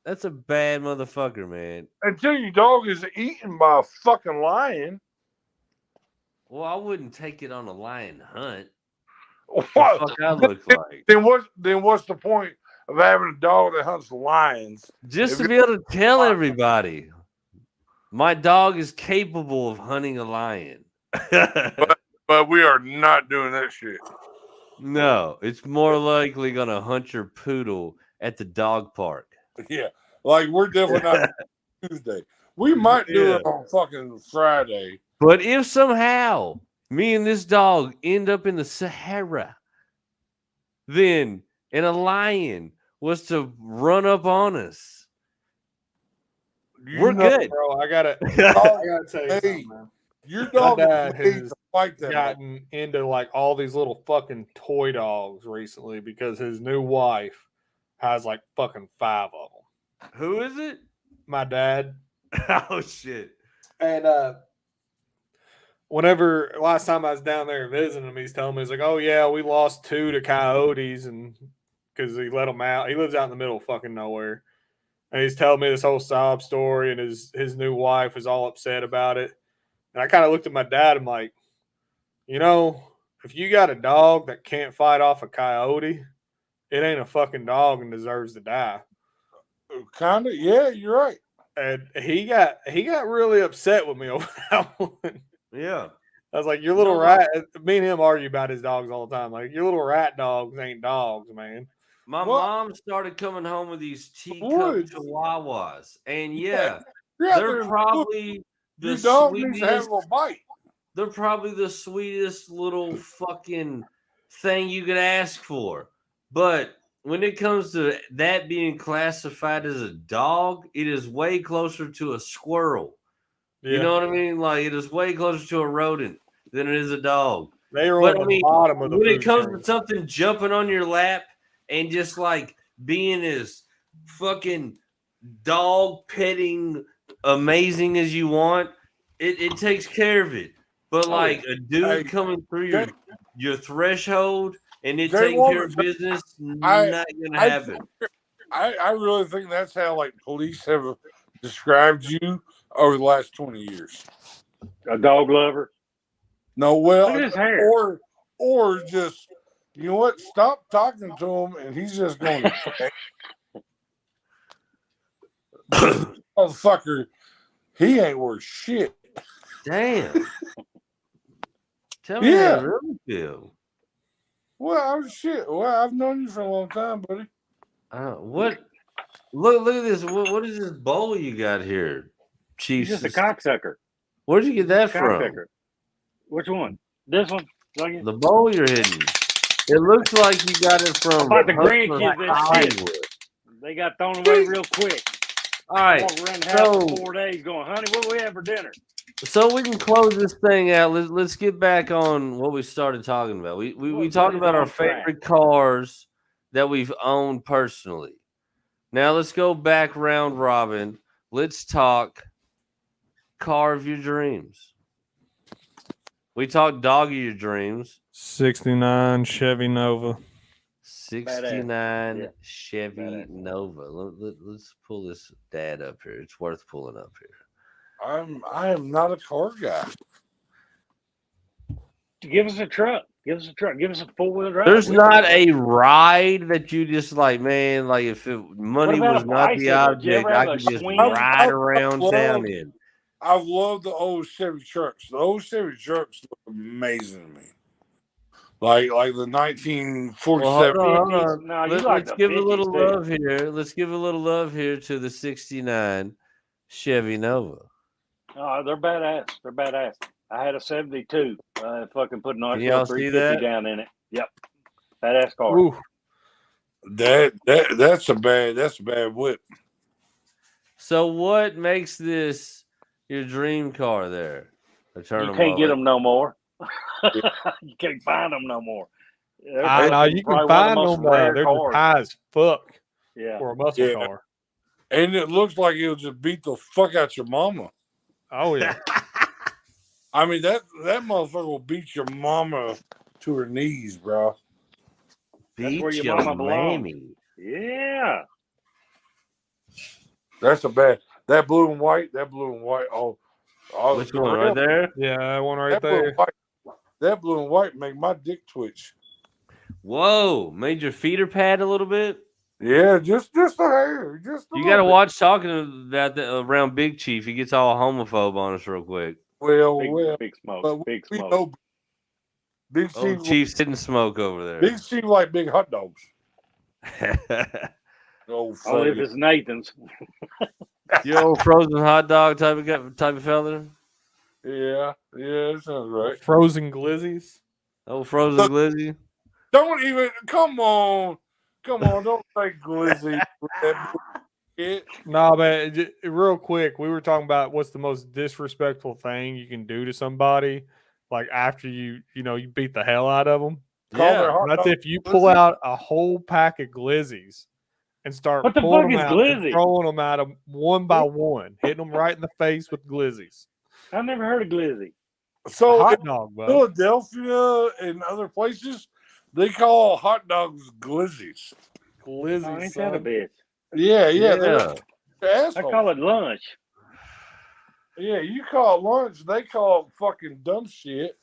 That's a bad motherfucker, man. Until your dog is eaten by a fucking lion. Well, I wouldn't take it on a lion hunt. What the fuck I look like? Then what's the point of having a dog that hunts lions? Just to be able to tell everybody, my dog is capable of hunting a lion. but we are not doing that shit. No, it's more likely gonna hunt your poodle at the dog park. Yeah, like we're definitely not Tuesday. We might do it on fucking Friday. But if somehow me and this dog end up in the Sahara, and a lion was to run up on us, we're good, bro. I gotta tell you something, man. Your dog has fight that gotten into like all these little fucking toy dogs recently because his new wife has like fucking 5 of them. Who is it? My dad. Oh shit. And last time I was down there visiting him, he's telling me, he's like, "Oh yeah, we lost 2 to coyotes, and because he let them out. He lives out in the middle of fucking nowhere." And he's telling me this whole sob story, and his new wife is all upset about it. And I kind of looked at my dad. I'm like, if you got a dog that can't fight off a coyote, it ain't a fucking dog and deserves to die. Kind of, yeah, you're right. And he got really upset with me over that one. Yeah. I was like, your little rat. Me and him argue about his dogs all the time. Like, your little rat dogs ain't dogs, man. My mom started coming home with these teacup chihuahuas. And they're probably the dog needs to have a bite. They're probably the sweetest little fucking thing you could ask for. But when it comes to that being classified as a dog, it is way closer to a squirrel. Yeah. You know what I mean? Like, it is way closer to a rodent than it is a dog. They are on the bottom of the when it comes to something jumping on your lap and just like being as fucking dog petting amazing as you want, it takes care of it. But like a dude coming through your threshold and it taking care of business, not gonna happen. I really think that's how like police have described you over the last 20 years. A dog lover. No, well, Look at his hair. or just, you know what? Stop talking to him, and he's just going to. This motherfucker, he ain't worth shit. Damn. Tell me how you really feel. Well, shit. Well, I've known you for a long time, buddy. What? Look at this. What is this bowl you got here, Chief? He's just a cocksucker. Where'd you get that from? Cocksucker. Which one? This one? The bowl you're hitting. It looks like you got it from about the grandkids that Hollywood. They got thrown away real quick. All right. Walked around the house for 4 days going, honey, what we have for dinner? So we can close this thing out. Let's get back on what we started talking about. We talked about our favorite cars that we've owned personally. Now let's go back round robin. Let's talk car of your dreams. We talked dog of your dreams. 69 Chevy Nova. 69 Chevy Nova. Let's pull this dad up here. It's worth pulling up here. I am not a car guy. Give us a truck. Give us a 4-wheel drive. There's not a ride that you just like, man, like if money was not the object, I could just ride around town in. I love the old Chevy trucks. The old Chevy trucks look amazing to me. Like the 1947. Hold on. Let's give a little love here. Let's give a little love here to the 69 Chevy Nova. Oh, they're badass. They're badass. I had a 72. Fucking put an RCL 350 down in it. Yep. Badass car. Ooh. That's a bad whip. So what makes this your dream car there? You can't get them no more. You can't find them no more. I know you can find them. They're just high as fuck. Yeah. For a muscle car. And it looks like it'll just beat the fuck out your mama. Oh yeah. I mean that motherfucker will beat your mama to her knees, bro. That's where your mama belongs. Yeah. That's a bad. That blue and white. Oh, which one right there? Yeah, that one right there. That blue and white make my dick twitch. Whoa, made your feeder pad a little bit? Yeah, just a hair. You got to watch talking about around Big Chief. He gets all homophobe on us real quick. Big smoke. Big smoke. Big Chief. Chief's didn't smoke over there. Big Chief like big hot dogs. Only if it's Nathan's. You old frozen hot dog type of fella? Yeah, that sounds right. Frozen glizzies. Oh, frozen glizzy. Don't even come on, don't say glizzy. No, man. Real quick, we were talking about what's the most disrespectful thing you can do to somebody, like after you beat the hell out of them. Yeah, that's if you pull out a whole pack of glizzies and start pulling them out, and throwing them at them one by one, hitting them right in the face with glizzies. I've never heard of glizzy. So hot dog, bud. Philadelphia and other places, they call hot dogs glizzies. Glizzies, oh, ain't that a bitch? Yeah. I call it lunch. Yeah, you call it lunch. They call it fucking dumb shit.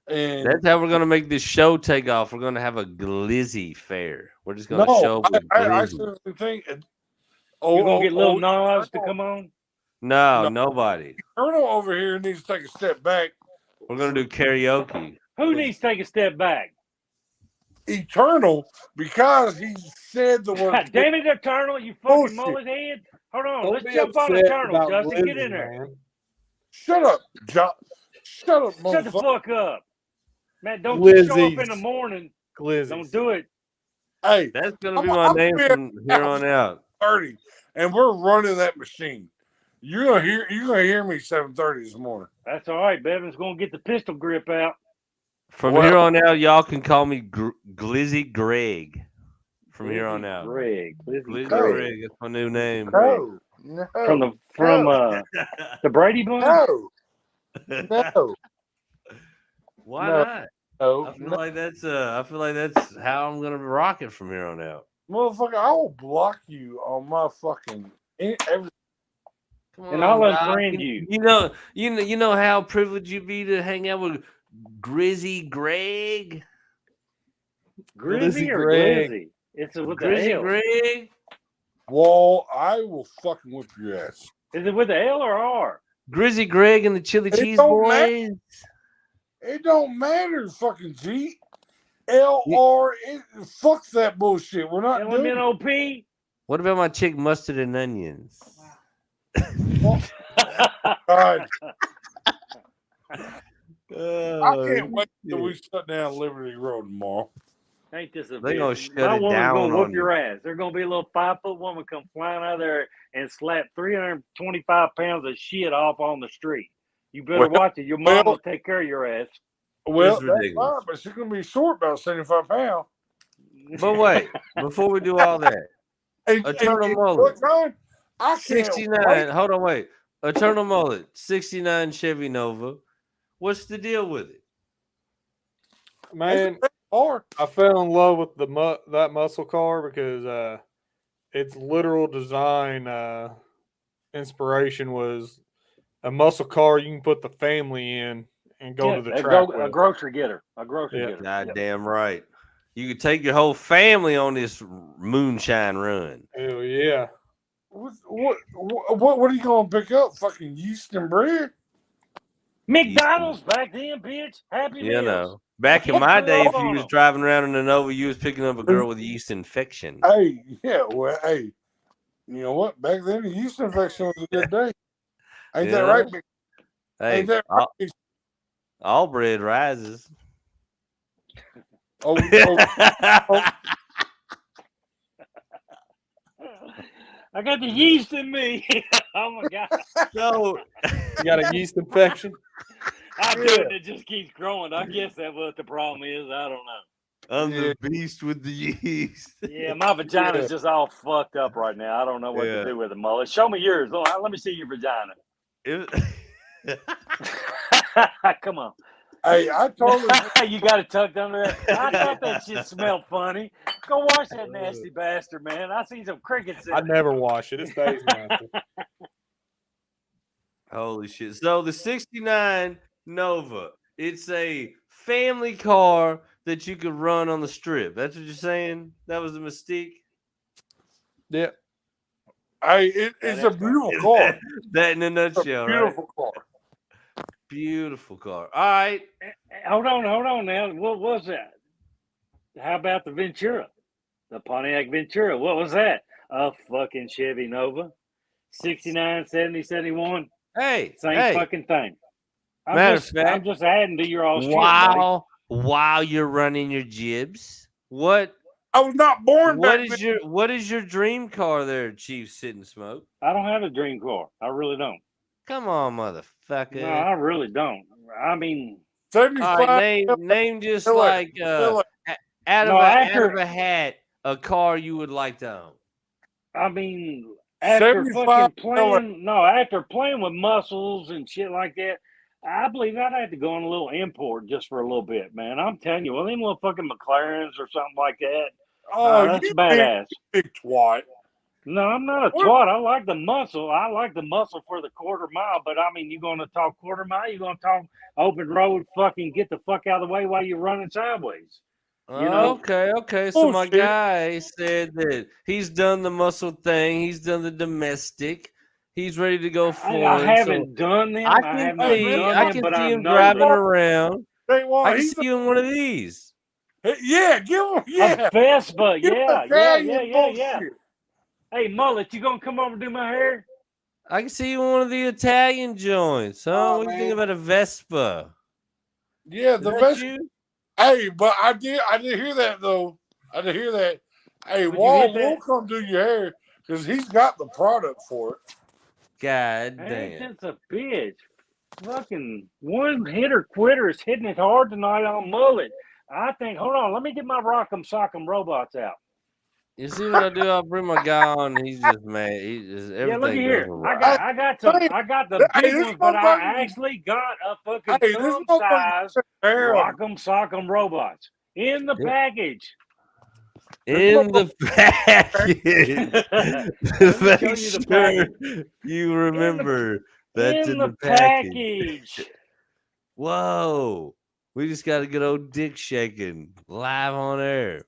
And that's how we're gonna make this show take off. We're gonna have a glizzy fair. We're just gonna show. I seriously think. You gonna get little Nas to come on? No, nobody. Colonel over here needs to take a step back. We're gonna do karaoke. Who needs to take a step back? Eternal, because he said the word. God damn it, Eternal! You fucking mullet head. Hold on, let's jump on Eternal, Justin. Get in there. Man. Shut up, Shut up, motherfucker. Shut the fuck up. Man, don't show up in the morning. Glizzies. Don't do it. Hey, that's gonna be my name from here on out. 30, and we're running that machine. You're gonna hear me 7:30 this morning. That's all right. Bevan's gonna get the pistol grip out. From here on out, y'all can call me Glizzy Greg. From here on out, Glizzy Greg. That's my new name. No. From the Brady Bunch. No. Why not? No. I feel like that's how I'm gonna rock it from here on out. Motherfucker, I will block you on my fucking every. And I'll unfriend you. You know how privileged you be to hang out with Grizzy Greg. Grizzy or Greg. Glizzy? It's with the Grizzy L. Greg. Well, I will fucking whip your ass. Is it with the L or R? Grizzy Greg and the Chili It Cheese don't Boys. It don't matter, fucking G. LR, fuck that bullshit. We're not doing it. LMNOP? What about my chick Mustard and Onions? God, Oh, I can't wait till we shut down Liberty Road tomorrow. Ain't this a They gonna bitch? shut My it woman's down gonna whoop on your ass. There's gonna be a little 5-foot woman come flying out of there and slap 325 pounds of shit off on the street. You better Well- watch it. Your mom well- will take care of your ass. Well, It's that's ridiculous. fine, but she's going to be short about 75 pounds. But wait, before we do all that, Eternal Mullet. What time? I can't 69. wait. Hold on, wait. Eternal Mullet, 69 Chevy Nova. What's the deal with it? Man, Or I fell in love with that muscle car because its literal design inspiration was a muscle car you can put the family in and go to the track. A grocery getter. A grocery getter. God damn right. You could take your whole family on this moonshine run. Hell yeah. what are you going to pick up? Fucking yeast and bread? McDonald's back then, bitch. Happy You Meals. know, back in my day, if you was driving around in a Nova, you was picking up a girl with a yeast infection. Hey, yeah, well, hey, you know what? Back then, the yeast infection was a good day. Ain't that right? Hey, Ain't that right? all bread rises. Oh, I got the yeast in me. Oh my god. So You got a yeast infection? I do it. It just keeps growing. I guess that's what the problem is. I don't know. I'm the beast with the yeast. Yeah, my vagina's just all fucked up right now. I don't know what to do with it, Mullet. Show me yours. Let me see your vagina. Come on. hey, I told her. You got it tucked under there. I thought that shit smelled funny. Go wash that nasty bastard, man. I see some crickets in I it. never wash it. It stays natural. Holy shit. So the 69 Nova, it's a family car that you could run on the strip. That's what you're saying? That was the mystique? Yeah. Hey, it's a beautiful car. That in a It's a nutshell, right? beautiful car. Beautiful car. All right. Hold on now. What was that? How about the Ventura? The Pontiac Ventura. What was that? A fucking Chevy Nova. 69, 70, 71. Hey. Same fucking thing. Matter of fact, I'm just adding to your all shit, buddy. While you're running your jibs, what I was not born back then. what is your dream car there, Chief Sitting Smoke? I don't have a dream car. I really don't. Come on, motherfucker. No, I really don't. I mean, 75. All right, name just like out of a hat a car you would like to own. I mean, after 75 after playing with muscles and shit like that, I believe I'd have to go on a little import just for a little bit, man. I'm telling you, them little fucking McLarens or something like that. Oh, that's you badass. big twat. No, I'm not a twat. I like the muscle. I like the muscle for the quarter mile. But I mean, you're going to talk quarter mile? You're going to talk open road? Fucking get the fuck out of the way while you're running sideways. You know? Okay. So my guy said that he's done the muscle thing. He's done the domestic. He's ready to go for it. I haven't done them. I can see him driving around. I can see you in one of these. Yeah, give him. Yeah, a Vespa. Give Yeah. Hey, Mullet, you gonna come over and do my hair? I can see you in one of the Italian joints. Huh? Oh, what do you think about a Vespa? Yeah, the Vespa. You? Hey, but I did hear that though. I did hear that. Hey, Wall will come do your hair because he's got the product for it. God Hey, damn. that's a bitch. Fucking one hitter quitter is hitting it hard tonight on Mullet. I think. Hold on, let me get my Rock'em Sock'em robots out. You see what I do? I'll bring my guy on. He's just mad. He's just everything. Yeah, look here. Right. I got the big ones, but I actually got a fucking thumb size Rock'em Sock'em robots in the package. In the package. Make sure you remember that's in the package. Whoa. We just got a good old dick shaking live on air.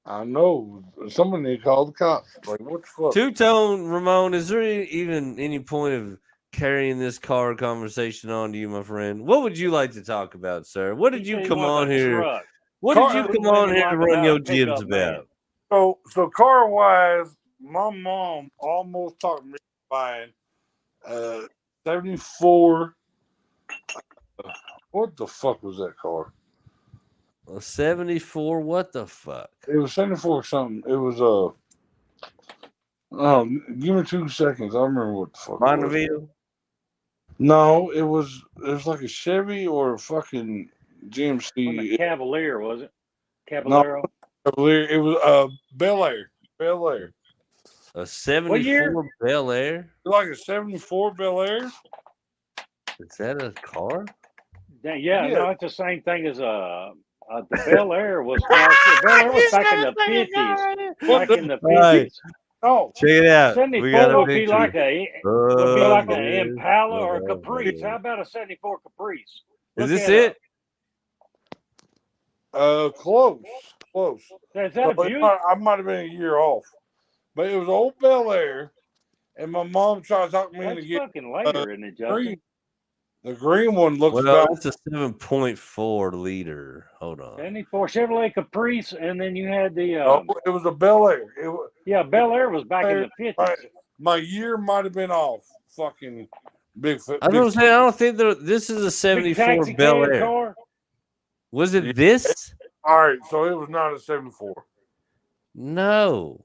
I know. Someone need to call the cops. Like, what the fuck? Two-tone, Ramon, is there even any point of carrying this car conversation on to you, my friend? What would you like to talk about, sir? What did you come on here? What did you come on here to run your jibs about? So car wise, my mom almost talked me buying 74. What the fuck was that car? A 74. What the fuck? It was 74 something. It was give me 2 seconds. I remember what the fuck. Bonneville? No, it was like a Chevy or a fucking GMC. Cavalier, was it? Caballero? No, Cavalier. It was Bel Air. Bel Air. A 74 Bel Air? Like a 74 Bel Air? Is that a car? Yeah, no, it's the same thing as the Bel Air was. Bel Air was back in the 50s. Back in the 50s. Right. Oh, check it out. 74 would be like an Impala or a Caprice. How about a 74 Caprice? Is this it? Close. Is that a Buick? I might have been a year off, but it was old Bel Air, and my mom tried to talk me into getting fucking later, isn't it, Justin? The green one looks it's a 7.4 liter. Hold on. 74 Chevrolet Caprice, and then you had the. It was a Bel Air. Bel Air was back in the 50s. My year might have been off. Fucking big. I don't think this is a 74 Bel Air. Car? Was it this? All right, so it was not a 74. No,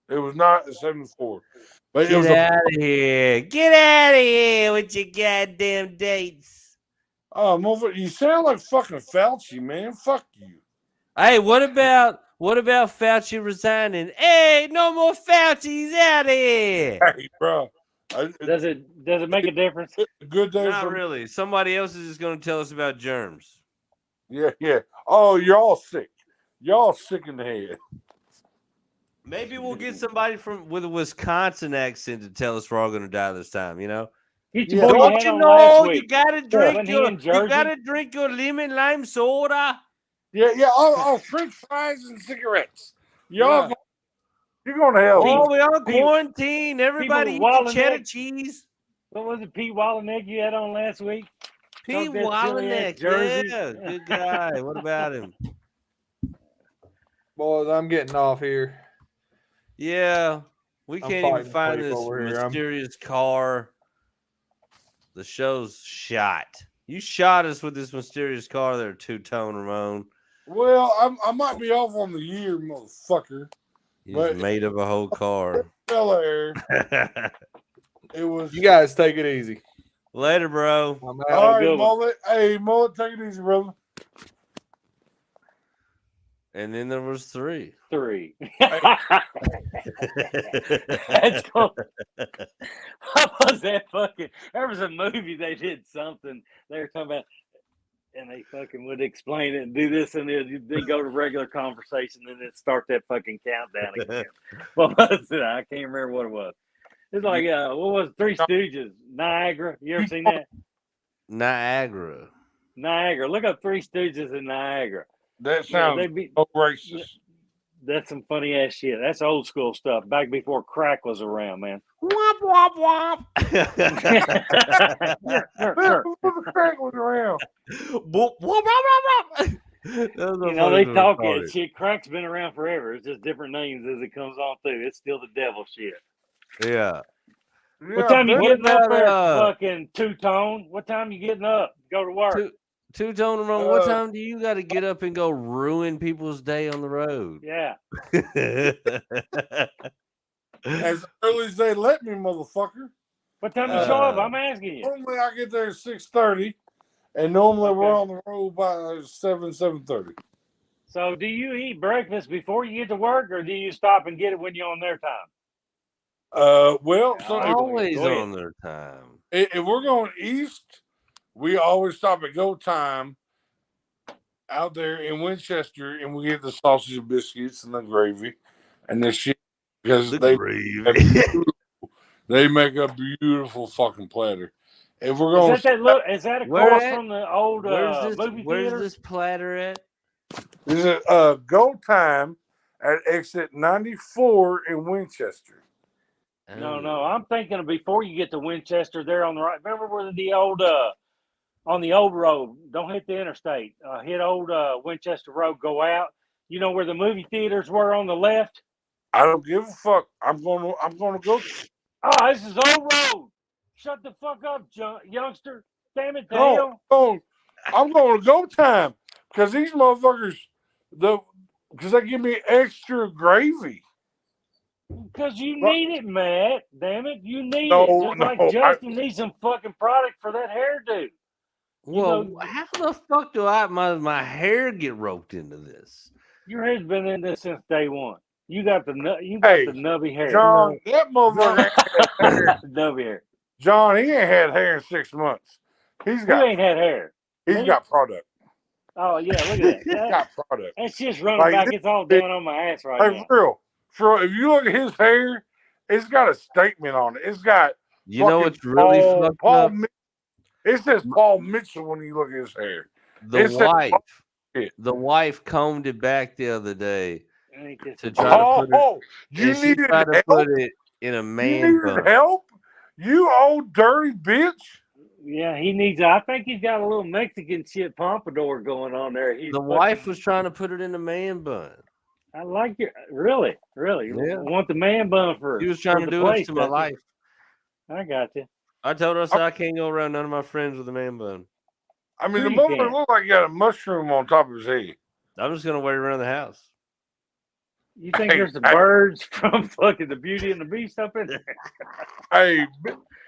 it was not a 74. But Get out of here! Get out of here with your goddamn dates. Oh, you sound like fucking Fauci, man. Fuck you. Hey, what about Fauci resigning? Hey, no more Fauci. He's out of here. Hey, bro. Does it make a difference? Good day. Not really. Somebody else is just going to tell us about germs. Yeah. Oh, you're all sick. Y'all sick in the head. Maybe we'll get somebody with a Wisconsin accent to tell us we're all going to die this time. You know. Don't you know you gotta drink your lemon lime soda? Yeah. Oh, French fries and cigarettes. Y'all, you're gonna hell. Oh, we on quarantine. Everybody eat cheddar cheese. What was it, Pete Wallenegg you had on last week? Pete Wallenegg, yeah, good guy. What about him? Boys, I'm getting off here. Yeah, we can't even find this mysterious car. The show's shot. You shot us with this mysterious car there, two-tone, Ramon. Well, I might be off on the year, motherfucker. You made up a whole car. Bel Air. It was. You guys take it easy. Later, bro. All right, Mullet. Hey, Mullet, take it easy, brother. And then there was three. That's cool. What was that fucking? There was a movie they did something. They were talking about, and they fucking would explain it and do this, and then go to regular conversation, and then start that fucking countdown again. What was it? I can't remember what it was. It's like what was it? Three Stooges? Niagara. You ever seen that? Niagara. Look up Three Stooges in Niagara. That sounds so racist. That's some funny ass shit. That's old school stuff. Back before crack was around, man. Womp womp womp. Before the crack was around. Womp womp womp. You know, they talk that shit. Crack's been around forever. It's just different names as it comes on through. It's still the devil shit. Yeah. What time you getting up there, fucking two-tone? What time you getting up? Go to work. Two-tone, Ramon, what time do you got to get up and go ruin people's day on the road? Yeah. As early as they let me, motherfucker. What time you show up? I'm asking you. Normally I get there at 6:30, and normally we're on the road by 7:30. So do you eat breakfast before you get to work, or do you stop and get it when you're on their time? Always on their time. If we're going east, we always stop at Go Time out there in Winchester, and we get the sausage and biscuits and the gravy and the shit because they make a beautiful fucking platter. If we're going, Is that Where across at? from the old movie Where's theater? this platter at? is it Go Time at exit 94 in Winchester? No. I'm thinking of before you get to Winchester, there on the right. Remember where the old on the old road? Don't hit the interstate. Hit old Winchester Road. Go out. You know where the movie theaters were on the left? I don't give a fuck. I'm gonna go. Oh, this is old road. Shut the fuck up, youngster. Damn it, No, I'm going to Go Time because these motherfuckers, because they give me extra gravy. Because you need it, Matt. Damn it, you need No, it. Just no, like Justin needs some fucking product for that hairdo. Well, how the fuck do my hair get roped into this? Your hair's been in this since day one. You got the nubby hair. John, that motherfucker ain't had hair. Nubby hair. John, he ain't had hair in 6 months. Who ain't had hair? He's got product. Oh yeah, look at that. He's got product. That's just running Like, back. It's all down on my ass right now. For real, if you look at his hair, it's got a statement on it. It's got what's really fucked up? It says Paul Mitchell when you look at his hair. The wife combed it back the other day to try to put it. You needed help? Put it in a man You needed help? You old dirty bitch. Yeah, he needs. I think he's got a little Mexican shit pompadour going on there. The wife was trying to put it in a man bun. I like it. Really. Yeah. I want the man bun for. He was trying to do it to my life. I got you. I told her, I can't go around none of my friends with a man bun. I mean, the motherfucker looked like he got a mushroom on top of his head. I'm just gonna wear it around the house. You think there's the birds from fucking the Beauty and the Beast up in there? Hey,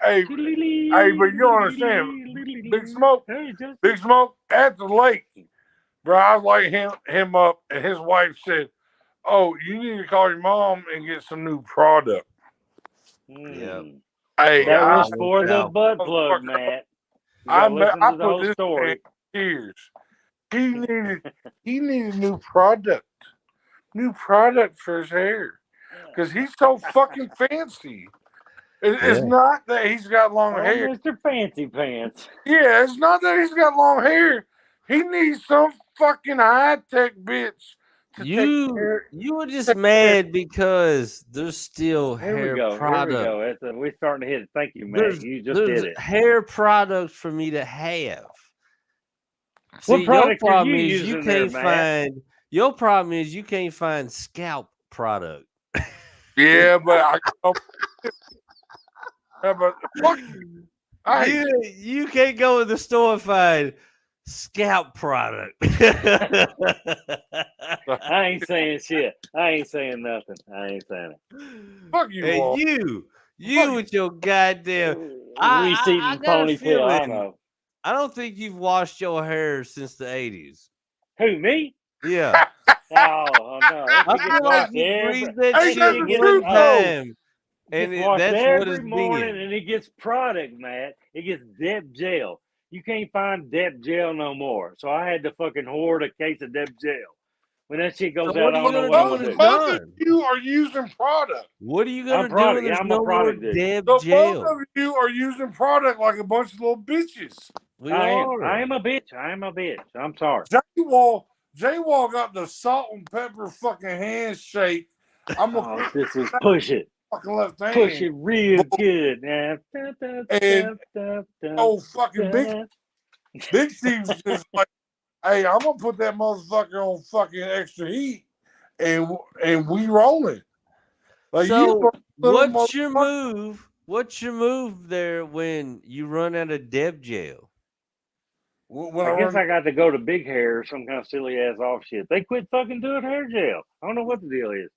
but you don't understand. Big Smoke at the lake, bro. I was lighting him up, and his wife said, "Oh, you need to call your mom and get some new product." Yeah. Hey, that was for the butt plug, Matt. I put this story. Tears. He needed new product for his hair because he's so fucking fancy. It's not that he's got long hair, Mr. Fancy Pants. Yeah, it's not that he's got long hair. He needs some fucking high-tech bitch. You were just mad because there's still hair product. Here we go. We're starting to hit it. Thank you, Matt. You just did it. Hair products for me to have. What product your problem are you is using you can't there, find. Your problem is you can't find scalp product. Yeah, but but fuck you. You can't go in the store and find scalp product. I ain't saying shit. I ain't saying nothing. I ain't saying it. Fuck you, and you with your goddamn receding ponytail. I know. I don't think you've washed your hair since the 80s. Who, me? Yeah. Oh no! I feel like you breathe that shit one time. And that's what it's morning, and it gets product, Matt. It gets Deb gel. You can't find Deb gel no more. So I had to fucking hoard a case of Deb gel. When that shit goes out, I don't know what to do. Both of you are using product. What are you gonna do when there's no more Deb gel? Both of you are using product like a bunch of little bitches. I am a bitch. I am a bitch. I'm sorry. J-Wall got the salt and pepper fucking handshake. This is push it. Fucking left hand. Push it real good. And fucking Big Steve's just like, hey, I'm gonna put that motherfucker on fucking extra heat, and we rolling. Like, so what's your move? What's your move there when you run out of Deb gel? I guess I got to go to Big Hair or some kind of silly ass off shit. They quit fucking doing hair gel. I don't know what the deal is.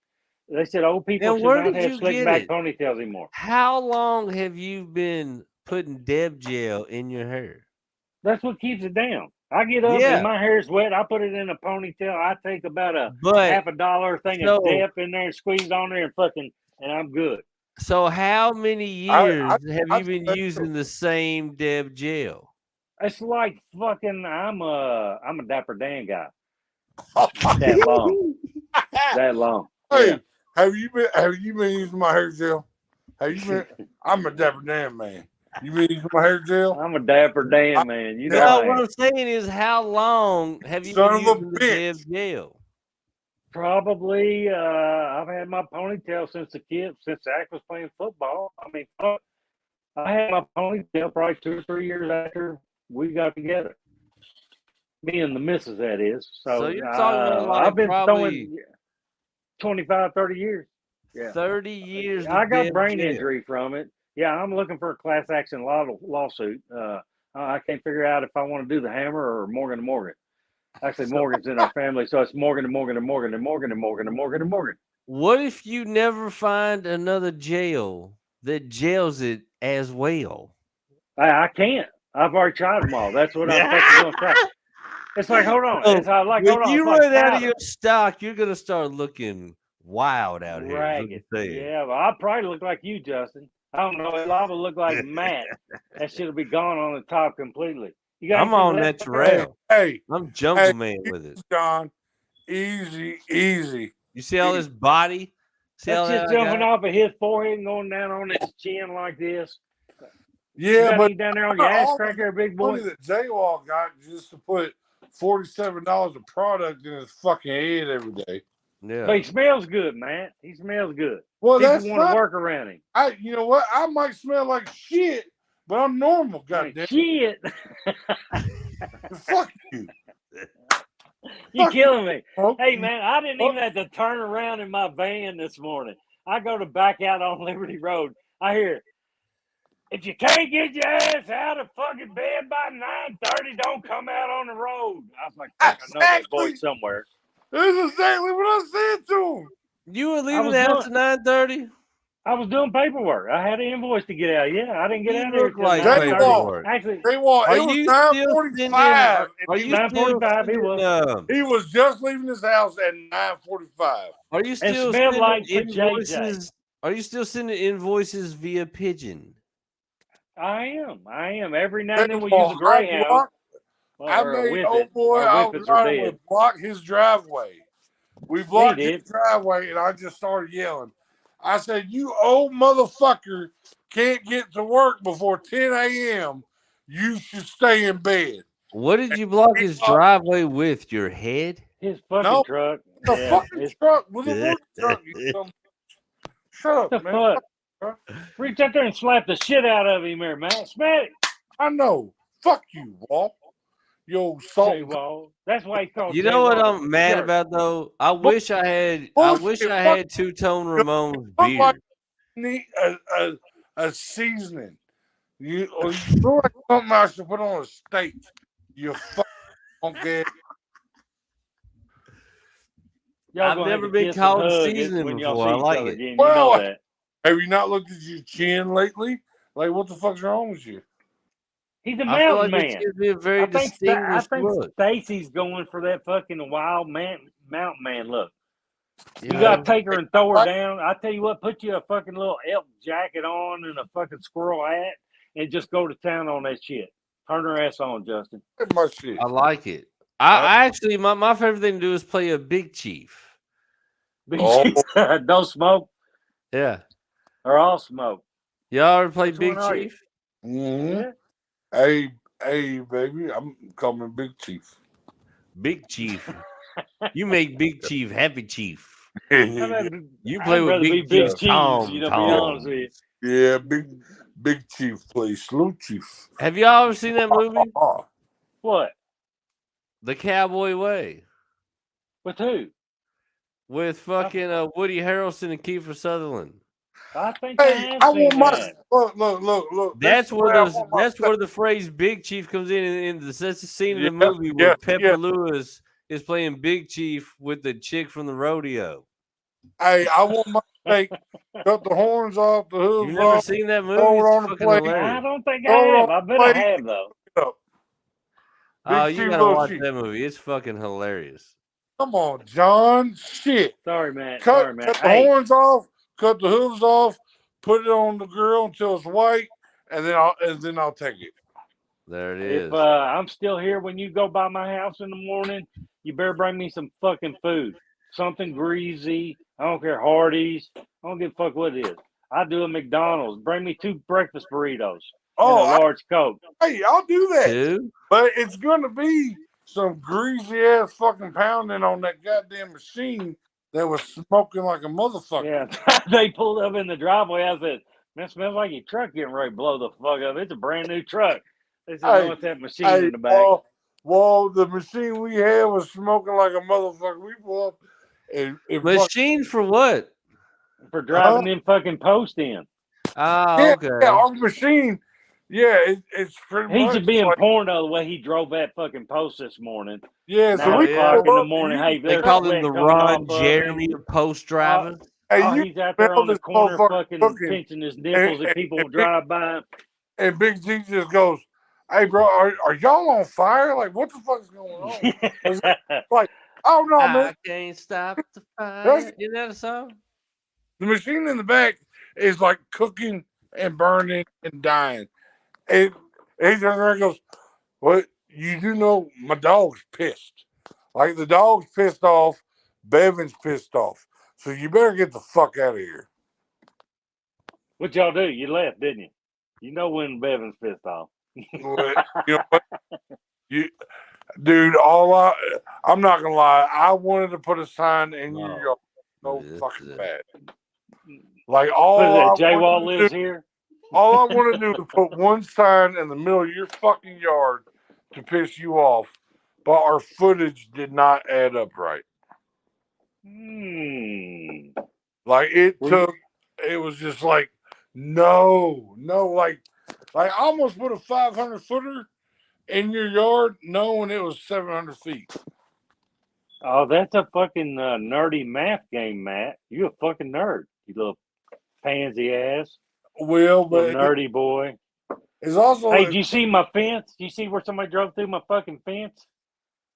They said old people should not have slick back ponytails anymore. How long have you been putting Deb gel in your hair? That's what keeps it down. I get up and my hair's wet. I put it in a ponytail. I take about half a dollar thing of Deb in there and squeeze on there and I'm good. So how many years have you been using the same Deb gel? It's like fucking I'm a Dapper Dan guy. That long. That long. Hey, have you been using my hair gel? Have you been? I'm a Dapper Dan man. You mean you from hair jail? I'm a dapper Dan, man. You know No, I what am. I'm saying is, how long have you Son been of a using the bitch. damn jail? Probably, I've had my ponytail since Zach was playing football. I mean, fuck, I had my ponytail probably 2 or 3 years after we got together. Me and the missus, that is. So So, you're talking about like I've been probably throwing 25, 30 years. Yeah. 30 years. I of got damn brain jail. injury from it. Yeah, I'm looking for a class action lawsuit. I can't figure out if I want to do the Hammer or Morgan and Morgan. Actually, Morgan's in our family, so it's Morgan and Morgan and Morgan and Morgan and Morgan and Morgan and Morgan. What if you never find another jail that jails it as well? I can't. I've already tried them all. That's what I'm fucking going to try. It's like, hold on. It's like, when hold on. you It's like run out of powder. your stock, you're gonna start looking wild out here. Ragged. Yeah, but I probably look like you, Justin. I don't know. I would look like Matt. That shit will be gone on the top completely. You got I'm on that trail. Hey, I'm jungle man with it. John, easy. You see all this body? See all That's that just I jumping got? off of his forehead and going down on his chin like this. You Yeah, got but any down there on your ass all cracker, the big boy? money that J-Wall got just to put $47 of product in his fucking head every day. Yeah. But he smells good, man. He smells good. Well, People that's want to fine. work around him. You know what? I might smell like shit, but I'm normal. Goddamn, Shit. fuck you. You killing me. Fuck Hey, you. man, I didn't even have to turn around in my van this morning. I go to back out on Liberty Road. I hear, if you can't get your ass out of fucking bed by 9:30, don't come out on the road. I was like, fuck, I know that voice somewhere. This is exactly what I said to him. You were I leaving was the house doing- at 9:30? I was doing paperwork. I had an invoice to get out. Yeah, I didn't get You out there look till like 9:30. paperwork. Actually, J-Wall, Are it was you 9:45. Are you 9:45 still he was. sending, He was just leaving his house at 9:45. are you still smelled sending like for invoices? Are you still sending invoices via pigeon? I am. Every now and then we J-Wall, use a Greyhound. I Or a made Whippet. old boy Our I was Whippets are riding dead. with block his driveway. We blocked He his did. driveway, and I just started yelling. I said, "You old motherfucker can't get to work before 10 a.m. You should stay in bed." What did you block his driveway with? Your head? His fucking No, truck. The Yeah, fucking it's- truck with a wood truck. You dumb- Shut What up, the man. fuck? Reach out there and slap the shit out of him there, man. Smack it. I know. Fuck you, Walt. You old salt. J-Wall. That's why he called You know what J-Wall. I'm mad Jerk. about though? I wish I had Two-Tone Ramon's Look beard. like you need a seasoning. You look like something I should put on a steak. You fucking okay. Y'all I've gonna never have to been kiss called and hug seasoning when y'all before. see I each like other it. again. Well, You know that. Have you not looked at your chin lately? Like, what the fuck's wrong with you? He's a I feel mountain like it man. gives me a very I think distinguished look. Stacy's going for that fucking wild mountain man look. You Yeah. gotta take her and throw her down. I tell you what, put you a fucking little elk jacket on and a fucking squirrel hat and just go to town on that shit. Turn her ass on, Justin. My shit. I like it. I actually my favorite thing to do is play a big chief. Don't smoke Yeah. or I'll smoke. Y'all ever play Which Big one are you? Chief? Mm-hmm. Yeah. Hey, baby, I'm coming Big Chief. Big Chief. You make Big Chief Happy Chief. I'd You play with rather be Big Big Chief Cheese, Tom. you know, be honest with you. Yeah, Big Chief plays Slow Chief. Have y'all ever seen that movie? What? The Cowboy Way. With who? With fucking Woody Harrelson and Kiefer Sutherland. I think Hey, I I have seen want my that. look. That's this where is I want my where the phrase Big Chief comes in that's the scene Yeah, in the movie where yeah, Pepper yeah. Lewis is playing Big Chief with the chick from the rodeo. Hey, I want my steak. Cut the horns off, the hooves You've never off. seen that movie? throw it It's on the fucking plate. I hilarious. don't think Throw I it have. on I the bet I plate. have though. Oh, Big you Chief, gotta Little watch Chief. that movie. It's fucking hilarious. Come on, John. Shit. Sorry, man. Cut the Hey, horns off, cut the hooves off, put it on the grill until it's white, and then I'll take it. There it is. if I'm still here when you go by my house in the morning, you better bring me some fucking food. Something greasy. I don't care, Hardee's. I don't give a fuck what it is. I do a McDonald's. Bring me 2 breakfast burritos. a large Coke. Hey, I'll do that. 2. But it's gonna be some greasy ass fucking pounding on that goddamn machine that was smoking like a motherfucker. Yeah, they pulled up in the driveway. I said, "Man, it smells like your truck getting ready to blow the fuck up. It's a brand new truck." They said, "No, it's that machine in the back." Well, the machine we had was smoking like a motherfucker. We pull up and Machine for what? For driving them fucking posts in. Oh, okay. Yeah, our machine. Yeah, it's pretty much. He's just being porno the way he drove that fucking post this morning. Yeah, so 9 o'clock in the morning. Hey, they call him the Ron Jeremy of post driving. He's out there on the corner fucking pinching his nipples and people drive by. And Big G just goes, "Hey, bro, are y'all on fire? Like, what the fuck is going on?" Like, oh no, man, I can't stop the fire. Isn't that a song? The machine in the back is like cooking and burning and dying. And he turns around and goes, "Well, you do know my dog's pissed. Like, the dog's pissed off, Bevan's pissed off. So you better get the fuck out of here." What y'all do? You left, didn't you? You know when Bevan's pissed off. You know what? Dude, I'm not gonna lie, I wanted to put a sign in your yard so fucking bad. Like, Jay Wall lives here. All I want to do is put one sign in the middle of your fucking yard to piss you off, but our footage did not add up right. Like, it was just like, no, like I almost put a 500 footer in your yard knowing it was 700 feet. Oh, that's a fucking nerdy math game, Matt. You a fucking nerd, you little pansy ass. Well, but nerdy boy. It's also. Hey, do you see my fence? Do you see where somebody drove through my fucking fence?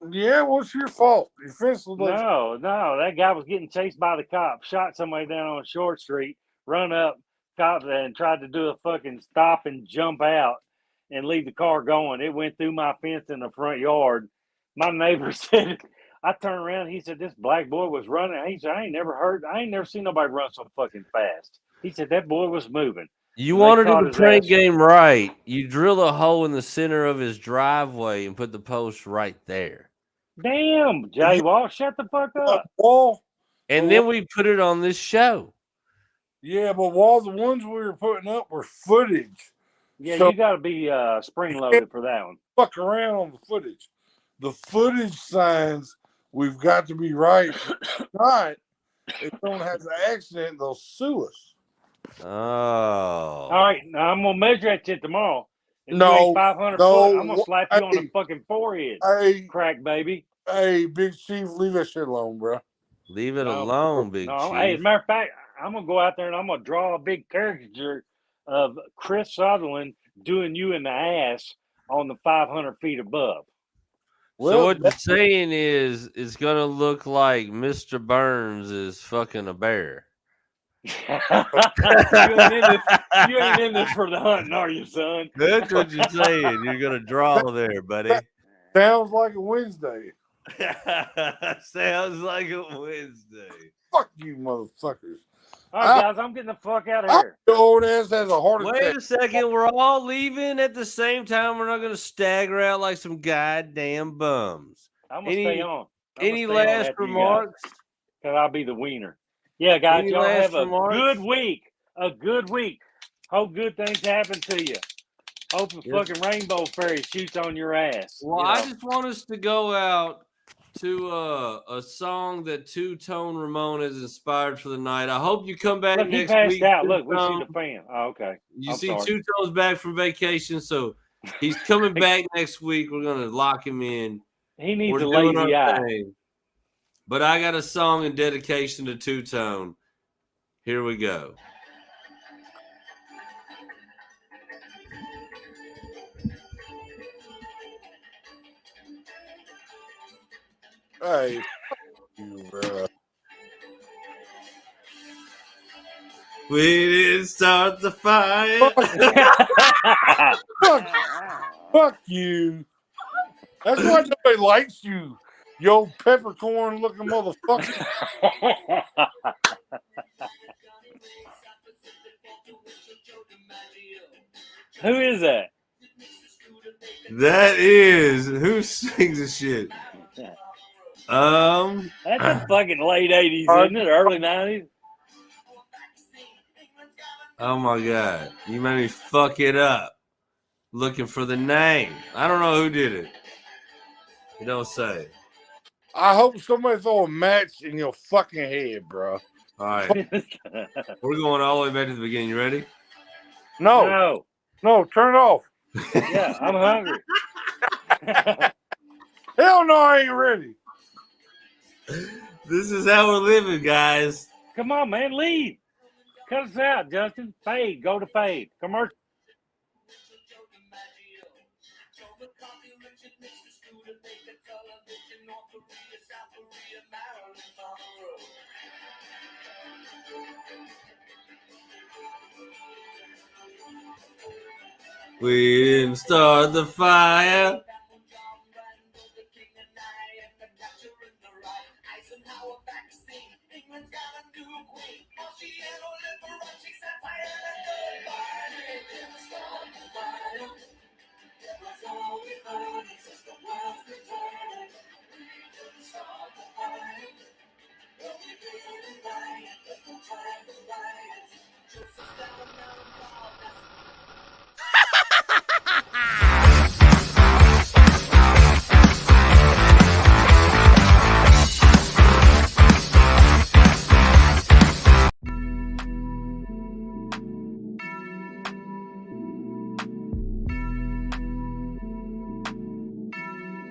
Yeah, what's your fault? Your fence was No, that guy was getting chased by the cops, shot somebody down on Short Street, run up, cops, and tried to do a fucking stop and jump out and leave the car going. It went through my fence in the front yard. My neighbor said, I turned around, he said, this black boy was running. He said, I ain't never seen nobody run so fucking fast. He said, that boy was moving. You wanted to do the prank game right. You drill a hole in the center of his driveway and put the post right there. Damn, Jay Wall, shut the fuck up. And then we put it on this show. Yeah, but all the ones we were putting up were footage. Yeah, so you got to be spring-loaded for that one. Fuck around on the footage. The footage signs, we've got to be right. Right. If someone has an accident, they'll sue us. Oh. All right, now I'm going to measure that shit tomorrow. If no, you ain't 500 foot, I'm going to slap you on the fucking forehead. Hey, crack baby. Hey, Big Chief, leave that shit alone, bro. Leave it alone, Big Chief. Hey, as a matter of fact, I'm going to go out there and I'm going to draw a big caricature of Chris Sutherland doing you in the ass on the 500 feet above. Well, so what you're saying is it's going to look like Mr. Burns is fucking a bear. you ain't in this for the hunting, are you, son? That's what you're saying. You're going to draw there, buddy. Sounds like a Wednesday. Sounds like a Wednesday. Fuck you, motherfuckers. All right, guys, I'm getting the fuck out of here. Your old ass has a heart attack. Wait a second. We're all leaving at the same time. We're not going to stagger out like some goddamn bums. I'm going to stay on. Any last remarks? Because I'll be the wiener. Yeah, guys, y'all have a good week. A good week. Hope good things happen to you. Hope the fucking rainbow fairy shoots on your ass. Well, I just want us to go out to a song that Two Tone Ramon has inspired for the night. I hope you come back next week. He passed out. Look, we see the fan. Oh, okay. You see Two Tone's back from vacation, so he's coming back next week. We're going to lock him in. He needs a lazy eye. But I got a song in dedication to Two Tone. Here we go. Hey, you, bro. We didn't start the fire. Fuck you. That's why nobody likes you. You old peppercorn looking motherfucker. Who is that? That is who sings this shit. That's the fucking late 80s, isn't it? Early 90s? Oh my god. You made me fuck it up. Looking for the name. I don't know who did it. You don't say. I hope somebody throw a match in your fucking head, bro. All right. We're going all the way back to the beginning. You ready? No, turn it off. Yeah, I'm hungry. Hell no, I ain't ready. This is how we're living, guys. Come on, man, leave. Cut us out, Justin. Fade. Go to fade. Commercial. We didn't start the fire.